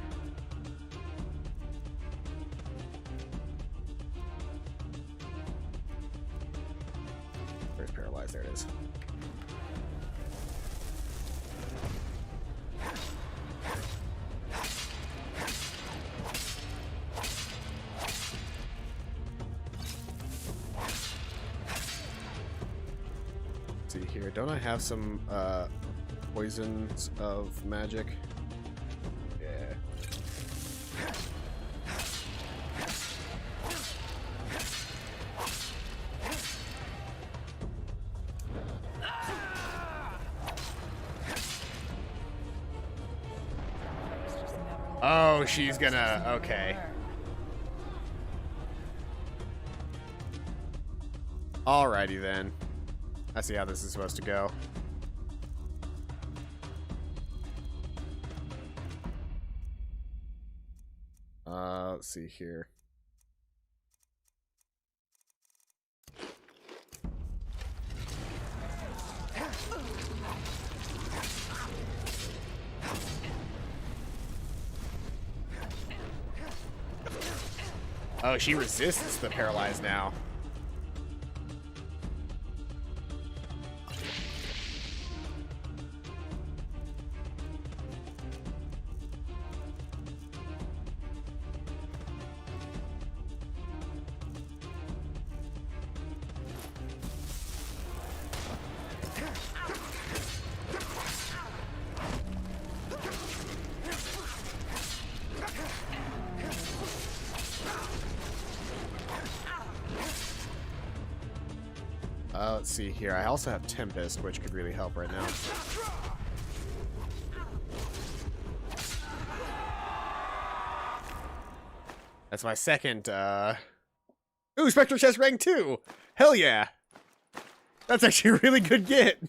Where's paralyzed? There it is. Let's see here. Don't I have some poisons of magic? Yeah. Oh, she's gonna... Okay. Alrighty then. I see how this is supposed to go. Let's see here. Oh, she resists the paralyze now. Let's see here. I also have Tempest, which could really help right now. That's my second, Ooh, Spectral Chest rank 2! Hell yeah! That's actually a really good get!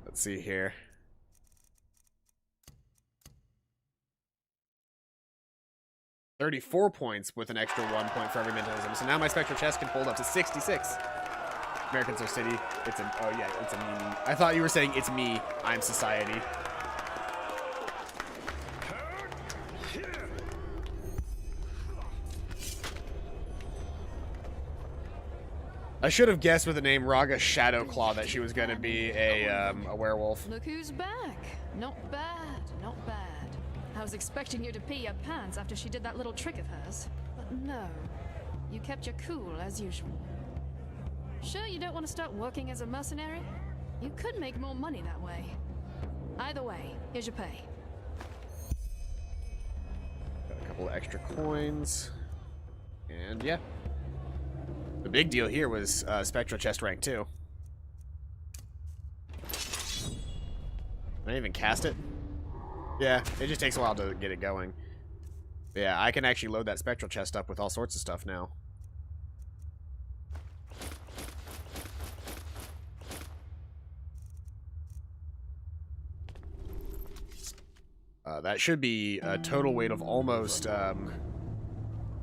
Let's see here. $34 points with an extra 1 point for every mentalism. So now my Spectral Chest can hold up to 66. Americans are city. It's a... Oh, yeah, it's a me. I thought you were saying it's me. I'm society. I should have guessed with the name Raga Shadowclaw that she was going to be a werewolf. Look who's back. Not bad, not bad. I was expecting you to pee your pants after she did that little trick of hers. But no. You kept your cool as usual. Sure you don't want to start working as a mercenary? You could make more money that way. Either way, here's your pay. Got a couple of extra coins. And yeah. The big deal here was Spectral Chest rank 2. Can I even cast it? Yeah, it just takes a while to get it going. But yeah, I can actually load that Spectral Chest up with all sorts of stuff now. That should be a total weight of almost a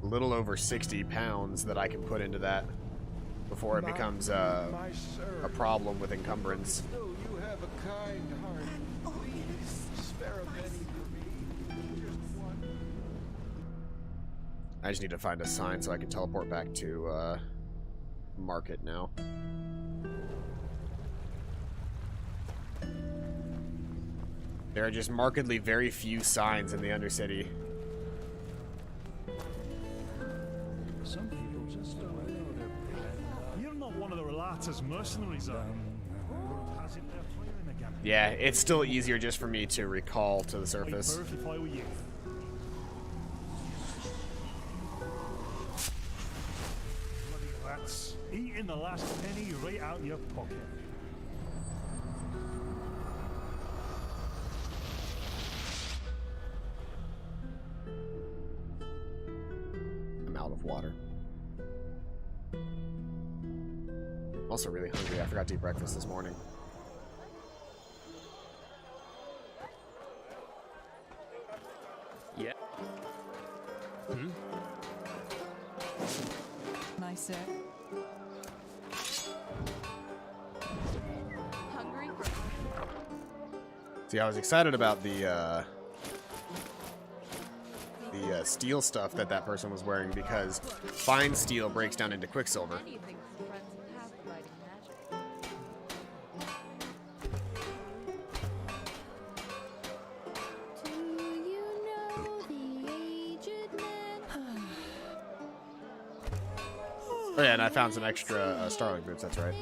little over 60 pounds that I can put into that before it becomes a problem with encumbrance. You have a kind heart. Please spare a penny for me. Just one. I just need to find a sign so I can teleport back to market now. There are just markedly very few signs in the Undercity. Some people just don't know their pain. You're not one of the Relata's mercenaries, are you? Has it there firing again? Yeah, it's still easier just for me to recall to the surface. I'd birth if I were you. Bloody rats. Eating the last penny right out your pocket. Out of water. I'm also really hungry. I forgot to eat breakfast this morning. Yeah. Hmm? Nice, sir. Hungry for... See, I was excited about the steel stuff that person was wearing because fine steel breaks down into quicksilver. Oh yeah, and I found some extra Starling boots, that's right.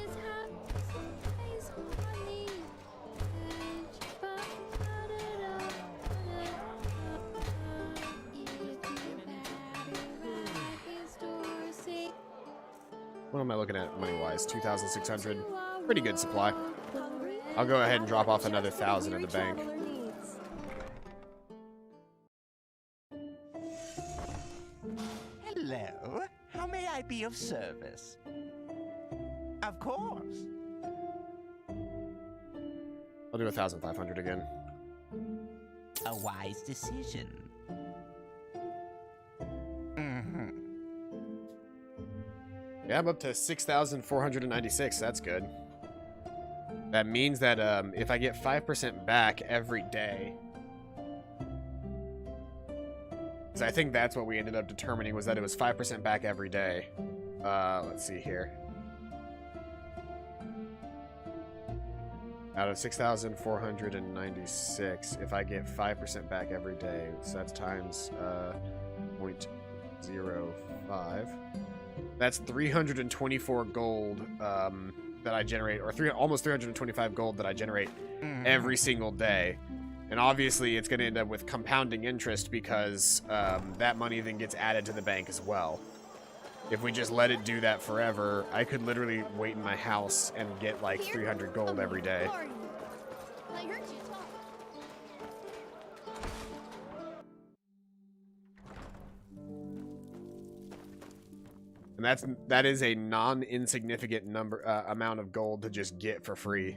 What am I looking at money-wise? 2,600. Pretty good supply. I'll go ahead and drop off another 1,000 in the bank. Hello. How may I be of service? Of course. I'll do 1,500 again. A wise decision. Yeah, I'm up to 6,496. That's good. That means that if I get 5% back every day, because I think that's what we ended up determining, was that it was 5% back every day. Let's see here. Out of 6,496, if I get 5% back every day, so that's times 0.05. That's 324 gold that I generate, or almost 325 gold that I generate every single day. And obviously, it's going to end up with compounding interest because that money then gets added to the bank as well. If we just let it do that forever, I could literally wait in my house and get like 300 gold every day. I heard you talk. And that is a non-insignificant amount of gold to just get for free.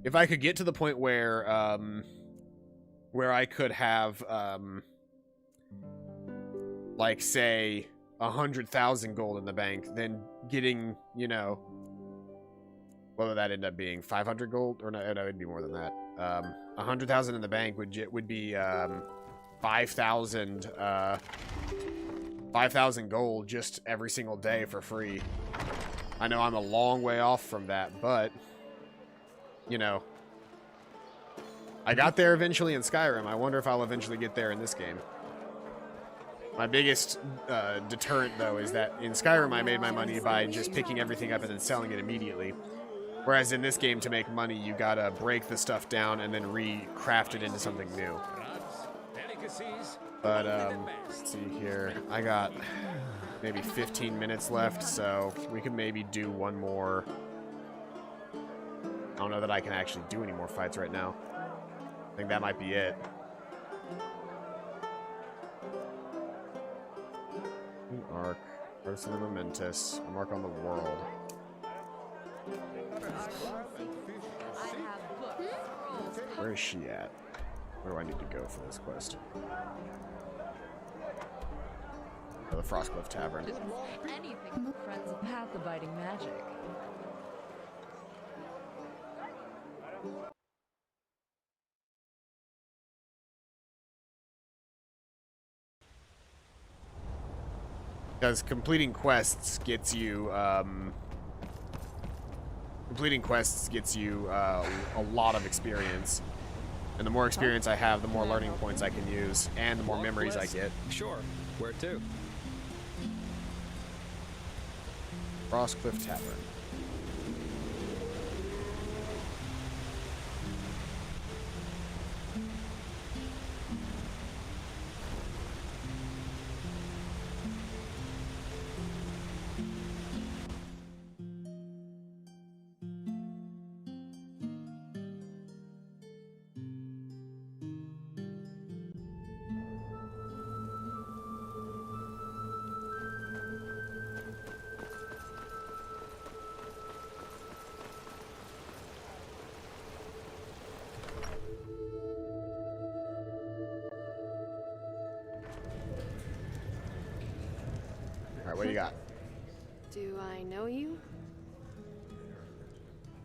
If I could get to the point where I could have like say 100,000 gold in the bank, then getting, you know, what would that end up being? 500 gold? Or no, it'd be more than that. 100,000 in the bank would be 5,000 gold just every single day for free. I know I'm a long way off from that, but you know, I got there eventually in Skyrim. I wonder if I'll eventually get there in this game. My biggest deterrent, though, is that in Skyrim I made my money by just picking everything up and then selling it immediately. Whereas in this game, to make money, you gotta break the stuff down and then recraft it into something new. But, let's see here. I got maybe 15 minutes left, so we could maybe do one more. I don't know that I can actually do any more fights right now. I think that might be it. Arc. Artisan of the Momentous. A mark on the world. Where is she at? Where do I need to go for this quest? Oh, the Frostcliff Tavern. Anything for friends of Path Abiding Magic. Because completing quests gets you a lot of experience, and the more experience I have, the more learning points I can use, and the more memories I get. Sure. Where to? Frostcliff Tavern. Alright, what do you got? Do I know you?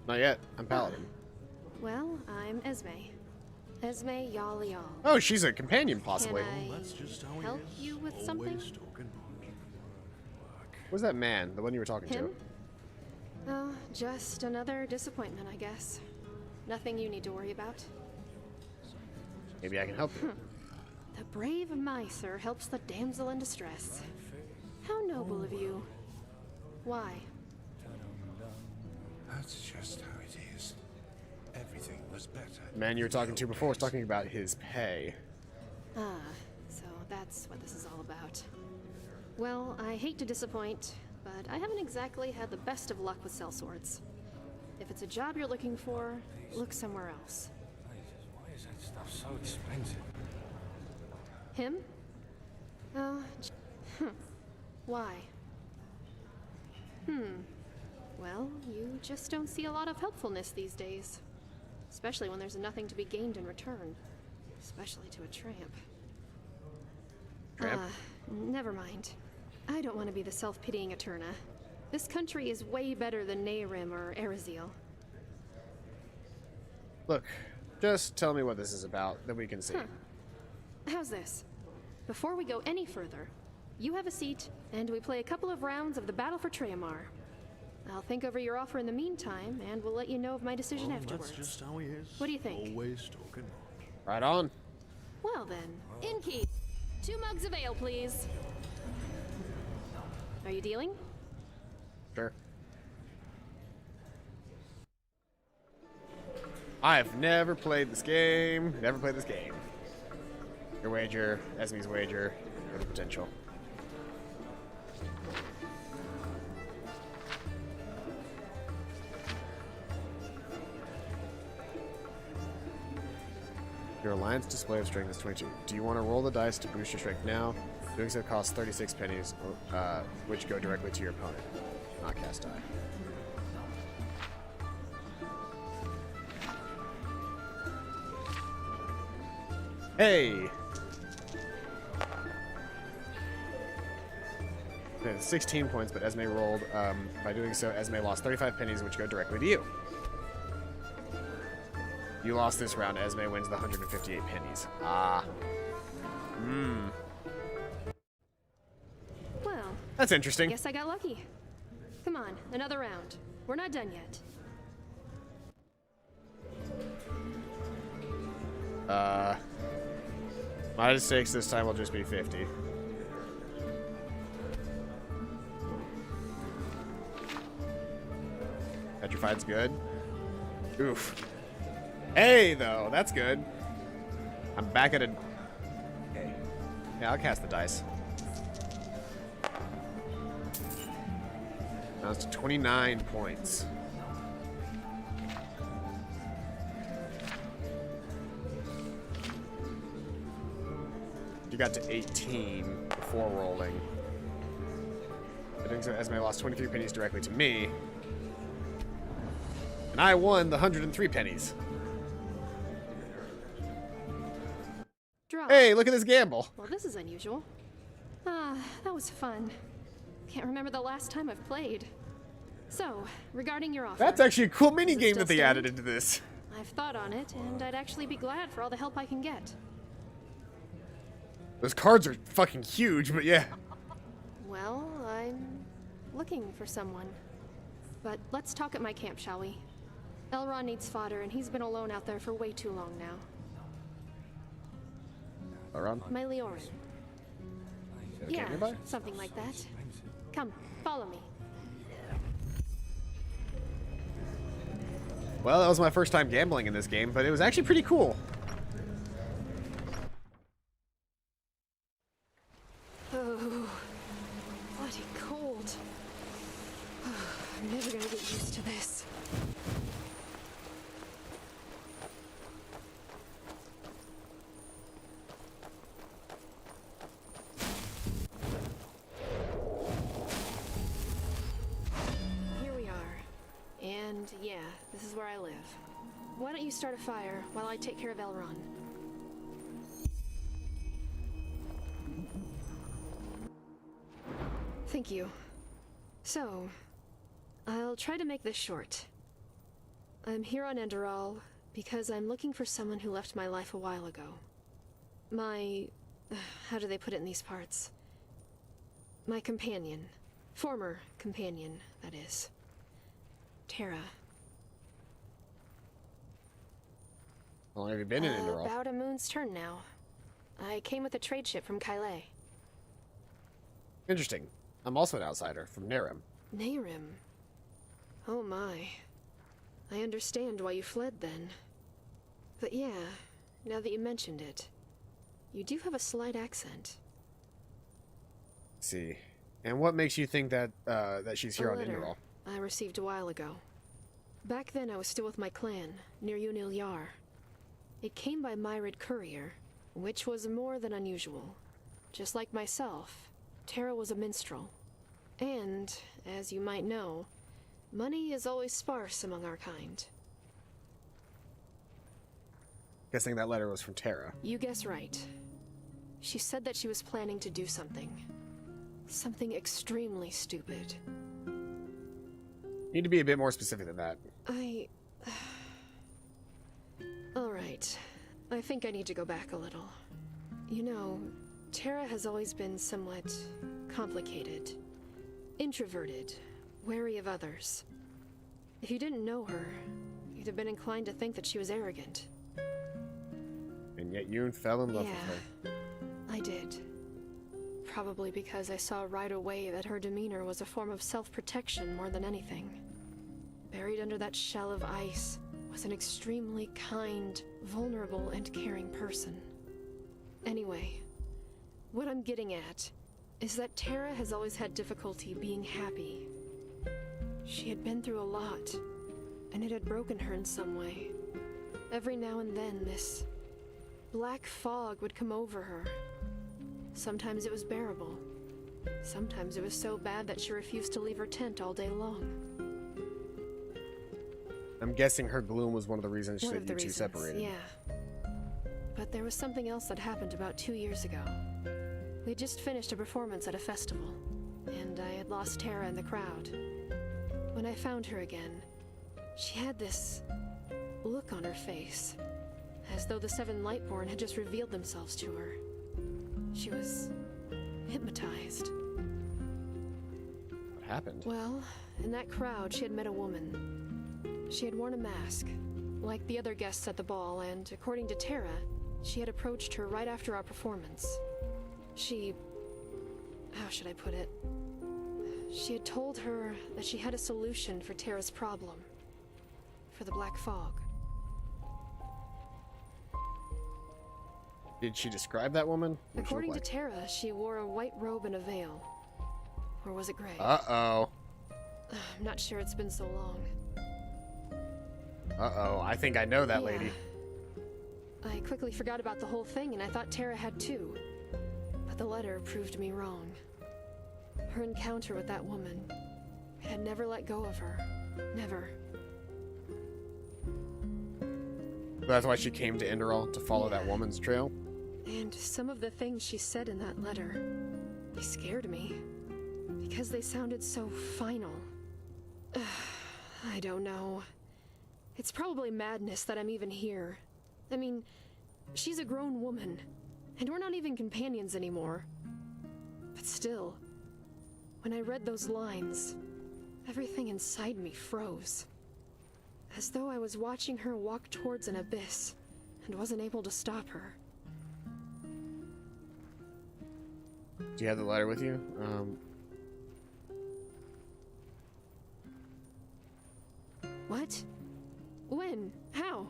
Not yet. I'm Paladin. Well, I'm Esme. Esme Yal. Oh, she's a companion, possibly. Can I help you with something? What's that man? The one you were talking Him? to? Oh, just another disappointment, I guess. Nothing you need to worry about. Maybe I can help you. The brave miser helps the damsel in distress. How noble of you. Why? That's just how it is. Everything was better. The man you were talking to before was talking about his pay. Ah, so that's what this is all about. Well, I hate to disappoint, but I haven't exactly had the best of luck with sellswords. If it's a job you're looking for, look somewhere else. Why is that stuff so expensive? Him? Oh, why? Well, you just don't see a lot of helpfulness these days. Especially when there's nothing to be gained in return. Especially to a tramp. Tramp? Never mind. I don't want to be the self-pitying Eterna. This country is way better than Nehrim or Ereziel. Look, just tell me what this is about, then we can see. Huh. How's this? Before we go any further, you have a seat, and we play a couple of rounds of the Battle for Trayamar. I'll think over your offer in the meantime, and we'll let you know of my decision afterwards. That's just how he is. What do you think? Always talking. Right on. Well then, Innkeep, 2 mugs of ale, please. Are you dealing? Sure. I've never played this game. Never played this game. Your wager, Esme's wager, for the potential. Your alliance display of strength is 22. Do you want to roll the dice to boost your strength now? Doing so costs 36 pennies, which go directly to your opponent. Not cast die. Hey! Okay, 16 points, but Esme rolled. By doing so, Esme lost 35 pennies, which go directly to you. You lost this round. Esme wins the 158 pennies. Ah. Well, that's interesting. Guess I got lucky. Come on, another round. We're not done yet. My mistakes this time will just be 50. Petrified's good. Oof. Hey, though, that's good. I'm back at a... Okay. Yeah, I'll cast the dice. Now it's 29 points. You got to 18 before rolling. I think so. Esme lost 23 pennies directly to me. And I won the 103 pennies. Draw. Hey, look at this gamble. Well, this is unusual. That was fun. Can't remember the last time I've played. So, regarding your offer... That's actually a cool mini game that they added into this. I've thought on it, and I'd actually be glad for all the help I can get. Those cards are fucking huge, but yeah. Well, I'm looking for someone. But let's talk at my camp, shall we? Elrond needs fodder, and he's been alone out there for way too long now. Elrond? My Leorin. Yeah, something like that. Come, follow me. Well, that was my first time gambling in this game, but it was actually pretty cool. Oh, bloody cold. I'm never gonna get used to this. Here we are. And yeah, this is where I live. Why don't you start a fire while I take care of Elrond? Thank you. So, I'll try to make this short. I'm here on Enderal because I'm looking for someone who left my life a while ago. My... how do they put it in these parts? My companion. Former companion, that is. Terra. How long have you been in Enderal? About a moon's turn now. I came with a trade ship from Kylé. Interesting. I'm also an outsider from Nehrim. Nehrim? Oh my. I understand why you fled then. But yeah, now that you mentioned it, you do have a slight accent. Let's see. And what makes you think that that she's here on Enderal? I received a while ago. Back then I was still with my clan, near Unil Yar. It came by Myrid courier, which was more than unusual. Just like myself, Terra was a minstrel. And, as you might know, money is always sparse among our kind. Guessing that letter was from Terra. You guess right. She said that she was planning to do something. Something extremely stupid. You need to be a bit more specific than that. I think I need to go back a little. You know, Tara has always been somewhat complicated. Introverted, wary of others. If you didn't know her, you'd have been inclined to think that she was arrogant. And yet you fell in love with her. I did. Probably because I saw right away that her demeanor was a form of self-protection more than anything. Buried under that shell of ice was an extremely kind, vulnerable, and caring person. Anyway, what I'm getting at is that Tara has always had difficulty being happy. She had been through a lot, and it had broken her in some way. Every now and then, this black fog would come over her. Sometimes it was bearable. Sometimes it was so bad that she refused to leave her tent all day long. I'm guessing her gloom was one of the reasons that you two separated. Yeah. But there was something else that happened about 2 years ago. We had just finished a performance at a festival, and I had lost Tara in the crowd. When I found her again, she had this look on her face, as though the Seven Lightborn had just revealed themselves to her. She was hypnotized. What happened? Well, in that crowd, she had met a woman. She had worn a mask, like the other guests at the ball, and according to Tara, she had approached her right after our performance. How should I put it? She had told her that she had a solution for Tara's problem. For the black fog. Did she describe that woman? According to Tara, she wore a white robe and a veil. Or was it gray? Uh-oh. I'm not sure, it's been so long. Uh-oh, I think I know that lady. I quickly forgot about the whole thing, and I thought Tara had too. But the letter proved me wrong. Her encounter with that woman had never let go of her. Never. That's why she came to Enderal, to follow that woman's trail? And some of the things she said in that letter, they scared me. Because they sounded so final. I don't know. It's probably madness that I'm even here. I mean, she's a grown woman, and we're not even companions anymore. But still, when I read those lines, everything inside me froze. As though I was watching her walk towards an abyss, and wasn't able to stop her. Do you have the letter with you? What? When? How?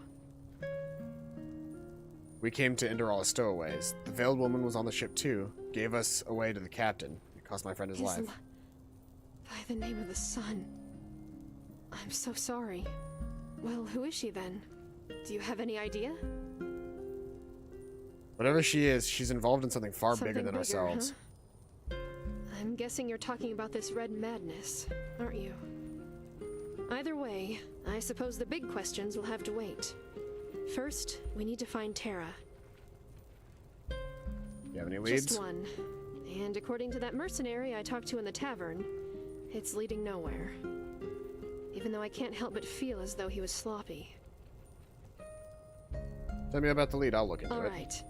We came to Enderal as stowaways. The veiled woman was on the ship too. Gave us away to the captain. It cost my friend his life. By the name of the sun. I'm so sorry. Well, who is she then? Do you have any idea? Whatever she is, she's involved in something far bigger than ourselves. Huh? I'm guessing you're talking about this red madness, aren't you? Either way, I suppose the big questions will have to wait. First, we need to find Tara. You have any leads? Just one. And according to that mercenary I talked to in the tavern, it's leading nowhere. Even though I can't help but feel as though he was sloppy. Tell me about the lead, I'll look into it. Alright.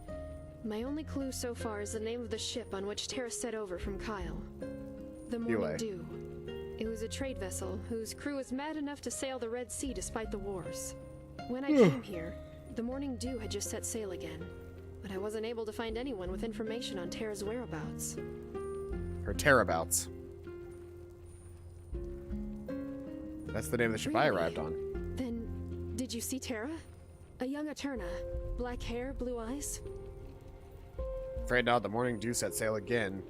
My only clue so far is the name of the ship on which Tara set over from Kyle. The Morning Dew. It was a trade vessel whose crew was mad enough to sail the Red Sea despite the wars. When I came here, the Morning Dew had just set sail again, but I wasn't able to find anyone with information on Tara's whereabouts. Her Terabouts. That's the name of the ship I arrived on. Then, did you see Tara? A young Eterna. Black hair, blue eyes? Afraid not, the Morning Dew set sail again.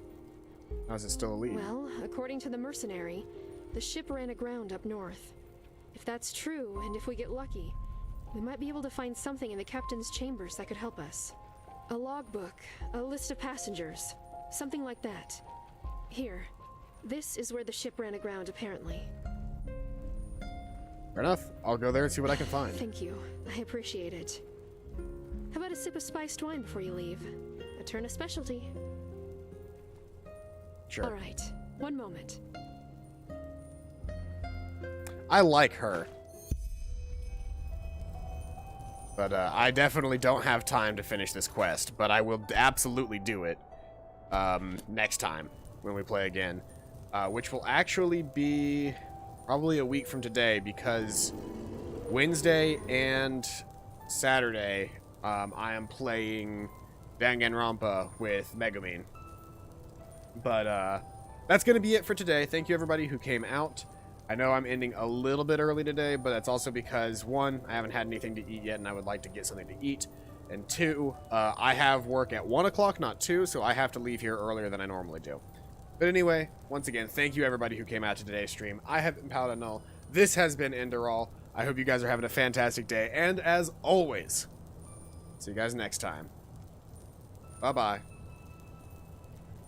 How is it still a lead? Well, according to the mercenary, the ship ran aground up north. If that's true, and if we get lucky, we might be able to find something in the captain's chambers that could help us. A logbook, a list of passengers, something like that. Here, this is where the ship ran aground, apparently. Fair enough. I'll go there and see what I can find. Thank you. I appreciate it. How about a sip of spiced wine before you leave? Eterna specialty. Sure. All right. One moment. I like her. But I definitely don't have time to finish this quest, but I will absolutely do it next time when we play again, which will actually be probably a week from today, because Wednesday and Saturday I am playing Danganronpa with Megumin. But that's going to be it for today. Thank you everybody who came out. I know I'm ending a little bit early today, but that's also because, one, I haven't had anything to eat yet, and I would like to get something to eat. And two, I have work at 1 o'clock, not 2, so I have to leave here earlier than I normally do. But anyway, once again, thank you everybody who came out to today's stream. I have been Paladin Null. This has been Enderal. I hope you guys are having a fantastic day, and as always, see you guys next time. Bye-bye.